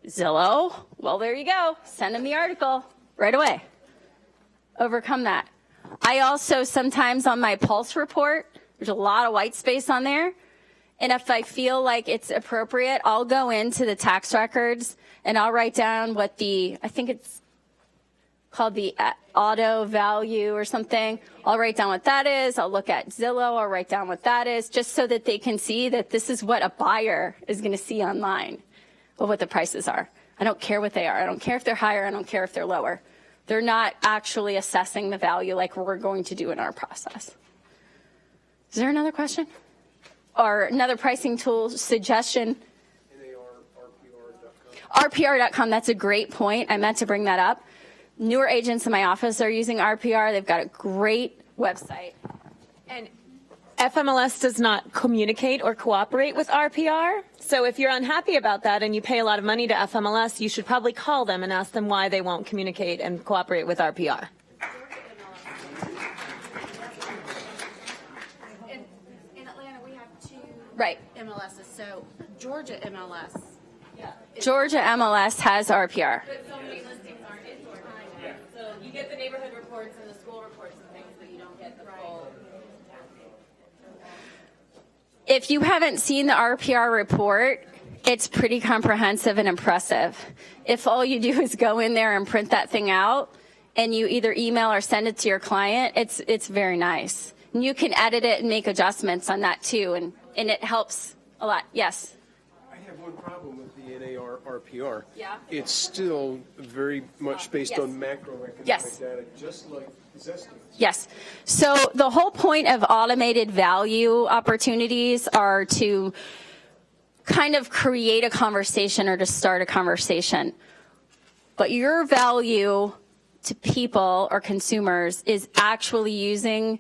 Zillow? Well, there you go. Send them the article right away. Overcome that. I also sometimes on my Pulse report, there's a lot of white space on there. And if I feel like it's appropriate, I'll go into the tax records and I'll write down what I think it's called the auto value or something. I'll write down what that is. I'll look at Zillow. I'll write down what that is just so that they can see that this is what a buyer is going to see online of what the prices are. I don't care what they are. I don't care if they're higher. I don't care if they're lower. They're not actually assessing the value like we're going to do in our process. Is there another question? Or another pricing tool suggestion? RPR.com, that's a great point. I meant to bring that up. Newer agents in my office are using RPR. They've got a great website. And FMLS does not communicate or cooperate with RPR. So if you're unhappy about that and you pay a lot of money to FMLS, you should probably call them and ask them why they won't communicate and cooperate with RPR. In Atlanta, we have two Right. MLSs. So Georgia MLS. Georgia MLS has RPR. But so many listings aren't in Georgia. Yeah. So you get the neighborhood reports and the school reports and things, but you don't get the full. If you haven't seen the RPR report, it's pretty comprehensive and impressive. If all you do is go in there and print that thing out and you either email or send it to your client, it's very nice. And you can edit it and make adjustments on that too, and it helps a lot. Yes? I have one problem with the NAR RPR. Yeah? It's still very much based Yes. on macroeconomic Yes. data, just like Zestimate. Yes. So the whole point of automated value opportunities are to kind of create a conversation or to start a conversation. But your value to people or consumers is actually using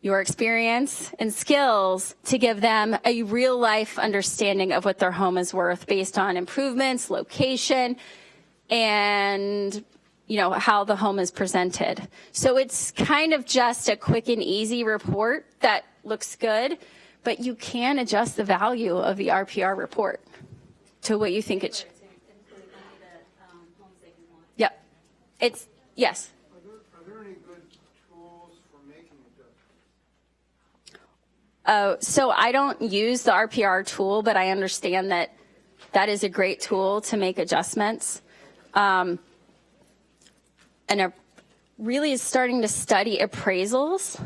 your experience and skills to give them a real life understanding of what their home is worth based on improvements, location, and how the home is presented. So it's kind of just a quick and easy report that looks good, but you can adjust the value of the RPR report to what you think it should. Yes. Are there any good tools for making adjustments? So I don't use the RPR tool, but I understand that that is a great tool to make adjustments. And it really is starting to study appraisals.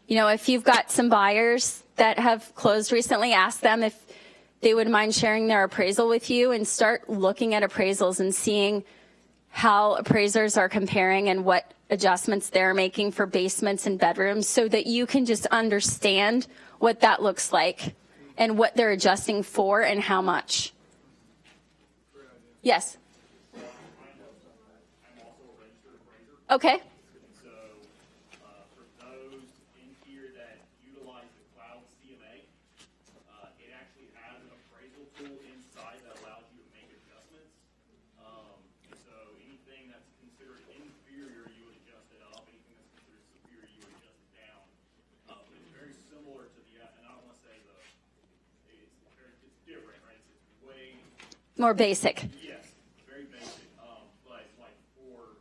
You know, if you've got some buyers that have closed recently, ask them if they would mind sharing their appraisal with you, and start looking at appraisals and seeing how appraisers are comparing and what adjustments they're making for basements and bedrooms, so that you can just understand what that looks like and what they're adjusting for and how much. Yes. Okay. So for those in here that utilize the cloud CMA, it actually has an appraisal tool inside that allows you to make adjustments. So anything that's considered inferior, you would adjust it up. Anything that's considered superior, you would adjust it down. But it's very similar to the, and I don't want to say it's different, right? It's way More basic. Yes, very basic. But like for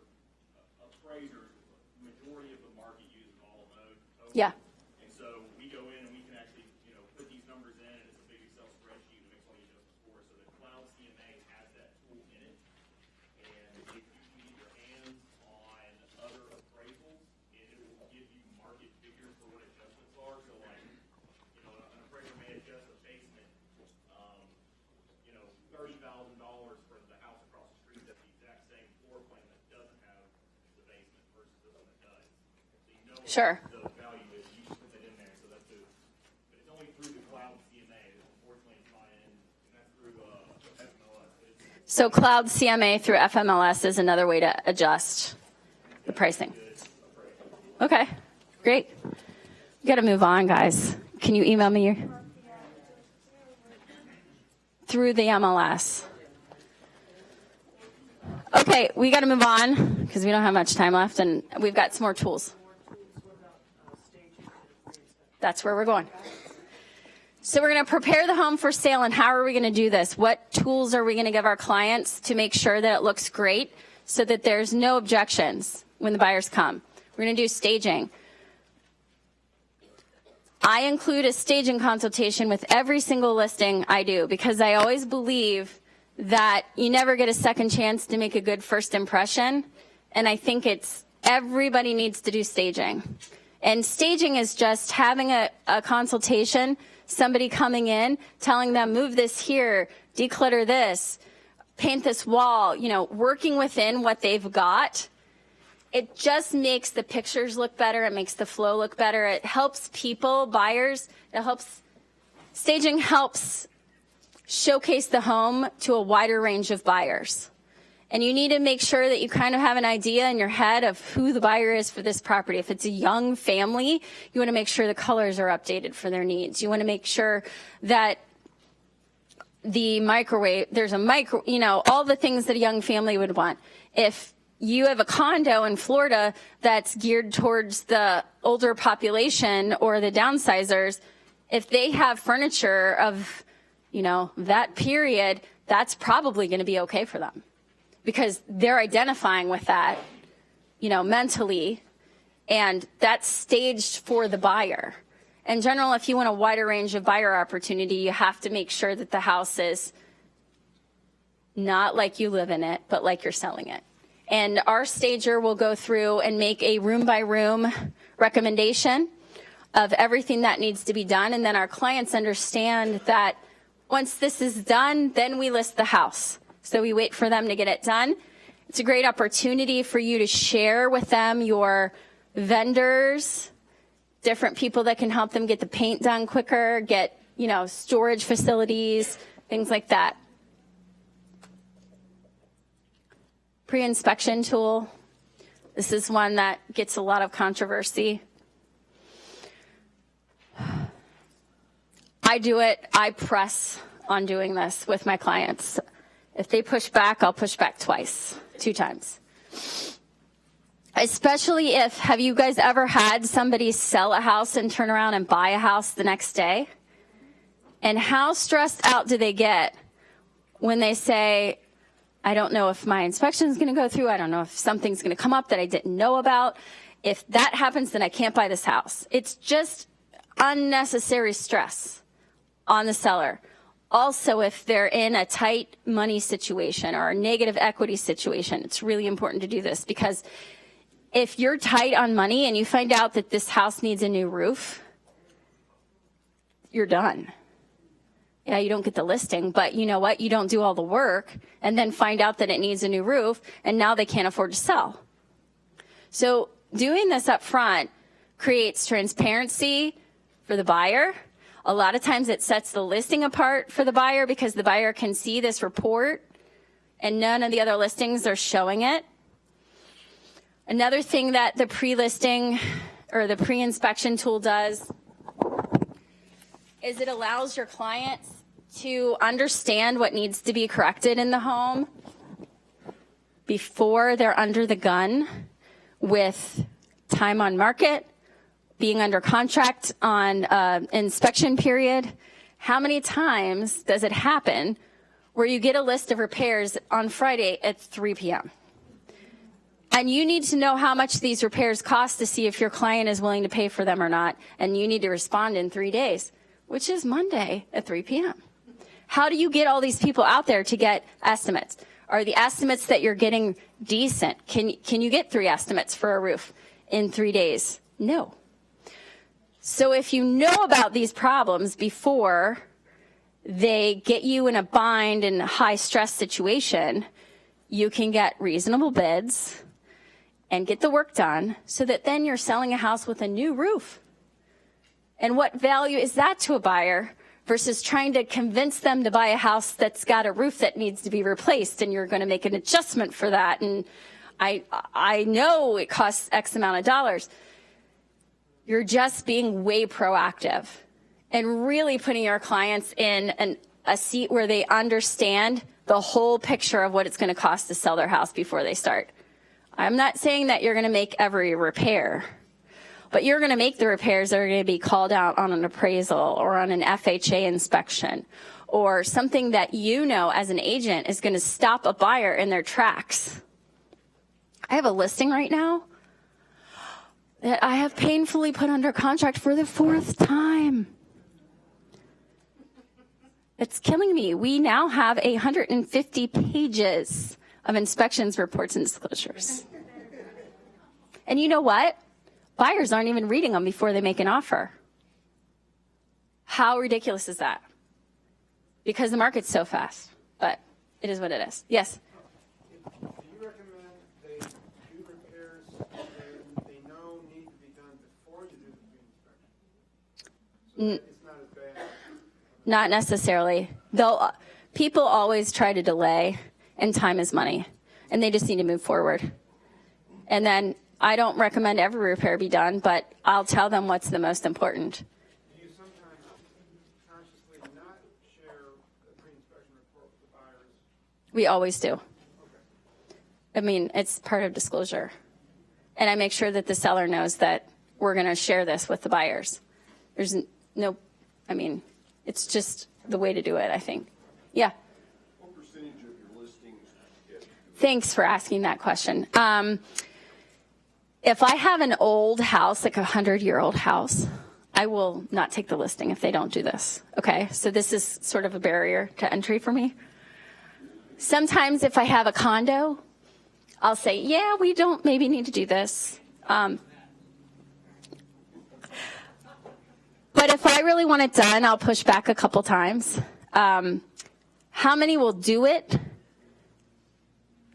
appraisers, the majority of the market uses all of those. Yeah. And so we go in and we can actually, put these numbers in, and it's a big Excel spreadsheet that makes all the adjustments for us. So the cloud CMA has that tool in it. And if you can get your hands on other appraisals, it will give you market figures for what adjustments are. So like, an appraiser may adjust a basement, $30,000 for the house across the street that's the exact same floor plan that doesn't have the basement versus the one that does. So you know Sure. what the value is, you just put that in there. So that's but it's only through the cloud CMA. Unfortunately, it's not in, and that's through FMLS. So cloud CMA through FMLS is another way to adjust the pricing. Okay, great. We got to move on, guys. Can you email me through the MLS? Okay, we got to move on because we don't have much time left, and we've got some more tools. That's where we're going. So we're going to prepare the home for sale, and how are we going to do this? What tools are we going to give our clients to make sure that it looks great so that there's no objections when the buyers come? We're going to do staging. I include a staging consultation with every single listing I do because I always believe that you never get a second chance to make a good first impression. And I think everybody needs to do staging. And staging is just having a consultation, somebody coming in, telling them, move this here, declutter this, paint this wall, working within what they've got. It just makes the pictures look better. It makes the flow look better. It helps people, buyers. Staging helps showcase the home to a wider range of buyers. And you need to make sure that you kind of have an idea in your head of who the buyer is for this property. If it's a young family, you want to make sure the colors are updated for their needs. You want to make sure that the microwave, there's all the things that a young family would want. If you have a condo in Florida that's geared towards the older population or the downsizers, if they have furniture of, that period, that's probably going to be okay for them because they're identifying with that, mentally, and that's staged for the buyer. In general, if you want a wider range of buyer opportunity, you have to make sure that the house is not like you live in it, but like you're selling it. And our stager will go through and make a room-by-room recommendation of everything that needs to be done. And then our clients understand that once this is done, then we list the house. So we wait for them to get it done. It's a great opportunity for you to share with them your vendors, different people that can help them get the paint done quicker, get, storage facilities, things like that. Pre-inspection tool. This is one that gets a lot of controversy. I do it. I press on doing this with my clients. If they push back, I'll push back two times. Especially have you guys ever had somebody sell a house and turn around and buy a house the next day? And how stressed out do they get when they say, I don't know if my inspection is going to go through. I don't know if something's going to come up that I didn't know about. If that happens, then I can't buy this house. It's just unnecessary stress on the seller. Also, if they're in a tight money situation or a negative equity situation, it's really important to do this, because if you're tight on money and you find out that this house needs a new roof, you're done. Yeah, you don't get the listing, but you know what? You don't do all the work and then find out that it needs a new roof, and now they can't afford to sell. So doing this up front creates transparency for the buyer. A lot of times it sets the listing apart for the buyer, because the buyer can see this report and none of the other listings are showing it. Another thing that the pre-listing or the pre-inspection tool does is it allows your clients to understand what needs to be corrected in the home before they're under the gun with time on market, being under contract on inspection period. How many times does it happen where you get a list of repairs on Friday at 3 p.m.? And you need to know how much these repairs cost to see if your client is willing to pay for them or not, and you need to respond in 3 days, which is Monday at 3 p.m. How do you get all these people out there to get estimates? Are the estimates that you're getting decent? Can you get 3 estimates for a roof in 3 days? No. So if you know about these problems before they get you in a bind and a high stress situation, you can get reasonable bids and get the work done so that then you're selling a house with a new roof. And what value is that to a buyer versus trying to convince them to buy a house that's got a roof that needs to be replaced, and you're going to make an adjustment for that, and I know it costs X amount of dollars. You're just being way proactive and really putting your clients in a seat where they understand the whole picture of what it's going to cost to sell their house before they start. I'm not saying that you're going to make every repair, but you're going to make the repairs that are going to be called out on an appraisal or on an FHA inspection, or something that you know as an agent is going to stop a buyer in their tracks. I have a listing right now that I have painfully put under contract for the 4th time. It's killing me. We now have 150 pages of inspections, reports, and disclosures. And you know what? Buyers aren't even reading them before they make an offer. How ridiculous is that? Because the market's so fast, but it is what it is. Yes? Do you recommend they do repairs that they know need to be done before you do the pre-inspection? So that it's not as bad? Not necessarily. People always try to delay, and time is money, and they just need to move forward. And then I don't recommend every repair be done, but I'll tell them what's the most important. Do you sometimes consciously not share the pre-inspection report with the buyers? We always do. I mean, it's part of disclosure. And I make sure that the seller knows that we're going to share this with the buyers. There's no, I mean, it's just the way to do it, I think. Yeah. What percentage of your listings get? Thanks for asking that question. If I have an old house, like a 100-year-old house, I will not take the listing if they don't do this. Okay, so this is sort of a barrier to entry for me. Sometimes if I have a condo, I'll say, yeah, we don't maybe need to do this. But if I really want it done, I'll push back a couple times. How many will do it?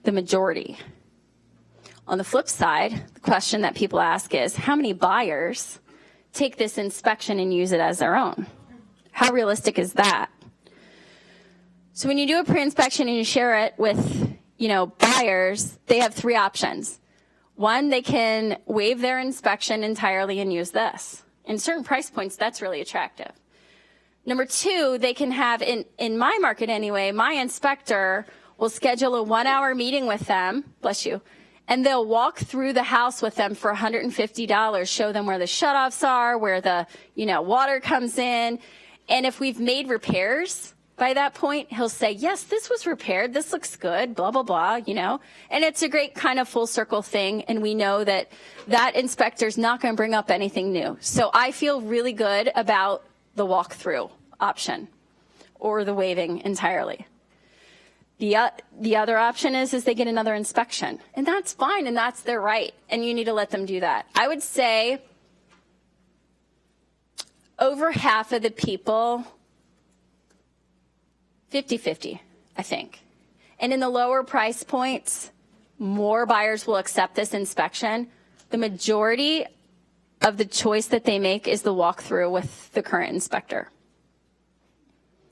The majority. On the flip side, the question that people ask is, how many buyers take this inspection and use it as their own? How realistic is that? So when you do a pre-inspection and you share it with, buyers, they have 3 options. One, they can waive their inspection entirely and use this. In certain price points, that's really attractive. Number 2, they can have, in my market anyway, my inspector will schedule a 1-hour meeting with them, bless you, and they'll walk through the house with them for $150, show them where the shutoffs are, where the, water comes in. And if we've made repairs, by that point, he'll say, yes, this was repaired. This looks good, blah, blah, blah, you know. And it's a great kind of full circle thing. And we know that that inspector's not going to bring up anything new. So I feel really good about the walkthrough option or the waiving entirely. The other option is they get another inspection. And that's fine, and that's their right. And you need to let them do that. I would say over half of the people, 50-50, I think. And in the lower price points, more buyers will accept this inspection. The majority of the choice that they make is the walkthrough with the current inspector,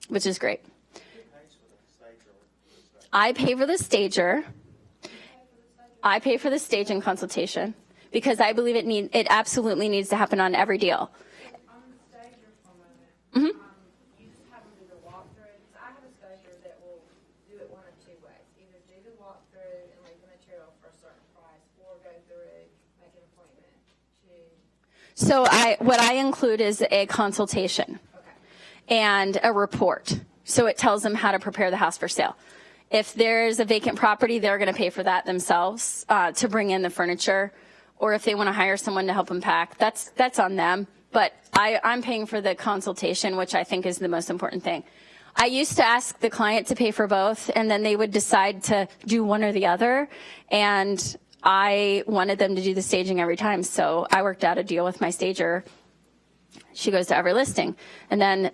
which is great. I pay for the stager. I pay for the staging consultation because I believe it absolutely needs to happen on every deal. On the stager for a moment, you just have them do the walkthrough. So I have a stager that will do it one of two ways. Either do the walkthrough and leave the material for a certain price, or go through, make an appointment to. So what I include is a consultation and a report. So it tells them how to prepare the house for sale. If there's a vacant property, they're going to pay for that themselves to bring in the furniture, or if they want to hire someone to help them pack, that's on them. But I'm paying for the consultation, which I think is the most important thing. I used to ask the client to pay for both, and then they would decide to do one or the other, and I wanted them to do the staging every time, so I worked out a deal with my stager. She goes to every listing, and then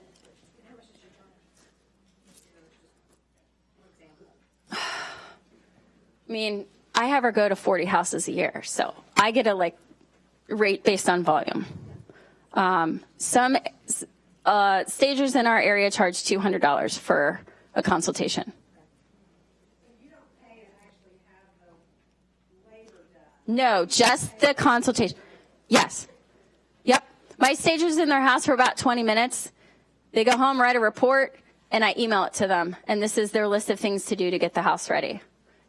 I mean, I have her go to 40 houses a year, so I get a rate based on volume. Some stagers in our area charge $200 for a consultation. You don't pay and actually have the labor done. No, just the consultation. Yes. Yep. My stagers in their house for about 20 minutes. They go home, write a report, and I email it to them. And this is their list of things to do to get the house ready.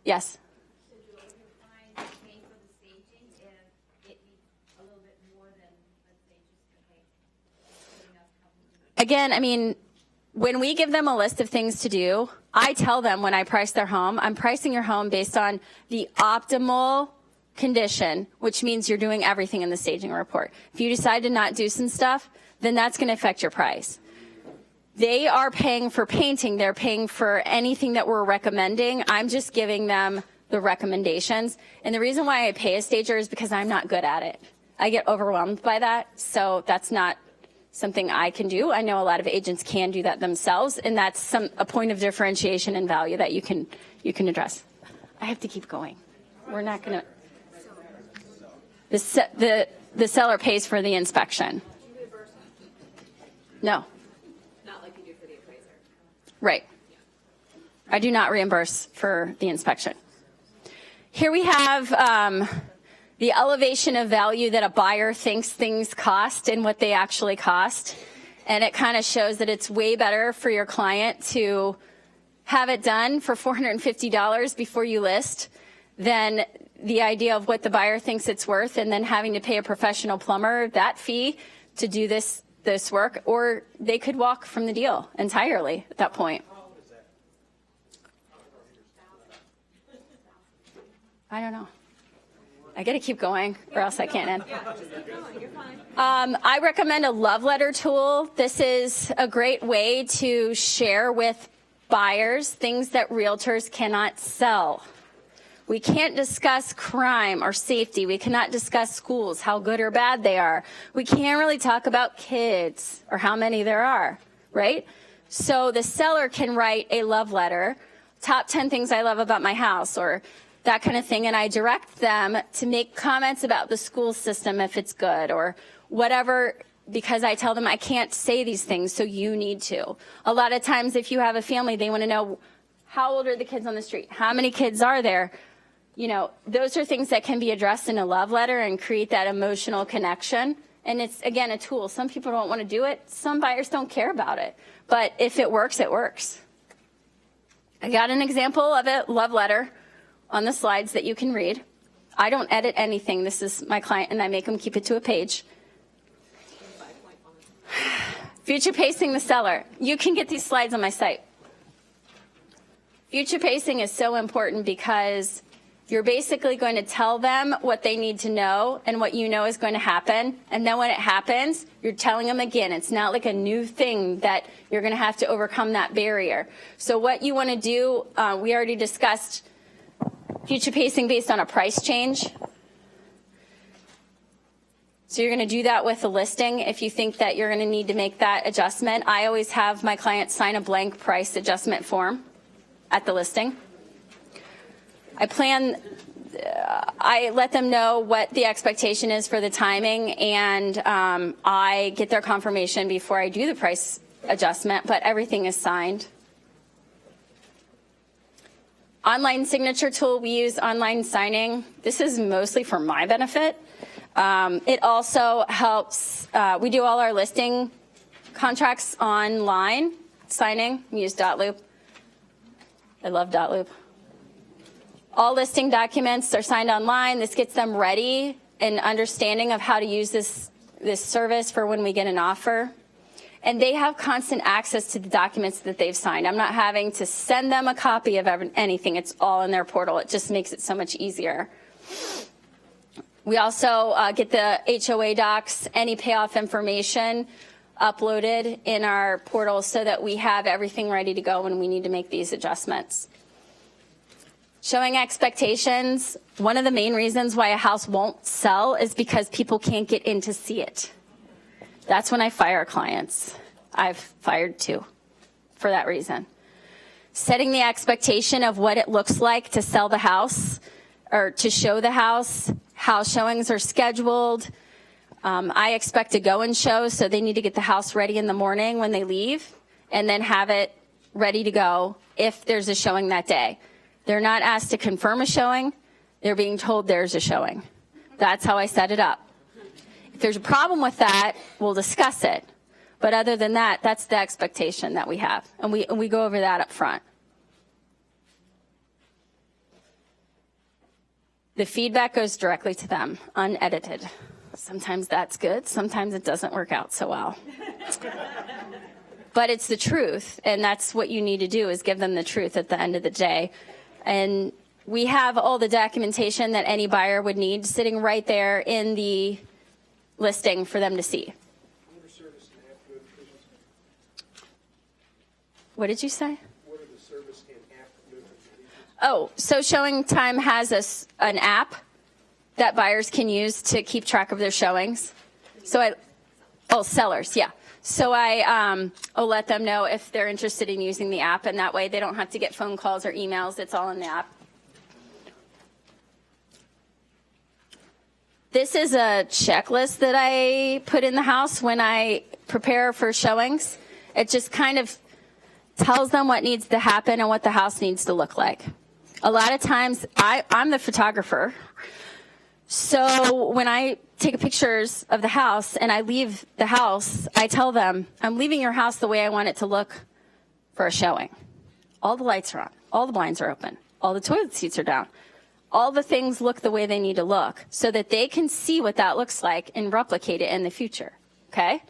Yes. Again, I mean, when we give them a list of things to do, I tell them when I price their home, I'm pricing your home based on the optimal condition, which means you're doing everything in the staging report. If you decide to not do some stuff, then that's going to affect your price. They are paying for painting. They're paying for anything that we're recommending. I'm just giving them the recommendations. And the reason why I pay a stager is because I'm not good at it. I get overwhelmed by that, so that's not something I can do. I know a lot of agents can do that themselves, and that's a point of differentiation and value that you can address. I have to keep going. We're not going to. The seller pays for the inspection. No. Not like you do for the appraiser. Right. I do not reimburse for the inspection. Here we have the elevation of value that a buyer thinks things cost and what they actually cost. And it kind of shows that it's way better for your client to have it done for $450 before you list than the idea of what the buyer thinks it's worth and then having to pay a professional plumber that fee to do this work, or they could walk from the deal entirely at that point. I don't know. I got to keep going or else I can't end. I recommend a love letter tool. This is a great way to share with buyers things that realtors cannot sell. We can't discuss crime or safety. We cannot discuss schools, how good or bad they are. We can't really talk about kids or how many there are, right? So the seller can write a love letter, top 10 things I love about my house, or that kind of thing, and I direct them to make comments about the school system if it's good or whatever, because I tell them I can't say these things, so you need to. A lot of times if you have a family, they want to know how old are the kids on the street? How many kids are there? You know, those are things that can be addressed in a love letter and create that emotional connection. And it's, again, a tool. Some people don't want to do it. Some buyers don't care about it. But if it works, it works. I got an example of a love letter on the slides that you can read. I don't edit anything. This is my client, and I make them keep it to a page. Future pacing the seller. You can get these slides on my site. Future pacing is so important because you're basically going to tell them what they need to know and what you know is going to happen. And then when it happens, you're telling them again. It's not like a new thing that you're going to have to overcome that barrier. So what you want to do, we already discussed future pacing based on a price change. So you're going to do that with the listing if you think that you're going to need to make that adjustment. I always have my clients sign a blank price adjustment form at the listing. I let them know what the expectation is for the timing, and I get their confirmation before I do the price adjustment, but everything is signed. Online signature tool, we use online signing. This is mostly for my benefit. It also helps, we do all our listing contracts online signing. We use .loop. I love .loop. All listing documents are signed online. This gets them ready and understanding of how to use this service for when we get an offer. And they have constant access to the documents that they've signed. I'm not having to send them a copy of anything. It's all in their portal. It just makes it so much easier. We also get the HOA docs, any payoff information uploaded in our portal so that we have everything ready to go when we need to make these adjustments. Showing expectations, one of the main reasons why a house won't sell is because people can't get in to see it. That's when I fire clients. I've fired 2 for that reason. Setting the expectation of what it looks like to sell the house or to show the house, how showings are scheduled. I expect to go and show, so they need to get the house ready in the morning when they leave and then have it ready to go if there's a showing that day. They're not asked to confirm a showing. They're being told there's a showing. That's how I set it up. If there's a problem with that, we'll discuss it. But other than that, that's the expectation that we have. And we go over that up front. The feedback goes directly to them, unedited. Sometimes that's good. Sometimes it doesn't work out so well. But it's the truth, and that's what you need to do is give them the truth at the end of the day. And we have all the documentation that any buyer would need sitting right there in the listing for them to see. What did you say? What are the service and app notifications? Oh, so Showing Time has an app that buyers can use to keep track of their showings. Sellers, yeah. So I'll let them know if they're interested in using the app, and that way they don't have to get phone calls or emails. It's all in the app. This is a checklist that I put in the house when I prepare for showings. It just kind of tells them what needs to happen and what the house needs to look like. A lot of times, I'm the photographer. So when I take pictures of the house and I leave the house, I tell them, I'm leaving your house the way I want it to look for a showing. All the lights are on. All the blinds are open. All the toilet seats are down. All the things look the way they need to look so that they can see what that looks like and replicate it in the future, okay?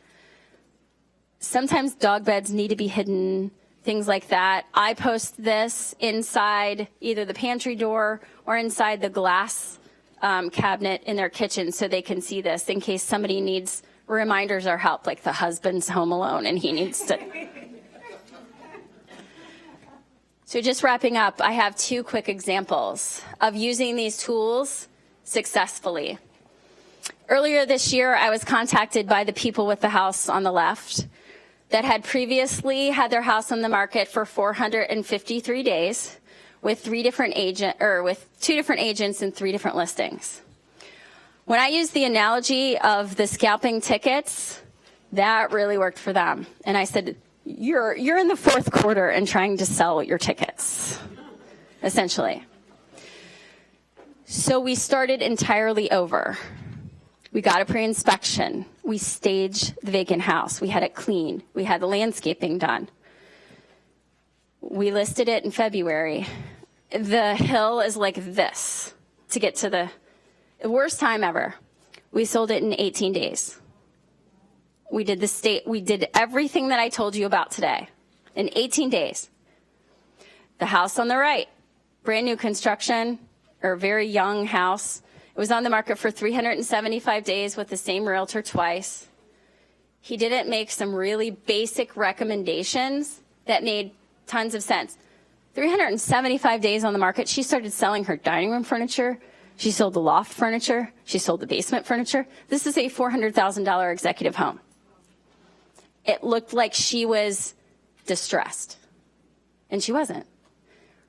Sometimes dog beds need to be hidden, things like that. I post this inside either the pantry door or inside the glass cabinet in their kitchen so they can see this in case somebody needs reminders or help, like the husband's home alone and he needs to. So just wrapping up, I have 2 quick examples of using these tools successfully. Earlier this year, I was contacted by the people with the house on the left that had previously had their house on the market for 453 days. With 2 different agents and 3 different listings. When I used the analogy of the scalping tickets, that really worked for them. And I said, you're in the 4th quarter and trying to sell your tickets, essentially. So we started entirely over. We got a pre-inspection. We staged the vacant house. We had it cleaned. We had the landscaping done. We listed it in February. The hill is like this to get to the worst time ever. We sold it in 18 days. We did everything that I told you about today in 18 days. The house on the right, brand new construction, or very young house. It was on the market for 375 days with the same realtor twice. He didn't make some really basic recommendations that made tons of sense. 375 days on the market, she started selling her dining room furniture. She sold the loft furniture. She sold the basement furniture. This is a $400,000 executive home. It looked like she was distressed, and she wasn't.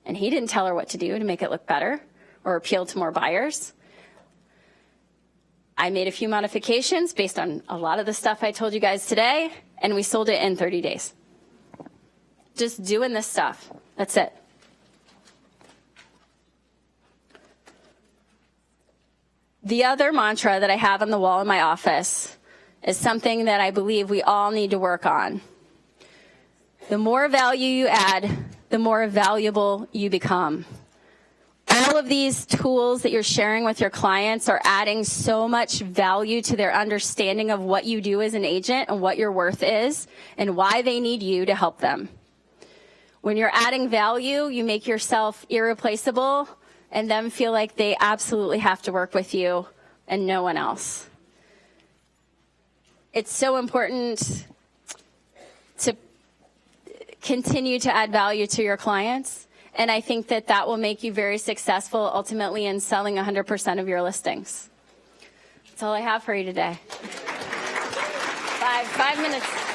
And he didn't tell her what to do to make it look better or appeal to more buyers. I made a few modifications based on a lot of the stuff I told you guys today, and we sold it in 30 days. Just doing this stuff. That's it. The other mantra that I have on the wall in my office is something that I believe we all need to work on. The more value you add, the more valuable you become. All of these tools that you're sharing with your clients are adding so much value to their understanding of what you do as an agent and what your worth is and why they need you to help them. When you're adding value, you make yourself irreplaceable and them feel like they absolutely have to work with you and no one else. It's so important to continue to add value to your clients, and I think that that will make you very successful ultimately in selling 100% of your listings. That's all I have for you today. 5 minutes.